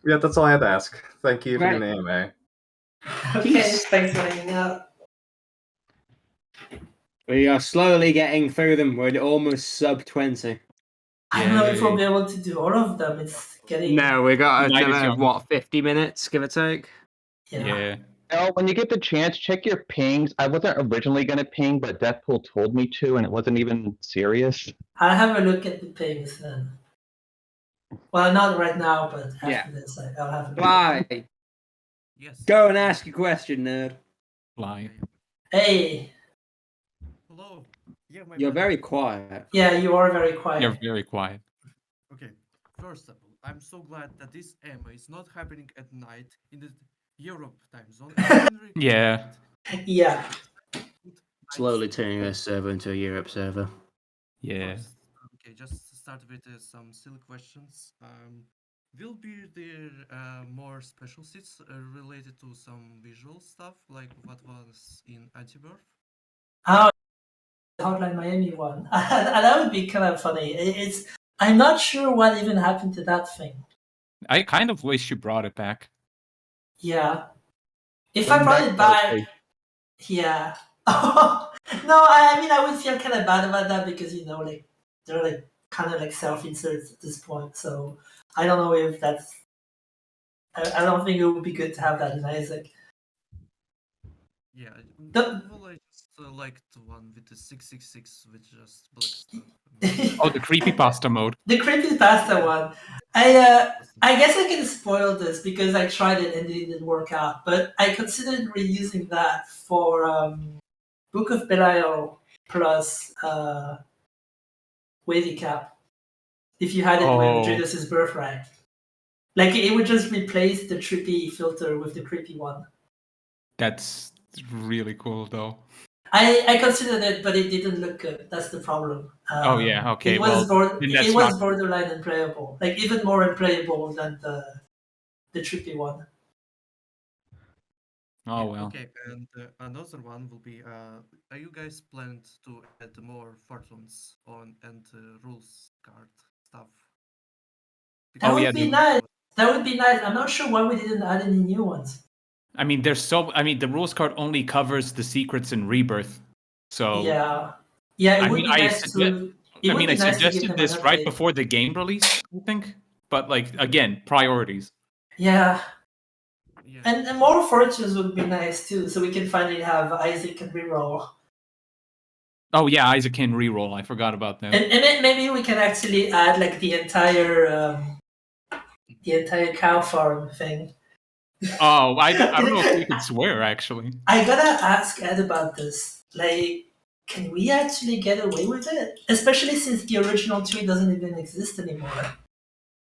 Yeah, that's all I had to ask. Thank you for the AMA. Okay, thanks for hanging out. We are slowly getting through them. We're almost sub 20. I don't know if we'll be able to do all of them. It's getting... No, we got another, 50 minutes, give or take? Yeah. Oh, when you get the chance, check your pings. I wasn't originally going to ping, but Deathpool told me to, and it wasn't even serious. I'll have a look at the pings then. Well, not right now, but after this, I'll have a look. Fly. Yes. Go and ask your question, nerd. Fly. Hey. Hello. Yeah, You're very quiet. Yeah, you are very quiet. You're very quiet. Okay. First of all, I'm so glad that this AMA is not happening at night in the Europe time zone. Yeah. Yeah. Slowly turning a server into a Europe server. Yeah. Okay, just start with some silly questions. Will there more special seats related to some visual stuff, like what was in Antibirth? Oh, Hotline Miami one. That would be kind of funny. I'm not sure what even happened to that thing. I kind of wish you brought it back. Yeah. If I brought it back, yeah. No, I mean, I would feel kind of bad about that because, like, they're like kind of like self-inserts at this point. So I don't know if that's... I don't think it would be good to have that in Isaac. Yeah, well, I just liked the one with the 666 with just black stuff. Oh, the creepypasta mode. The creepypasta one. I guess I can spoil this because I tried it and it didn't work out. But I considered reusing that for Book of Belial plus Wavy Cap. If you had it with Judas' Birthright. Like, it would just replace the trippy filter with the creepy one. That's really cool, though. I considered it, but it didn't look good. That's the problem. Oh yeah, okay. It was it was borderline unplayable, like even more unplayable than the trippy one. Oh well. Okay, and another one will be: are you guys planned to add more fortunes on and rules card stuff? That would be nice. That would be nice. I'm not sure why we didn't add any new ones. I mean, the rules card only covers the secrets in Rebirth, so yeah. It would be nice to. I suggested this right before the game release, I think, but like again, priorities. Yeah. And more fortunes would be nice too, so we can finally have Isaac and reroll. Oh yeah, Isaac can reroll. I forgot about that. And maybe we can actually add like the entire cow farm thing. Oh, I don't know if we could swear, actually. I gotta ask Ed about this. Like, can we actually get away with it? Especially since the original tree doesn't even exist anymore.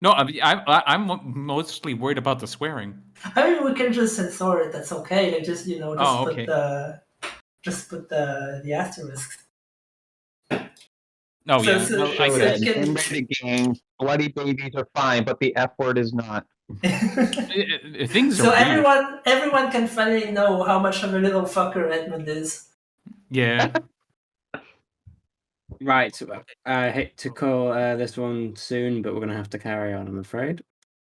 No, I'm mostly worried about the swearing. I mean, we can just censor it. That's okay. Like, just put the asterisk. Oh yeah. In rated games, bloody babies are fine, but the F word is not. Things so are everyone can finally know how much of a little fucker Edmund is. Yeah. Right. I hate to call this one soon, but we're gonna have to carry on, I'm afraid.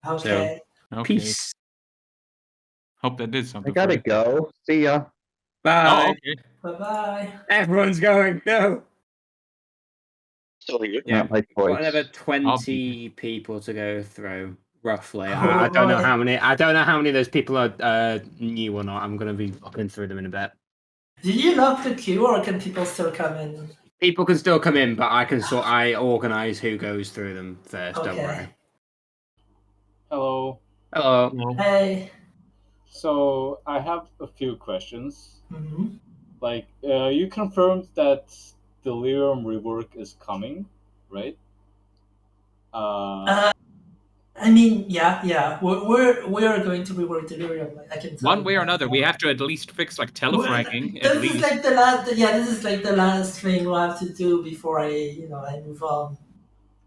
Okay. So, peace. Hope that did something. I gotta go. See ya. Bye. Oh, okay. Bye-bye. Everyone's going. No. Still here. Yeah, like got another voice. 20 people to go through, roughly. I don't know how many. I don't know how many of those people are new or not. I'm gonna be looking through them in a bit. Did you lock the queue, or can people still come in? People can still come in, but I organize who goes through them first. Don't worry. Hello. Hello. Hey. So I have a few questions. Mm-hmm. Like, you confirmed that Delirium rework is coming, right? I mean, yeah. We're going to rework Delirium. I can tell One you way or that. another, we have to at least fix like telefragging. This At is least. like the last. Yeah, this is like the last thing we'll have to do before I move on.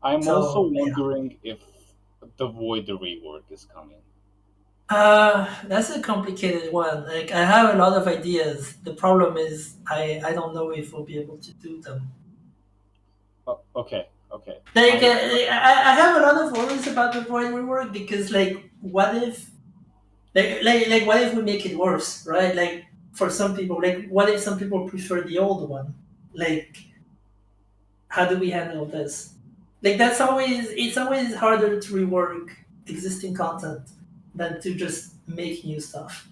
I'm So, also wondering if the Void rework is coming. That's a complicated one. Like, I have a lot of ideas. The problem is I don't know if we'll be able to do them. Okay. Like, I have a lot of worries about the Void rework because, like, what if, like, what if we make it worse, right? Like, for some people, like, what if some people prefer the old one? Like, how do we handle this? Like, it's always harder to rework existing content than to just make new stuff.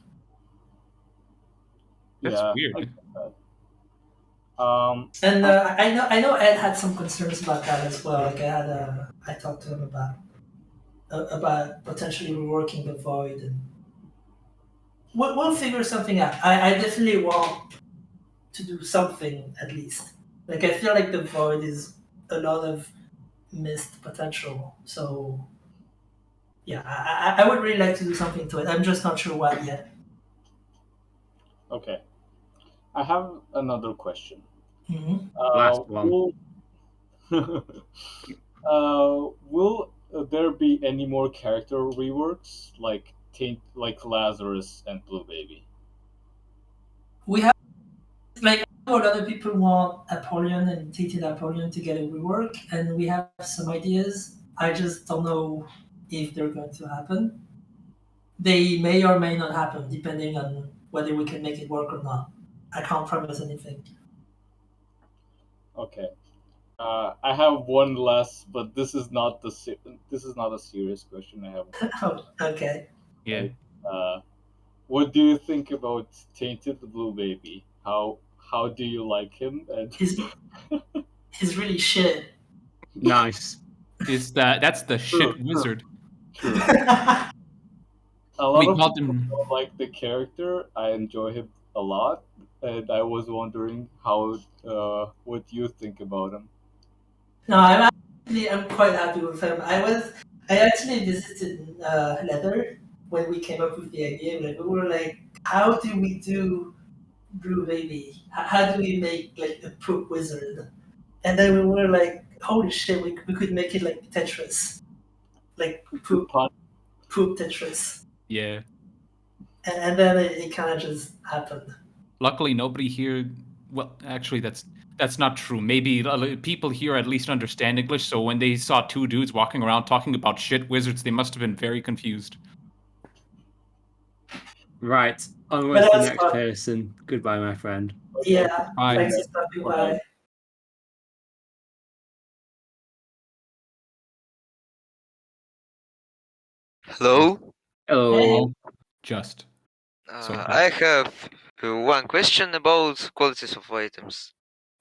That's weird. And I know Ed had some concerns about that as well. Like, I talked to him about potentially reworking the Void, and we'll figure something out. I definitely want to do something at least. Like, I feel like the Void is a lot of missed potential. So yeah, I would really like to do something to it. I'm just not sure what yet. Okay. I have another question. Mm-hmm. Last one. Will there be any more character reworks like Lazarus and Blue Baby? We have, like, a lot of people want Apollyon and Tainted Apollyon to get a rework, and we have some ideas. I just don't know if they're going to happen. They may or may not happen, depending on whether we can make it work or not. I can't promise anything. Okay. I have one last, but this is not a serious question. I have. Oh, okay. Yeah. What do you think about Tainted Blue Baby? How do you like him? And he's really shit. Nice. That's the shit wizard. True. A lot of people don't like the character. I enjoy him a lot, and I was wondering what you think about him. No, I'm quite happy with him. I actually visited Leather when we came up with the idea. Like, we were like, how do we do Blue Baby? How do we make like a poop wizard? And then we were like, holy shit, we could make it like Tetris, like poop Tetris. Yeah. And then it kind of just happened. Luckily, nobody here. Well, actually, that's not true. Maybe people here at least understand English, so when they saw two dudes walking around talking about shit wizards, they must have been very confused. Right. Onwards to the next person. Goodbye, my friend. Yeah. Bye. Thanks for stopping by. Hello. Hello. Just. I have one question about qualities of items.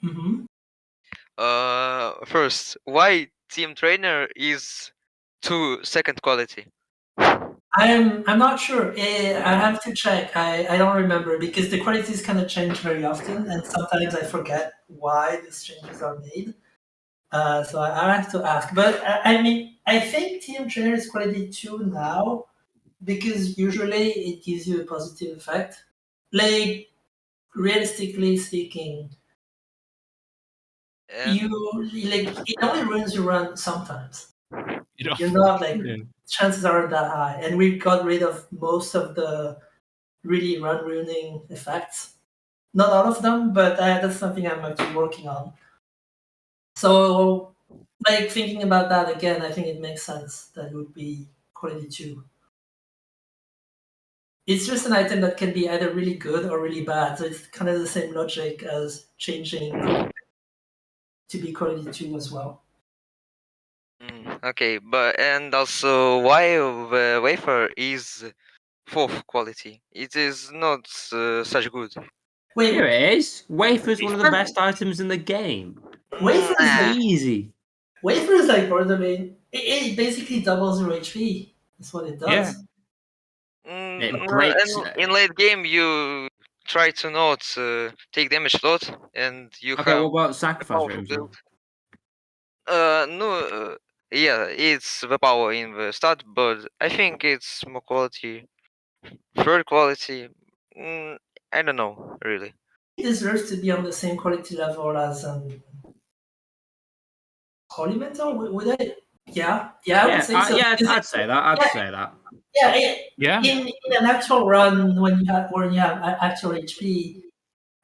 Mm-hmm. First, why team trainer is 2 second quality? I'm not sure. I have to check. I don't remember because the qualities kind of change very often, and sometimes I forget why these changes are made. So I have to ask. But I mean, I think team trainer is quality 2 now because usually it gives you a positive effect. Like, realistically speaking, it only ruins your run sometimes. You're not like chances aren't that high, and we got rid of most of the really run ruining effects. Not all of them, but that's something I'm actually working on. So, like, thinking about that again, I think it makes sense that it would be quality 2. It's just an item that can be either really good or really bad. So it's kind of the same logic as changing to be quality 2 as well. Okay, but and also why the wafer is 4th quality? It is not such good. Wait, here it is. Wafer's one of the best items in the game. Wafer is like Easy. Wafer is like Borderlands. It basically doubles your HP. That's what it does. It breaks. In late game, you try to not take damage a lot, and you Okay, have what about sacrifice powerful rooms? build. No, yeah, it's the power in the start, but I think it's more quality. 3rd quality, I don't know, really. It deserves to be on the same quality level as Holy Metal. Would I? Yeah, I would say so. Yeah, I'd say that. I'd say that. Yeah. In an actual run, when you have actual HP,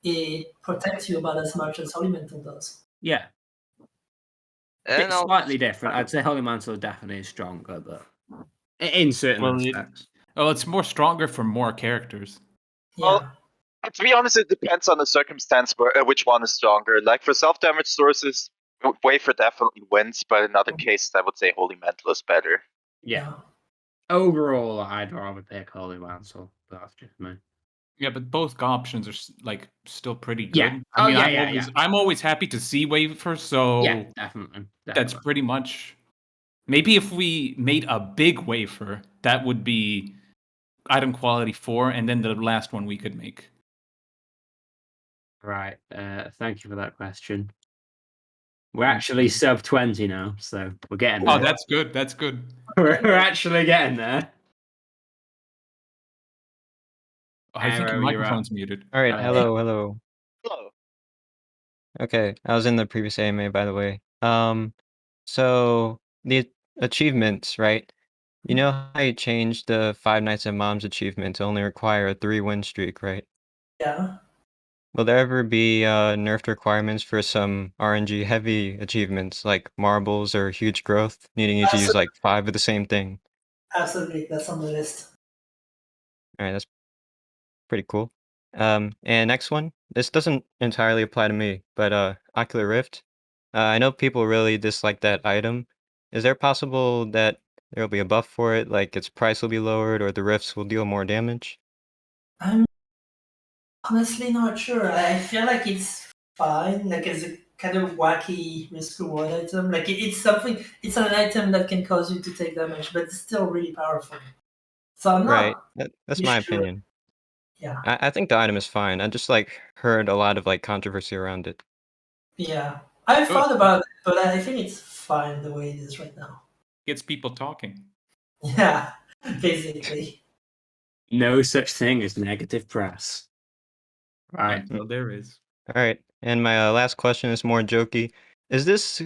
it protects you about as much as Holy Metal does. Yeah. It's slightly different. I'd say Holy Mantle definitely is stronger, but in certain aspects. It's more stronger for more characters. Well, to be honest, it depends on the circumstance which one is stronger. Like for self-damage sources, Wafer definitely wins, but in other cases, I would say Holy Mantle is better. Yeah. Overall, I'd rather pick Holy Mantle, but that's just me. Yeah, but both options are like still pretty good. Yeah. I'm always happy to see Wafer, so yeah, definitely. That's pretty much. Maybe if we made a big wafer, that would be item quality 4, and then the last one we could make. Right. Thank you for that question. We're actually sub 20 now, so we're getting there. Oh, that's good. That's good. We're actually getting there. I think your microphone's muted. All right. Hello. Okay, I was in the previous AMA, by the way. So the achievements, right? You know how you changed the 5 Nights at Mom's achievement to only require a 3-win streak, right? Yeah. Will there ever be nerfed requirements for some RNG heavy achievements like marbles or huge growth, needing you to use like 5 of the same thing? Absolutely, that's on the list. All right, that's pretty cool. And next one, this doesn't entirely apply to me, but Ocular Rift. I know people really dislike that item. Is there possible that there will be a buff for it, like its price will be lowered or the rifts will deal more damage? I'm honestly not sure. I feel like it's fine. Like it's a kind of wacky risk reward item. Like it's something. It's an item that can cause you to take damage, but it's still really powerful. So I'm not. Right. That's my opinion. Yeah. I think the item is fine. I just like heard a lot of like controversy around it. Yeah, I've thought about it, but I think it's fine the way it is right now. Gets people talking. Yeah, basically. No such thing as negative press. Right. So there is. All right. And my last question is more jokey. Is this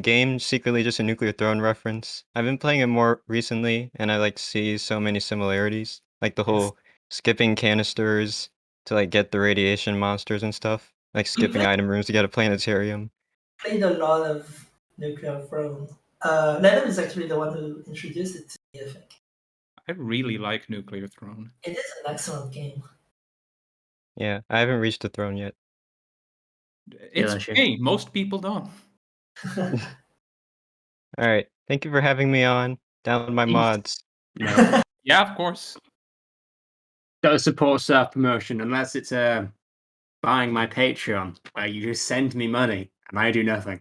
game secretly just a Nuclear Throne reference? I've been playing it more recently, and I like see so many similarities, like the whole skipping canisters to like get the radiation monsters and stuff, like skipping item rooms to get a planetarium. Played a lot of Nuclear Throne. Lennon is actually the one who introduced it to me, I think. I really like Nuclear Throne. It is an excellent game. Yeah, I haven't reached the throne yet. It's okay. Most people don't. All right. Thank you for having me on. Download my mods. No. Yeah, of course. Don't support self-promotion unless it's buying my Patreon, where you just send me money and I do nothing.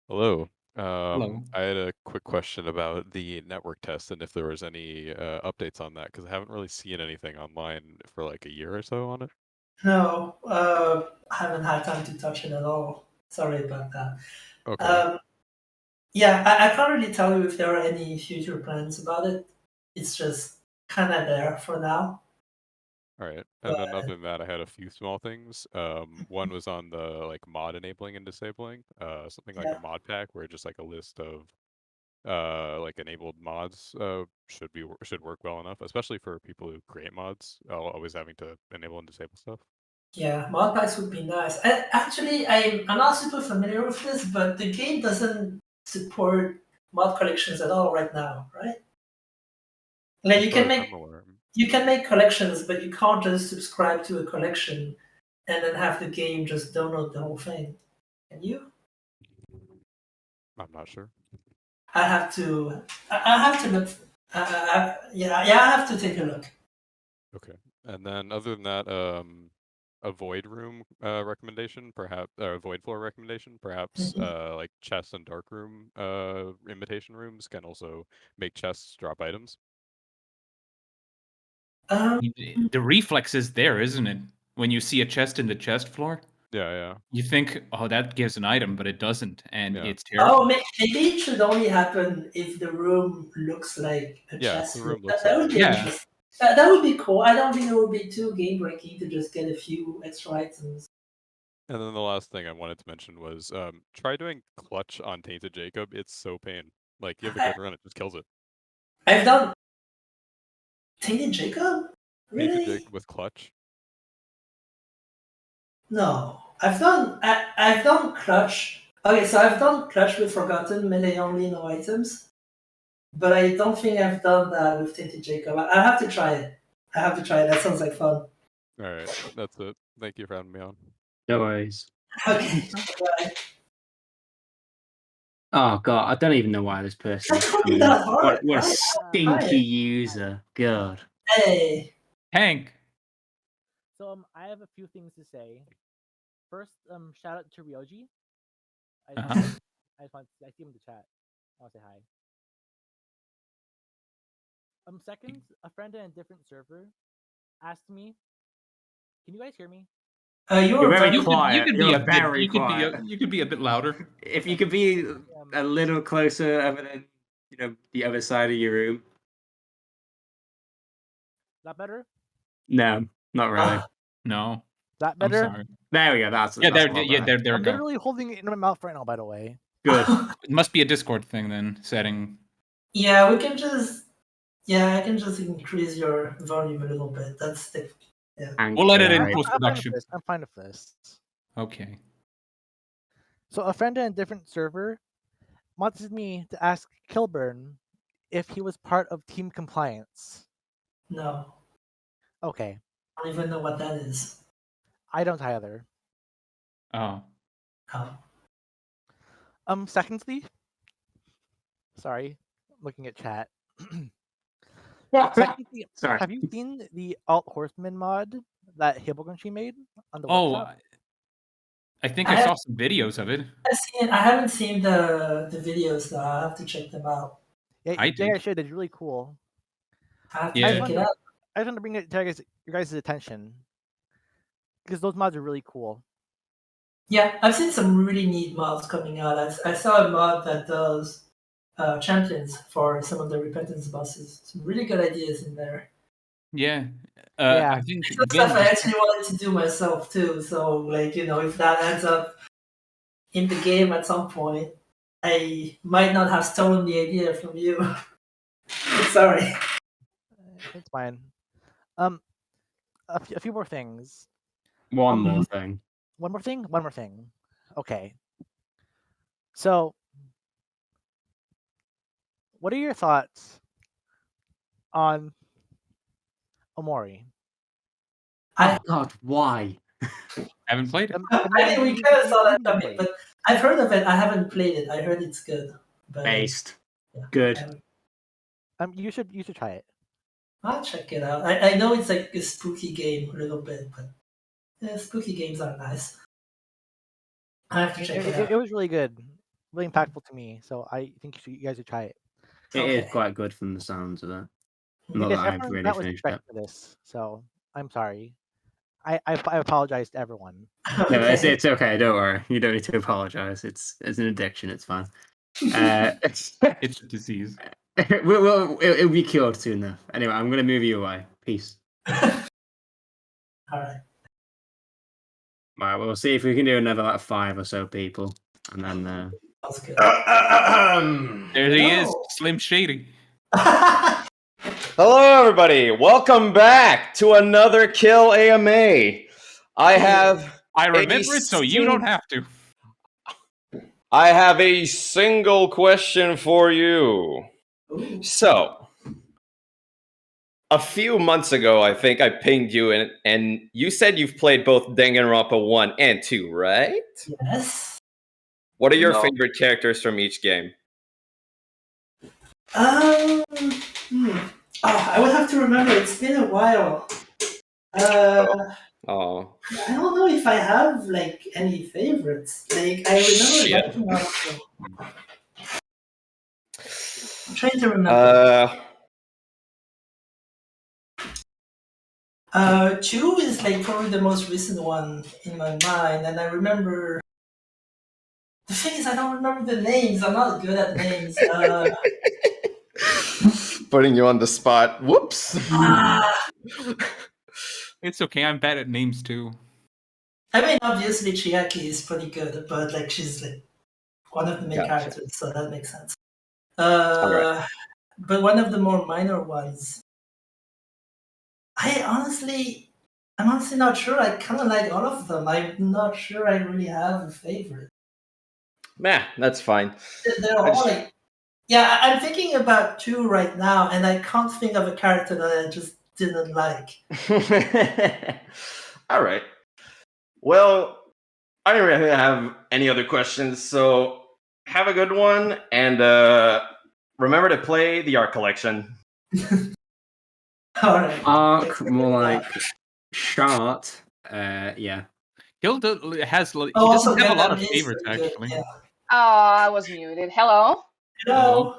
Hello. Hello. I had a quick question about the network test and if there was any updates on that, because I haven't really seen anything online for like a year or so on it. No, I haven't had time to touch it at all. Sorry about that. Okay. Yeah, I can't really tell you if there are any future plans about it. It's just kind of there for now. All right. And then other than that, I had a few small things. One was on the like mod enabling and disabling, something like a mod pack where just like a list of like enabled mods should work well enough, especially for people who create mods, always having to enable and disable stuff. Yeah, mod packs would be nice. Actually, I'm not super familiar with this, but the game doesn't support mod collections at all right now, right? Like you can make collections, but you can't just subscribe to a collection and then have the game just download the whole thing. Can you? I'm not sure. I have to look. Yeah, I have to take a look. Okay, and then other than that, a void room recommendation, perhaps, or a void floor recommendation, perhaps, like chests and dark room imitation rooms can also make chests drop items. The reflex is there, isn't it? When you see a chest in the chest floor. Yeah. You think, oh, that gives an item, but it doesn't, and it's terrible. Oh, maybe it should only happen if the room looks like a chest. The room That, looks that like would be interesting. That would be cool. I don't think it would be too game breaking to just get a few extra items. And then the last thing I wanted to mention was try doing clutch on Tainted Jacob. It's so pain. Like, you have a good run, it just kills it. I've done Tainted Jacob? Really? Tainted Jacob with clutch? No. I've done clutch. Okay, so I've done clutch with Forgotten, melee only, no items. But I don't think I've done that with Tainted Jacob. I'll have to try it. That sounds like fun. Alright, that's it. Thank you for having me on. No worries. Okay. Bye. Oh god, I don't even know why this person. What a stinky user. God. Hey. Hank. So I have a few things to say. First, shout out to Ryoji. I see him in the chat. I want to say hi. Second, a friend in a different server asked me, "Can you guys hear me?" You're very quiet. You could be a bit louder. If you could be a little closer over than the other side of your room. That better? No, not really. No. That better? I'm sorry. There we go. That's there I'm go. literally holding it in my mouth right now, by the way. Good. It must be a Discord thing then, setting. Yeah, we can just. Yeah, I can just increase your volume a little bit. That's the. Yeah. We'll let it in post-production. I'm fine with this. Okay. So a friend in a different server wanted me to ask Kilburn if he was part of team compliance. No. Okay. I don't even know what that is. I don't either. Oh. Secondly, sorry, I'm looking at chat. Secondly, sorry. Have you seen the alt horseman mod that Hibblegunshi made on the Oh, workshop? I think I saw some videos of it. I haven't seen the videos though. I'll have to check them out. Yeah, I did. I should. It's really cool. I have to check it out. I just want to bring it to your guys' attention because those mods are really cool. Yeah, I've seen some really neat mods coming out. I saw a mod that does champions for some of the repentance bosses. Some really good ideas in there. Yeah. Yeah. I think Some stuff I actually wanted to do myself too. So, like, if that ends up in the game at some point, I might not have stolen the idea from you. Sorry. It's fine. A few more things. One more thing. One more thing. One more thing. Okay. So, what are your thoughts on Omori? Oh God, why? I haven't played it. I think we kind of saw that coming, but I've heard of it. I haven't played it. I heard it's good. But, Based. Good. You should try it. I'll check it out. I know it's like a spooky game a little bit, but spooky games are nice. I have to check it out. It was really good, really impactful to me. So I think you guys should try it. It is quite good from the sounds of it. Not Yes, that I've everyone really that was finished it. expecting this, so I'm sorry. I apologize to everyone. No, it's okay. Don't worry. You don't need to apologize. It's an addiction. It's fine. It's a disease. It'll be cured soon enough. Anyway, I'm going to move you away. Peace. All right. Right, we'll see if we can do another 5 or so people, and then. There he is, Slim Shady. Hello, everybody. Welcome back to another Kill AMA. I remember it, so you don't have to. I have a single question for you. Ooh. So, a few months ago, I think I pinged you, and you said you've played both Danganronpa 1 and 2, right? Yes. What are your favorite characters from each game? I would have to remember. It's been a while. Oh. I don't know if I have like any favorites. Like I remember liking all of them. I'm trying to remember. 2 is like probably the most recent one in my mind, and I remember. The thing is, I don't remember the names. I'm not good at names. Putting you on the spot. Whoops. It's okay. I'm bad at names too. I mean, obviously Chiaki is pretty good, but like she's like one of the main characters, so that makes sense. But one of the more minor ones, I'm honestly not sure. I kind of like all of them. I'm not sure I really have a favorite. Meh, that's fine. They're all like, yeah, I'm thinking about 2 right now, and I can't think of a character that I just didn't like. All right. Well, I don't really have any other questions, so have a good one, and remember to play the art collection. All right. Arc, more like shart. Yeah. Hilda has. He also doesn't have a lot Gundam of is favorites pretty good, actually. yeah. Oh, I was muted. Hello. Hello.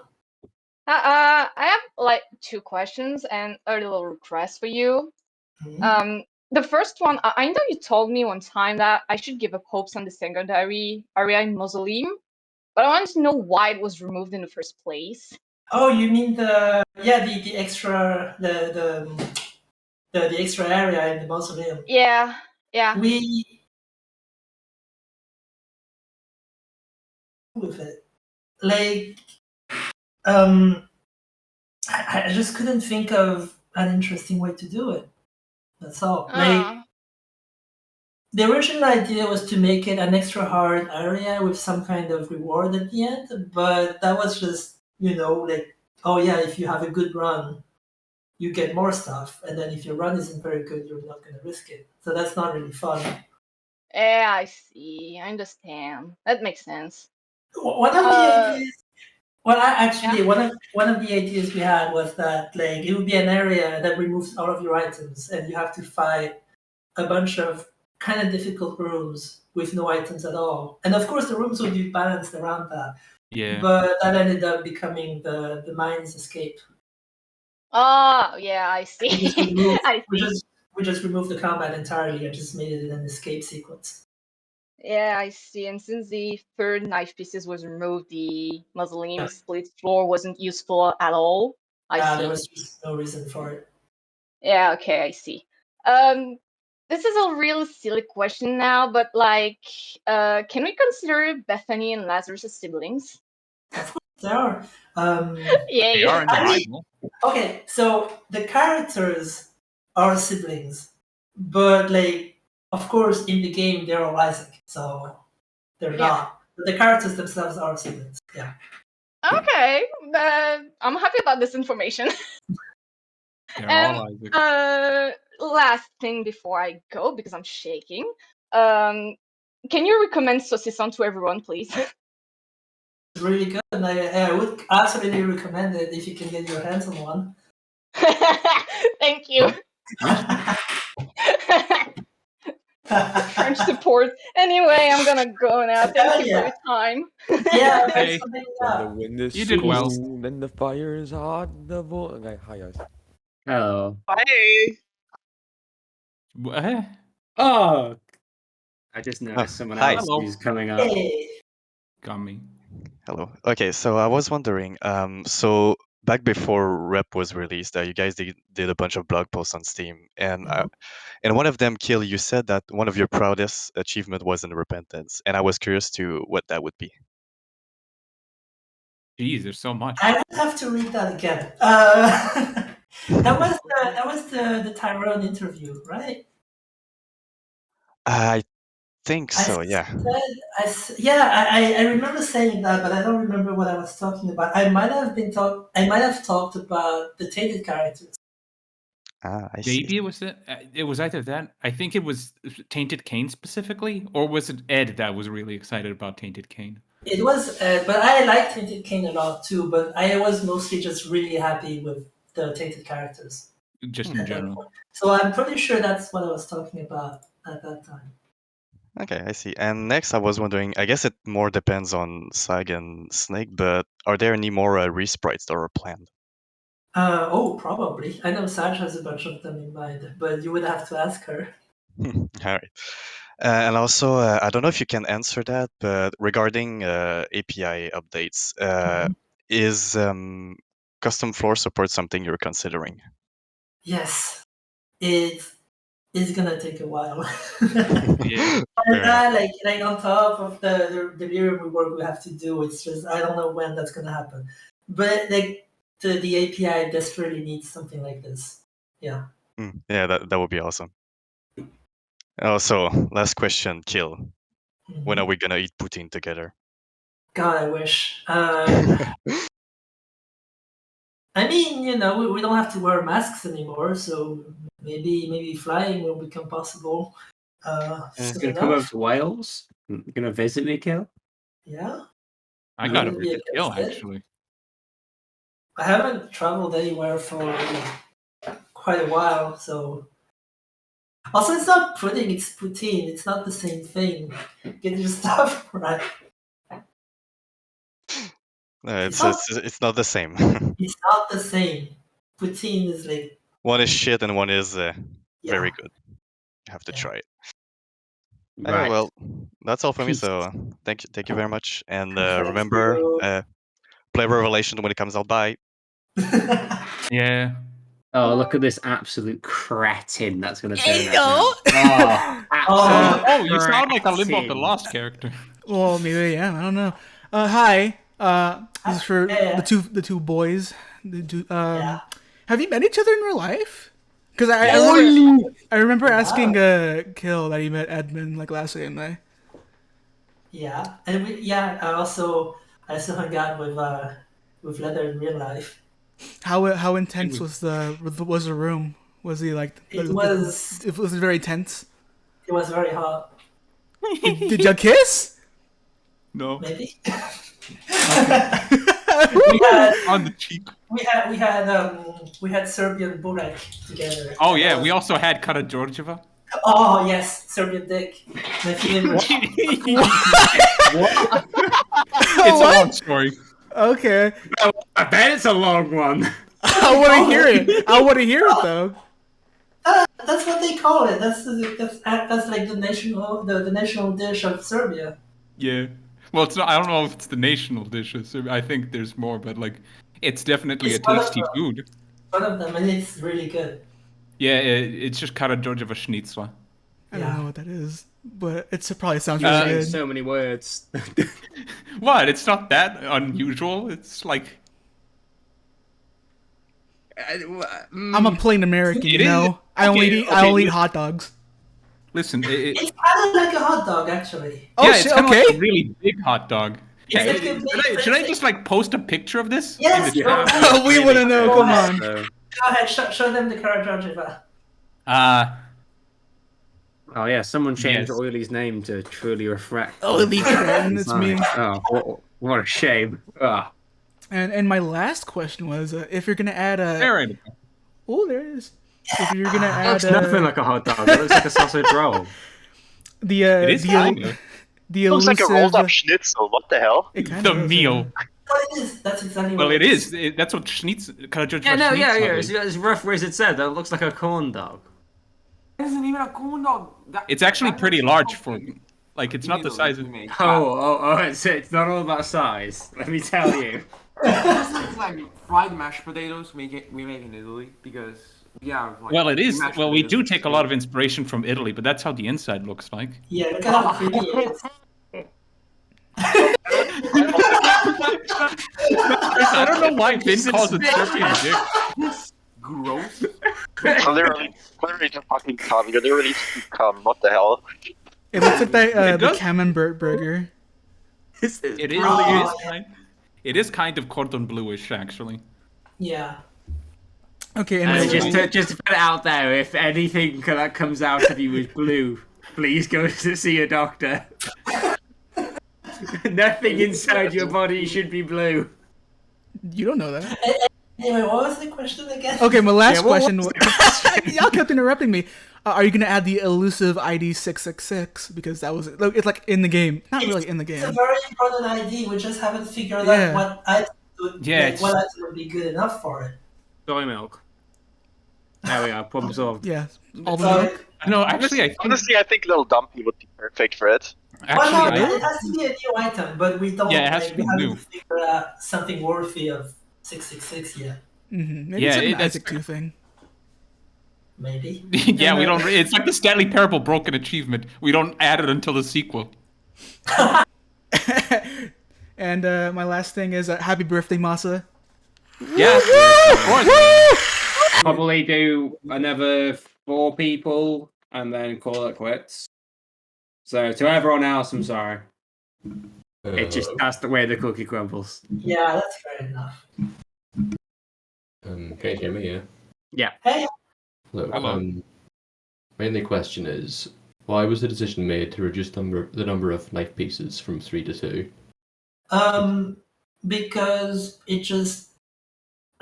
I have like 2 questions and a little request for you. The first one, I know you told me one time that I should give up hopes on the secondary area in Mausoleum, but I wanted to know why it was removed in the first place. Oh, you mean the extra the extra area in the mausoleum? Yeah. We with it, like, I just couldn't think of an interesting way to do it. That's all. Like, the original idea was to make it an extra hard area with some kind of reward at the end, but that was just, like, oh yeah, if you have a good run, you get more stuff, and then if your run isn't very good, you're not going to risk it. So that's not really fun. Yeah, I see. I understand. That makes sense. One of the ideas, one of the ideas we had was that like it would be an area that removes all of your items, and you have to fight a bunch of kind of difficult rooms with no items at all. And of course, the rooms would be balanced around that. Yeah. But that ended up becoming the mine's escape. Oh, yeah, I see. We just removed the combat entirely and just made it an escape sequence. Yeah, I see. And since the 3rd knife pieces was removed, the mausoleum split floor wasn't useful at all. I see. There was just no reason for it. Yeah, okay, I see. This is a real silly question now, but like, can we consider Bethany and Lazarus as siblings? They are. They are in the Bible. Okay, so the characters are siblings, but like, of course, in the game they're all Isaac, so they're not. But the characters themselves are siblings. Yeah. Okay, I'm happy about this information. They're all Isaac. Last thing before I go, because I'm shaking. Can you recommend Saucisson to everyone, please? It's really good, and I would absolutely recommend it if you can get your hands on one. Thank you. French support. Anyway, I'm gonna go now. Thank you for your time. Yeah, Hey. The wind is You did well. cool and the fire is hot. The okay, hi guys. Hello. Hey. What? Oh, I just noticed someone hi. else who's coming up. Hey. Got me. Hello. Okay, so I was wondering, so back before Rep was released, you guys did a bunch of blog posts on Steam, and one of them, Kill, you said that one of your proudest achievement was in Repentance, and I was curious to what that would be. Jeez, there's so much. I would have to read that again. That was the Tyrone interview, right? I think so. Yeah. I remember saying that, but I don't remember what I was talking about. I might have talked about the Tainted characters. I see. Maybe it was either that. I think it was Tainted Cain specifically, or was it Ed that was really excited about Tainted Cain? It was, but I liked Tainted Cain a lot too. But I was mostly just really happy with the Tainted characters. Just in general. So I'm pretty sure that's what I was talking about at that time. Okay, I see. And next, I was wondering, I guess it more depends on Sag and Snake, but are there any more resprites that are planned? Probably. I know Saj has a bunch of them in mind, but you would have to ask her. All right. And also, I don't know if you can answer that, but regarding API updates, is custom floor support something you're considering? Yes, it is gonna take a while. Yeah. like on top of the Delirium work we have to do, it's just I don't know when that's gonna happen. But like the API desperately needs something like this. Yeah. Yeah, that would be awesome. Also, last question, Kill. When are we gonna eat poutine together? God, I wish. I mean, we don't have to wear masks anymore, so maybe flying will become possible. Soon Gonna come over enough. to Wales? Gonna visit me, Kill? Yeah. I You got wouldn't be to Kill against it? actually. I haven't traveled anywhere for quite a while, so. Also, it's not pudding; it's poutine. It's not the same thing. Get your stuff right. It's not the same. It's not the same. Poutine is like. One is shit and one is very good. You have to try it. Right. Well, that's all for me. Peace. So thank you very much, and Thank remember, you. play Revelation when it comes out. Bye. Yeah. Oh, look at this absolute cretin that's going to turn Hey, up yo! now. Oh, you sound like a Limbo of the Lost character. Well, maybe I am. I don't know. Hi. This is for the two boys. Have you met each other in real life? Because I remember asking Kill that he met Edmund like last game. Yeah, and I also hung out with Leather in real life. How intense was the room? Was he like? It was very tense. It was very hot. Did you kiss? No. Maybe. We had on the cheek. We had Serbian Burek together. Oh yeah, we also had Kara Georgieva. Oh yes, Serbian dick. My favorite. What? It's a long story. Okay. I bet it's a long one. I want to hear it. I want to hear it though. That's what they call it. That's like the national dish of Serbia. Yeah. Well, it's not. I don't know if it's the national dish. I think there's more, but like, it's definitely a tasty food. One of them, and it's really good. Yeah, it's just Kara Georgieva Schnitzel. I don't know what that is, but it probably sounds really good. So many words. What? It's not that unusual. It's like. I'm a plain American, you know. I only eat hot dogs. Listen, it's kind of like a hot dog, actually. Oh, yeah, it's kind of like a really big hot dog. Should I just like post a picture of this? Yes, we want to know. Come on. Go ahead, show them the Kara Georgieva. Oh yeah, someone changed Oily's name to Truly Refract. Oily Trend, it's me. Oh, what a shame. And my last question was, if you're gonna add a. There it is. Oh, there it is. If you're gonna add. Looks nothing like a hot dog. It looks like a sausage roll. It is kind of. It looks like a rolled up schnitzel. What the hell? The meal. Well, it is. That's exactly Well, what it is. That's what Schnitzel. It's rough as it said. That looks like a corn dog. It isn't even a corn dog. It's actually pretty large for, like, it's not the size of. It's not all about size. Let me tell you. It's like fried mashed potatoes we make in Italy because like. Well, it is. Well, we do take a lot of inspiration from Italy, but that's how the inside looks like. Yeah, look at how creepy it is. I don't know why Vin calls it Serbian dick. Gross. Literally just fucking cum. You're literally cum. What the hell? It looks like the Camembert burger. It is kind of cordon bluish, actually. Yeah. Okay, and just to put it out there, if anything that comes out of you is blue, please go to see a doctor. Nothing inside your body should be blue. You don't know that. Anyway, what was the question again? Okay, my last question. Y'all kept interrupting me. Are you gonna add the elusive ID 666 because that was it's like in the game, not really in the game. It's a very important ID. We just haven't figured Yeah. out what item would be good enough for it. Soy milk. There we are. Problem solved. Yeah. All the milk. No, actually, honestly, I think Little Dumpy would be perfect for it. Well, no, it has to be a new item, but we don't. Yeah, it has to be we haven't new. figured out something worthy of 666 yet. Maybe it's like an Isaac 2 thing. Maybe. Yeah, we don't. It's like the Stanley Parable broken achievement. We don't add it until the sequel. And my last thing is happy birthday, Masa. Yeah, of course. Probably do another 4 people and then call it quits. So to everyone else, I'm sorry. That's the way the cookie crumbles. Yeah, that's fair enough. Can you hear me? Yeah. Yeah. Hey. Hello. My only question is, why was the decision made to reduce the number of knife pieces from 3 to 2? Because it just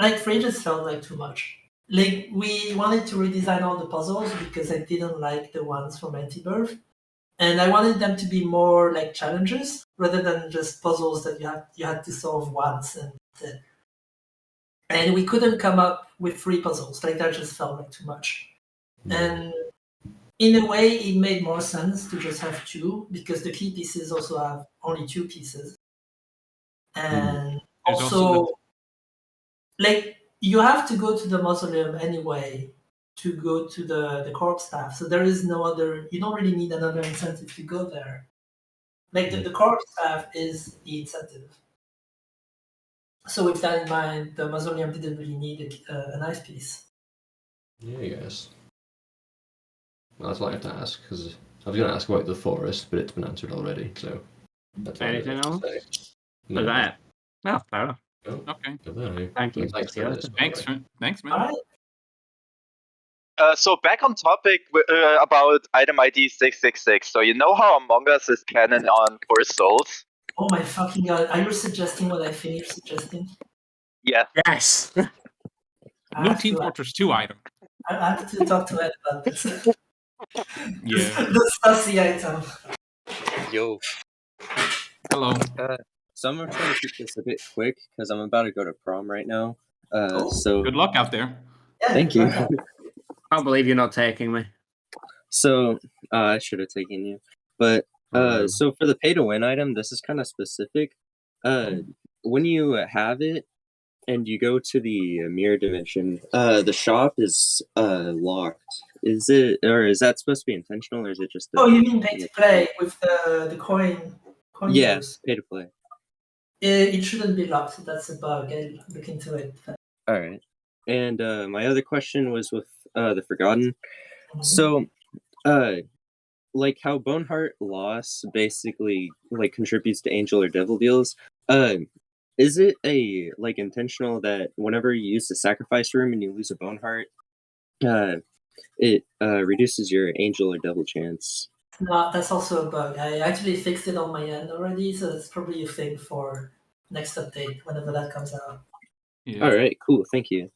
3 just felt like too much. Like we wanted to redesign all the puzzles because I didn't like the ones from Antibirth, and I wanted them to be more like challenges rather than just puzzles that you had to solve once and that's it. And we couldn't come up with 3 puzzles. Like that just felt like too much. And in a way, it made more sense to just have 2 because the key pieces also have only 2 pieces. And also, like you have to go to the mausoleum anyway to go to the corpse staff. So there is no other. You don't really need another incentive to go there. Like the corpse staff is the incentive. So with that in mind, the mausoleum didn't really need a knife piece. Yeah, I guess. Well, that's what I have to ask, because I was going to ask about the forest, but it's been answered already, so... That's Anything else? No. Is that it? No, fair enough. Okay. No. Thank you. Thanks for this. Thanks, man. So back on topic about item ID 666. So you know how Among Us is canon on Forest Souls? Oh my fucking god! Are you suggesting what I finished suggesting? Yeah. Yes. New Team Fortress 2 item. I have to talk to Ed about this. Yeah. The Stussy item. Yo. Hello. So I'm gonna try to keep this a bit quick because I'm about to go to prom right now. So good luck out there. Thank you. I can't believe you're not taking me. So I should have taken you, but so for the pay to win item, this is kind of specific. When you have it and you go to the mirror dimension, the shop is locked. Is it, or is that supposed to be intentional, or is it just? Oh, you mean pay to play with the coin? Yeah, use? pay to play. It shouldn't be locked. That's a bug. I'll look into it. All right. And my other question was with the Forgotten. So, like how Boneheart loss basically like contributes to Angel or Devil deals. Is it a like intentional that whenever you use the sacrifice room and you lose a Boneheart, it reduces your Angel or Devil chance? No, that's also a bug. I actually fixed it on my end already, so it's probably a thing for next update whenever that comes out. Yeah. All right, cool. Thank you.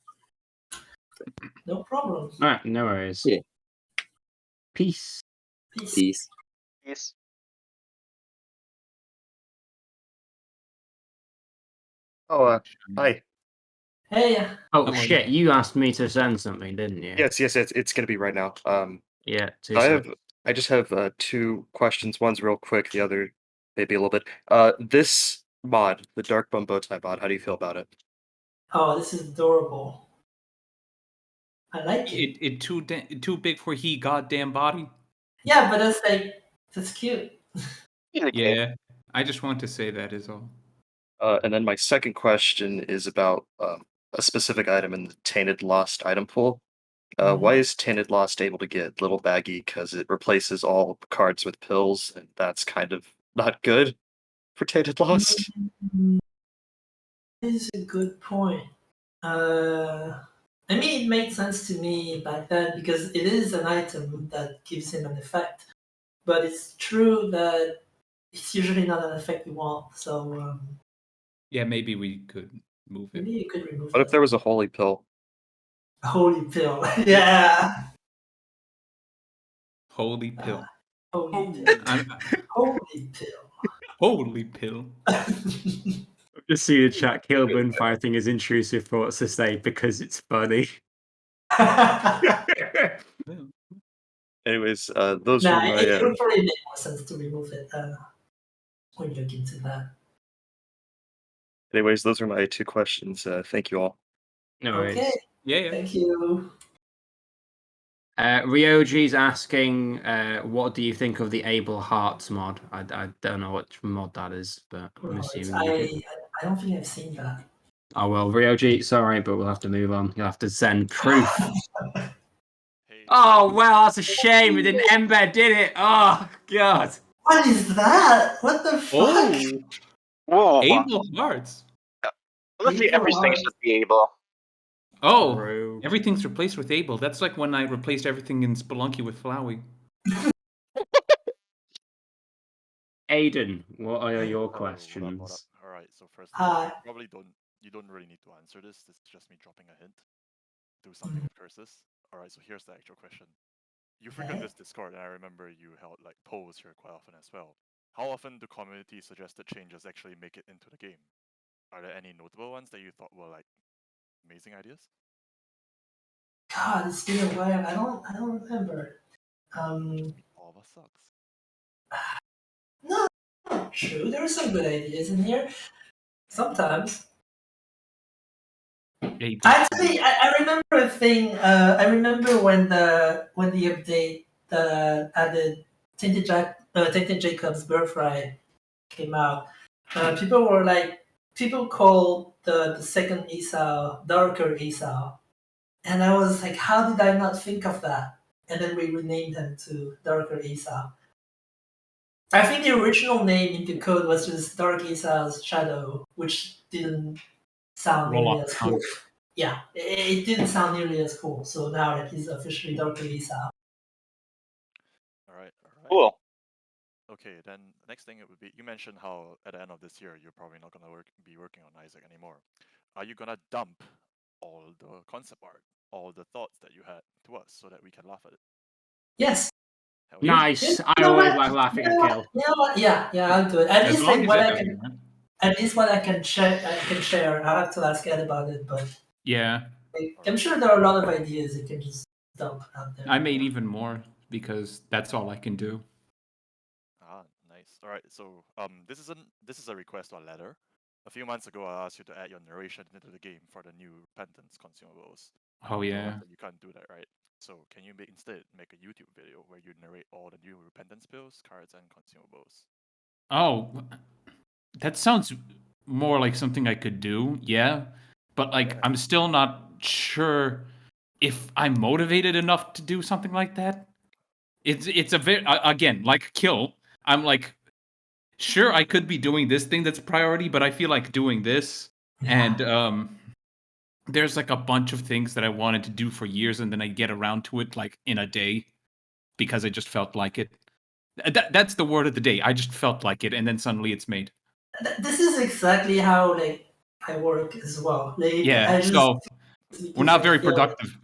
No problem. All right, no worries. Yeah. Peace. Peace. Peace. Oh, hi. Hey. Oh shit! You asked me to send something, didn't you? Yes, it's gonna be right now. Yeah. I just have 2 questions. One's real quick. The other maybe a little bit. This mod, the Dark Bum Bowtie mod. How do you feel about it? Oh, this is adorable. I like it. It too big for he goddamn body. Yeah, but that's cute. Yeah, I just want to say that is all. And then my second question is about a specific item in the Tainted Lost item pool. Why is Tainted Lost able to get Little Baggy? Because it replaces all cards with pills, and that's kind of not good for Tainted Lost. This is a good point. I mean, it made sense to me back then because it is an item that gives him an effect. But it's true that it's usually not an effect we want. So yeah, maybe we could move it. maybe you could remove What if there was a holy pill? Holy pill. Yeah. Holy pill. Holy pill. I'm- Holy pill. Holy pill. Just see the chat. Kilburn fighting his intrusive thoughts to say because it's funny. Anyways, those were my. It would probably make more sense to remove it when you look into that. Anyways, those are my 2 questions. Thank you all. No Okay. worries. Yeah. Thank you. Ryoji's asking, what do you think of the Able Hearts mod? I don't know what mod that is, but I'm assuming. I don't think I've seen that. Oh well, Ryoji, sorry, but we'll have to move on. You'll have to send proof. Oh well, that's a shame. It didn't embed, did it? Oh god. What is that? What the fuck? Whoa. Able Hearts. Honestly, everything should be able. Oh, everything's replaced with Able. That's like when I replaced everything in Spelunky with Flowey. Aiden, what are your questions? All right. So first, Hi. you don't really need to answer this. This is just me dropping a hint. Do something with curses. All right. So here's the actual question. You frequent this Discord, and I remember you held like polls here quite often as well. How often do community suggested changes actually make it into the game? Are there any notable ones that you thought were like amazing ideas? God, it's been a while. I don't remember. All of us sucks. No, not true. There are some good ideas in here. Sometimes. Actually, I remember a thing. I remember when the update added Tainted Jacob's Birthright came out. People called the second Esau Darker Esau, and I was like, how did I not think of that? And then we renamed him to Darker Esau. I think the original name in the code was just Dark Esau's Shadow, which didn't sound nearly as cool. Yeah, it didn't sound nearly as cool. So now that he's officially Darker Esau. All right. Cool. Okay, then the next thing it would be, you mentioned how at the end of this year you're probably not gonna be working on Isaac anymore. Are you gonna dump all the concept art, all the thoughts that you had to us, so that we can laugh at it? Yes. Nice. I always like laughing at Kill. You know what? Yeah, I'll do it. At least like what I can. At least what I can share. I have to ask Ed about it, but Yeah. I'm sure there are a lot of ideas you can just dump out there. I made even more because that's all I can do. Ah, nice. All right. So this is a request or letter. A few months ago, I asked you to add your narration into the game for the new Repentance consumables. Oh yeah. You can't do that, right? So can you instead make a YouTube video where you narrate all the new Repentance pills, cards, and consumables? Oh, that sounds more like something I could do. Yeah, but like I'm still not sure if I'm motivated enough to do something like that. It's a very again like Kill. I'm like, sure I could be doing this thing that's priority, but I feel like doing this and there's like a bunch of things that I wanted to do for years, and then I get around to it like in a day because I just felt like it. That's the word of the day. I just felt like it, and then suddenly it's made. This is exactly how like I work as well. Like, Yeah, so we're not very productive.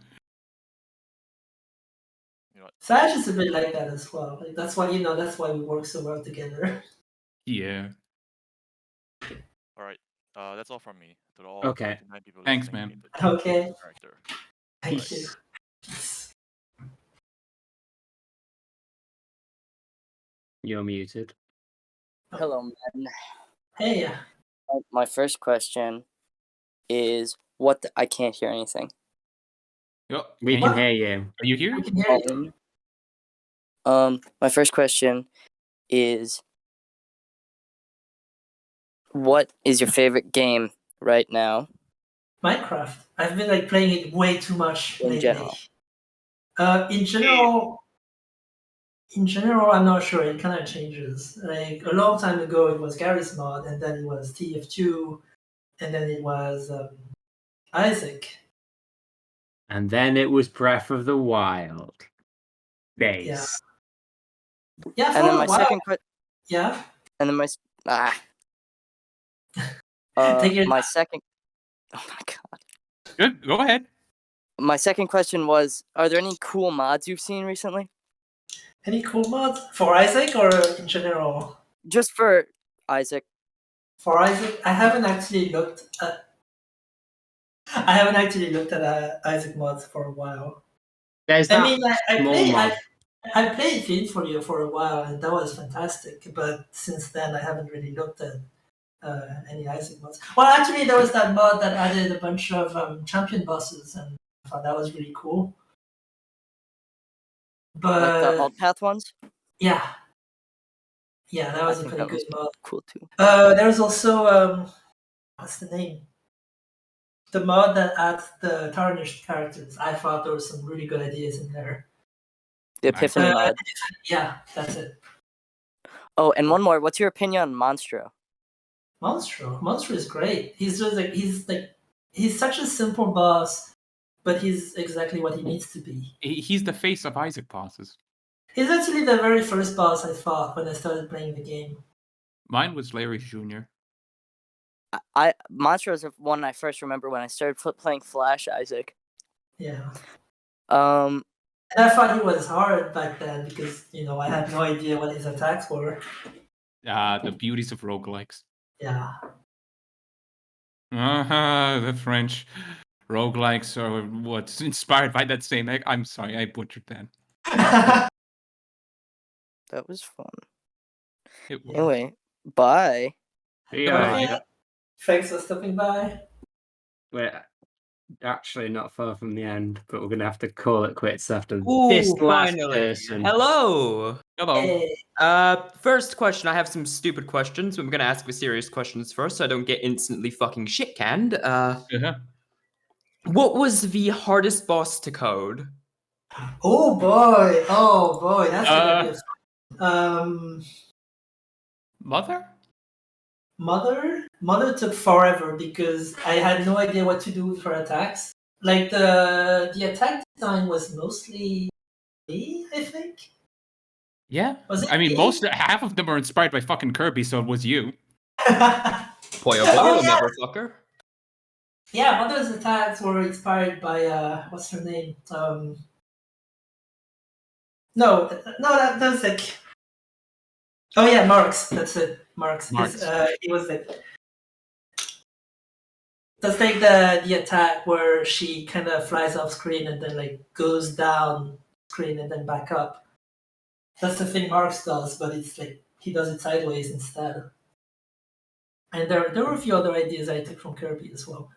Sash is a bit like that as well. Like that's why we work so well together. Yeah. All right. That's all from me. To all Okay. 29 people Thanks, listening, man. hate the Okay. character. Thank you. You're muted. Hello, man. Hey. My first question is what I can't hear anything. We can hear you. Are you here? We can hear you. My first question is what is your favorite game right now? Minecraft. I've been like playing it way too much In lately. general. In general, I'm not sure. It kind of changes. Like a long time ago, it was Garry's mod, and then it was TF2, and then it was Isaac. And then it was Breath of the Wild. Base. Yeah, And then my second Yeah. And then my my second. Oh my god. Good. Go ahead. My second question was: are there any cool mods you've seen recently? Any cool mods for Isaac or in general? Just for Isaac. For Isaac, I haven't actually looked at. Isaac mods for a while. There's I that mean, small mod. I played Feed for a while, and that was fantastic. But since then, I haven't really looked at any Isaac mods. Well, actually, there was that mod that added a bunch of champion bosses, and I thought that was really cool. But like the alt path ones. Yeah, that was a pretty good mod. Cool too. There's also what's the name? The mod that adds the tarnished characters. I thought there were some really good ideas in there. The Epiphany mod. Yeah, that's it. Oh, and one more. What's your opinion on Monstro? Monstro is great. He's just he's such a simple boss, but he's exactly what he needs to be. He's the face of Isaac bosses. He's actually the very first boss I fought when I started playing the game. Mine was Larry Jr. Monstro is the one I first remember when I started playing Flash Isaac. Yeah. And I thought he was hard back then because I had no idea what his attacks were. The beauties of roguelikes. Yeah. The French roguelikes are what's inspired by that same egg. I'm sorry, I butchered that. That was fun. It was. Anyway, bye. Yeah. Thanks for stopping by. We're actually not far from the end, but we're going to have to call it quits after Ooh, this last finally. person. Hello. Hello. First question. I have some stupid questions. I'm going to ask the serious questions first, so I don't get instantly fucking shit canned. What was the hardest boss to code? Oh boy, that's gonna be fun. Mother took forever because I had no idea what to do with her attacks. Like the attack design was mostly me, I think. Yeah. Was it I mean, me? half of them are inspired by fucking Kirby, so it was you. Boy, Oh, yeah. motherfucker. Yeah, Mother's attacks were inspired by what's her name? No, that was like. Oh yeah, Marks. That's it. Marks. He was like. That's like the attack where she kind of flies off screen and then like goes down screen and then back up. That's the thing Marks does, but it's like he does it sideways instead. And there were a few other ideas I took from Kirby as well.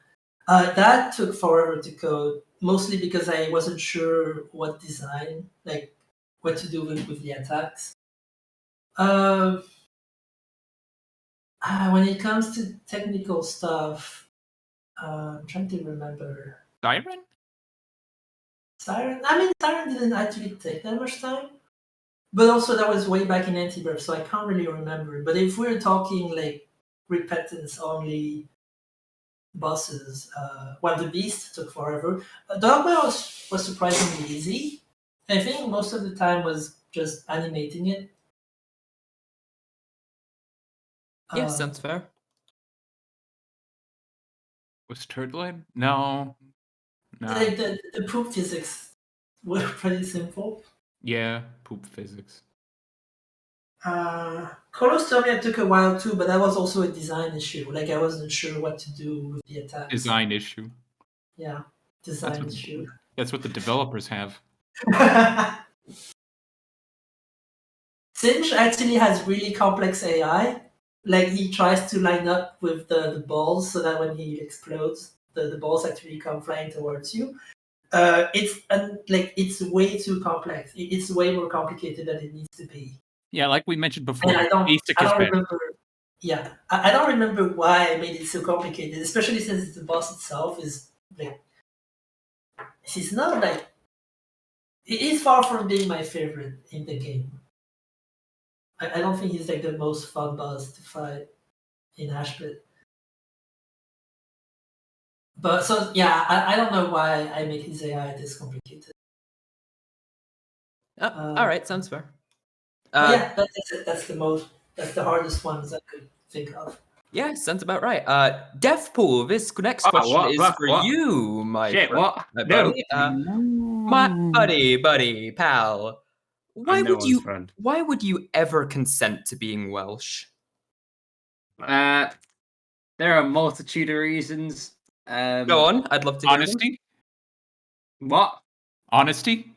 That took forever to code, mostly because I wasn't sure what design, like what to do with the attacks. When it comes to technical stuff, I'm trying to remember. Siren? Siren? I mean, Siren didn't actually take that much time. But also, that was way back in Anti-Birth, so I can't really remember. But if we're talking like repentance only bosses, the Beast took forever. Dogma was surprisingly easy. I think most of the time was just animating it. Yeah, sounds fair. Was Turtlehead? No. Like the poop physics were pretty simple. Yeah, poop physics. Colostomia took a while too, but that was also a design issue. Like I wasn't sure what to do with the attacks. Design issue. Yeah, design issue. That's what the developers have. Singe actually has really complex AI. Like he tries to line up with the balls so that when he explodes, the balls actually come flying towards you. It's way too complex. It's way more complicated than it needs to be. Yeah, like we mentioned before, And I don't bad. remember. Yeah, I don't remember why I made it so complicated, especially since the boss itself is like. He's not like. It is far from being my favorite in the game. I don't think he's like the most fun boss to fight in Ashpit. But so yeah, I don't know why I made his AI this complicated. All right, sounds fair. Yeah, that's the hardest ones I could think of. Yeah, sounds about right. Deathpool, this next Oh, question what, is what, for what? you, my Shit, friend, what? my No. buddy. My buddy, pal. I'm no one's friend. Why would you ever consent to being Welsh? There are a multitude of reasons. Go on, I'd love to hear them. Honesty? What? Honesty?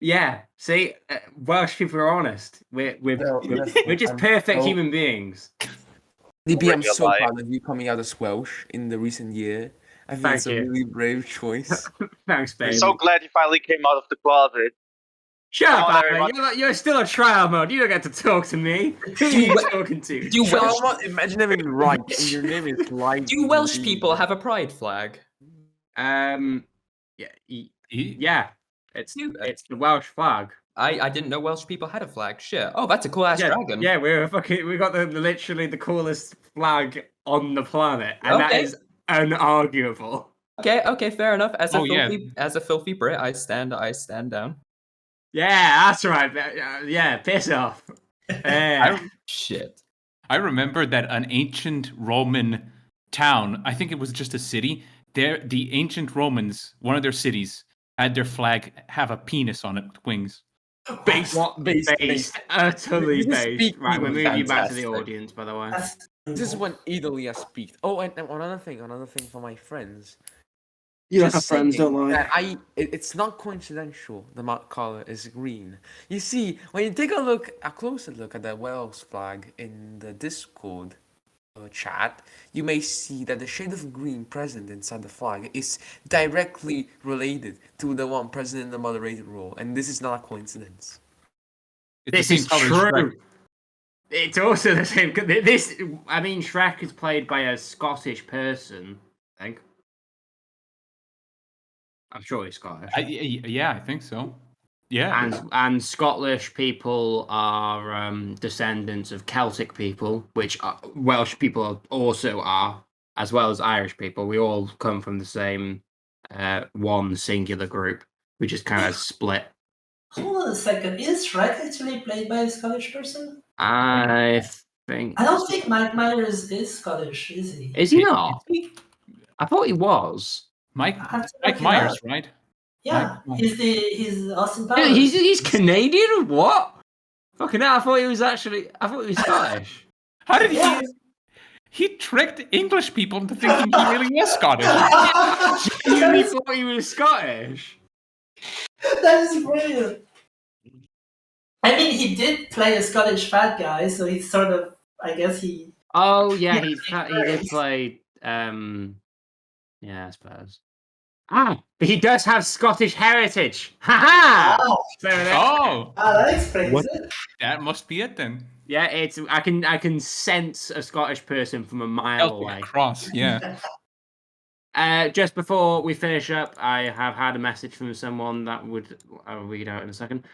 Yeah. See, Welsh people are honest. We're just perfect human beings. DB, I'm You're so lying. proud of you coming out as Welsh in the recent year. I think Thank it's a you. really brave choice. Thanks, I'm baby. so glad you finally came out of the closet. Shut Come up, on, Aaron. everyone. You're still a trial mode. You don't get to talk to me. Who are you talking to? Imagine having right and your name is like. Do Welsh people have a pride flag? Yeah. It's the Welsh flag. I didn't know Welsh people had a flag. Shit. Oh, that's a cool ass dragon. Yeah, we got literally the coolest flag on the planet, and that Okay. is unarguable. Okay, fair enough. As a Oh, filthy Brit, I stand down. Yeah, that's right. Yeah, piss off. Shit. I remember that an ancient Roman town, I think it was just a city, the ancient Romans, one of their cities, had their flag have a penis on it with wings. Based. Utterly based. Right, we're moving you back to the Fantastic. audience, by the way. This is when Italy has peaked. Oh, and another thing for my friends. You don't Just have friends, saying don't lie. that it's not coincidental the color is green. You see, when you take a closer look at the Wales flag in the Discord chat, you may see that the shade of green present inside the flag is directly related to the one present in the moderated role, and this is not a coincidence. This is true. It's also the same. Shrek is played by a Scottish person, I think. I'm sure he's Scottish. Yeah, I think so. Yeah. And Scottish people are descendants of Celtic people, which Welsh people also are, as well as Irish people. We all come from the same one singular group. We just kind of split. Hold on a second. Is Shrek actually played by a Scottish person? I think. I don't think Mike Myers is Scottish, is he? Is he not? I thought he was. Mike Mike Myers, right? Yeah, he's Austin Yeah, Powers. he's Canadian or what? Fucking hell, I thought he was Scottish. How did he tricked English people into thinking he really was Scottish? Genuinely thought he was Scottish. That is brilliant. I mean, he did play a Scottish fat guy, so he's sort of, I guess he... Oh, yeah, he did play, yeah, I suppose. But he does have Scottish heritage. Ha ha! that explains it. That must be it then. Yeah, I can sense a Scottish person from a mile away. Across, yeah. Just before we finish up, I have had a message from someone that I'll read out in a second.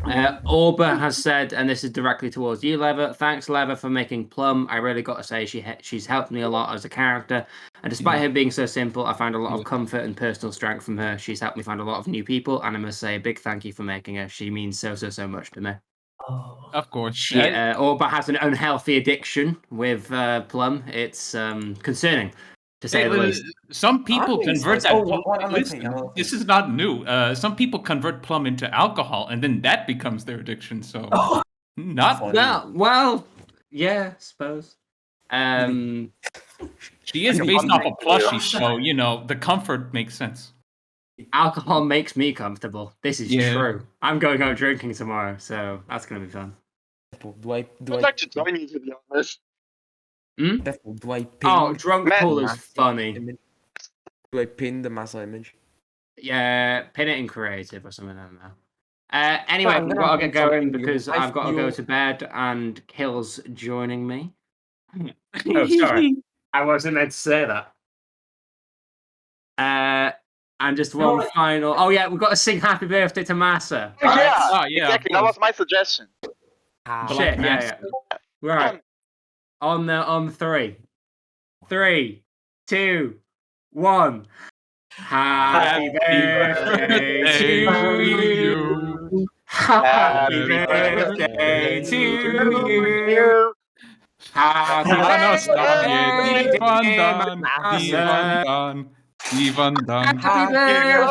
Orba has said, and this is directly towards you, Lever. Thanks, Lever, for making Plum. I really got to say she's helped me a lot as a character. And despite her being so simple, I find a lot of comfort and personal strength from her. She's helped me find a lot of new people, and I must say a big thank you for making her. She means so much to me. Of course. Orba has an unhealthy addiction with Plum. It's concerning. To say the least. Some people convert that. This is not new. Some people convert Plum into alcohol, and then that becomes their addiction. So, not well, yeah, I suppose. She is based off a plushie, so the comfort makes sense. Alcohol makes me comfortable. This is Yeah. true. I'm going out drinking tomorrow, so that's gonna be fun. I'd like to join you, to be honest. Do I pin Oh, drunk the pool is Massa funny. image? Do I pin the Massa image? Yeah, pin it in creative or something. I don't know. Anyway, I'll get going because I've got to go to bed and Kill's joining me. Oh, sorry. I wasn't meant to say that. And just one final. Oh, yeah, we've got to sing happy birthday to Massa. Yeah, exactly. That was my suggestion. Shit, yeah. Right. On 3, 2, 2, 1. Happy birthday to you. Happy birthday to you. Happy birthday, Happy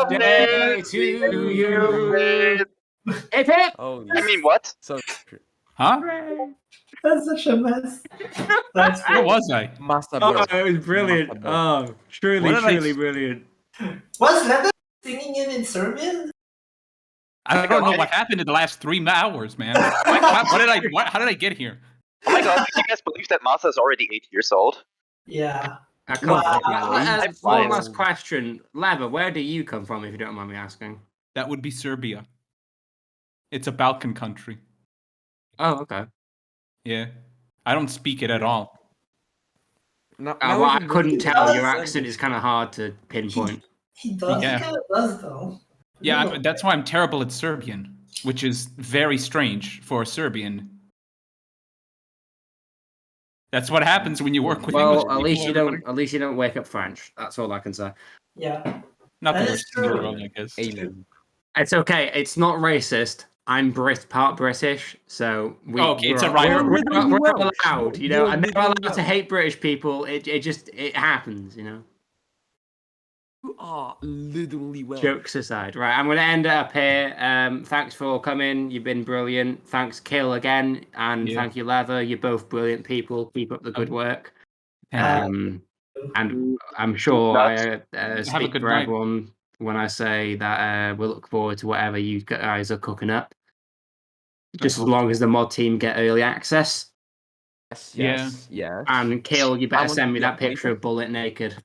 birthday to you. Hip hip. I mean, what? So Huh? That's such a mess. That's Where was I? Oh, it was brilliant. Oh, truly brilliant. Was Leather singing it in Serbian? I don't know what happened in the last 3 hours, man. How did I get here? Oh my god, do you guys believe that Masa is already 8 years old? Yeah. One last question. Leather, where do you come from, if you don't mind me asking? That would be Serbia. It's a Balkan country. Oh, okay. Yeah. I don't speak it at all. No, well, I couldn't tell. Your accent is kind of hard to pinpoint. He does. Yeah. He kind of does, though. Yeah, that's why I'm terrible at Serbian, which is very strange for a Serbian. That's what happens when you work with English people. At least you don't wake up French. That's all I can say. Yeah. Not the worst thing in the world, I guess. Amen. It's okay. It's not racist. I'm part British, so it's a rivalry. We're allowed, you know. I'm never allowed to hate British people. It happens, you know. You are literally well. Jokes aside, right? I'm going to end it up here. Thanks for coming. You've been brilliant. Thanks, Kill, again, and thank you, Leather. You're both brilliant people. Keep up the good work. And I'm sure I speak for everyone when I say that we look forward to whatever you guys are cooking up. Just as long as the mod team get early access. Yes. And Kill, you better send me that picture of Bullet naked.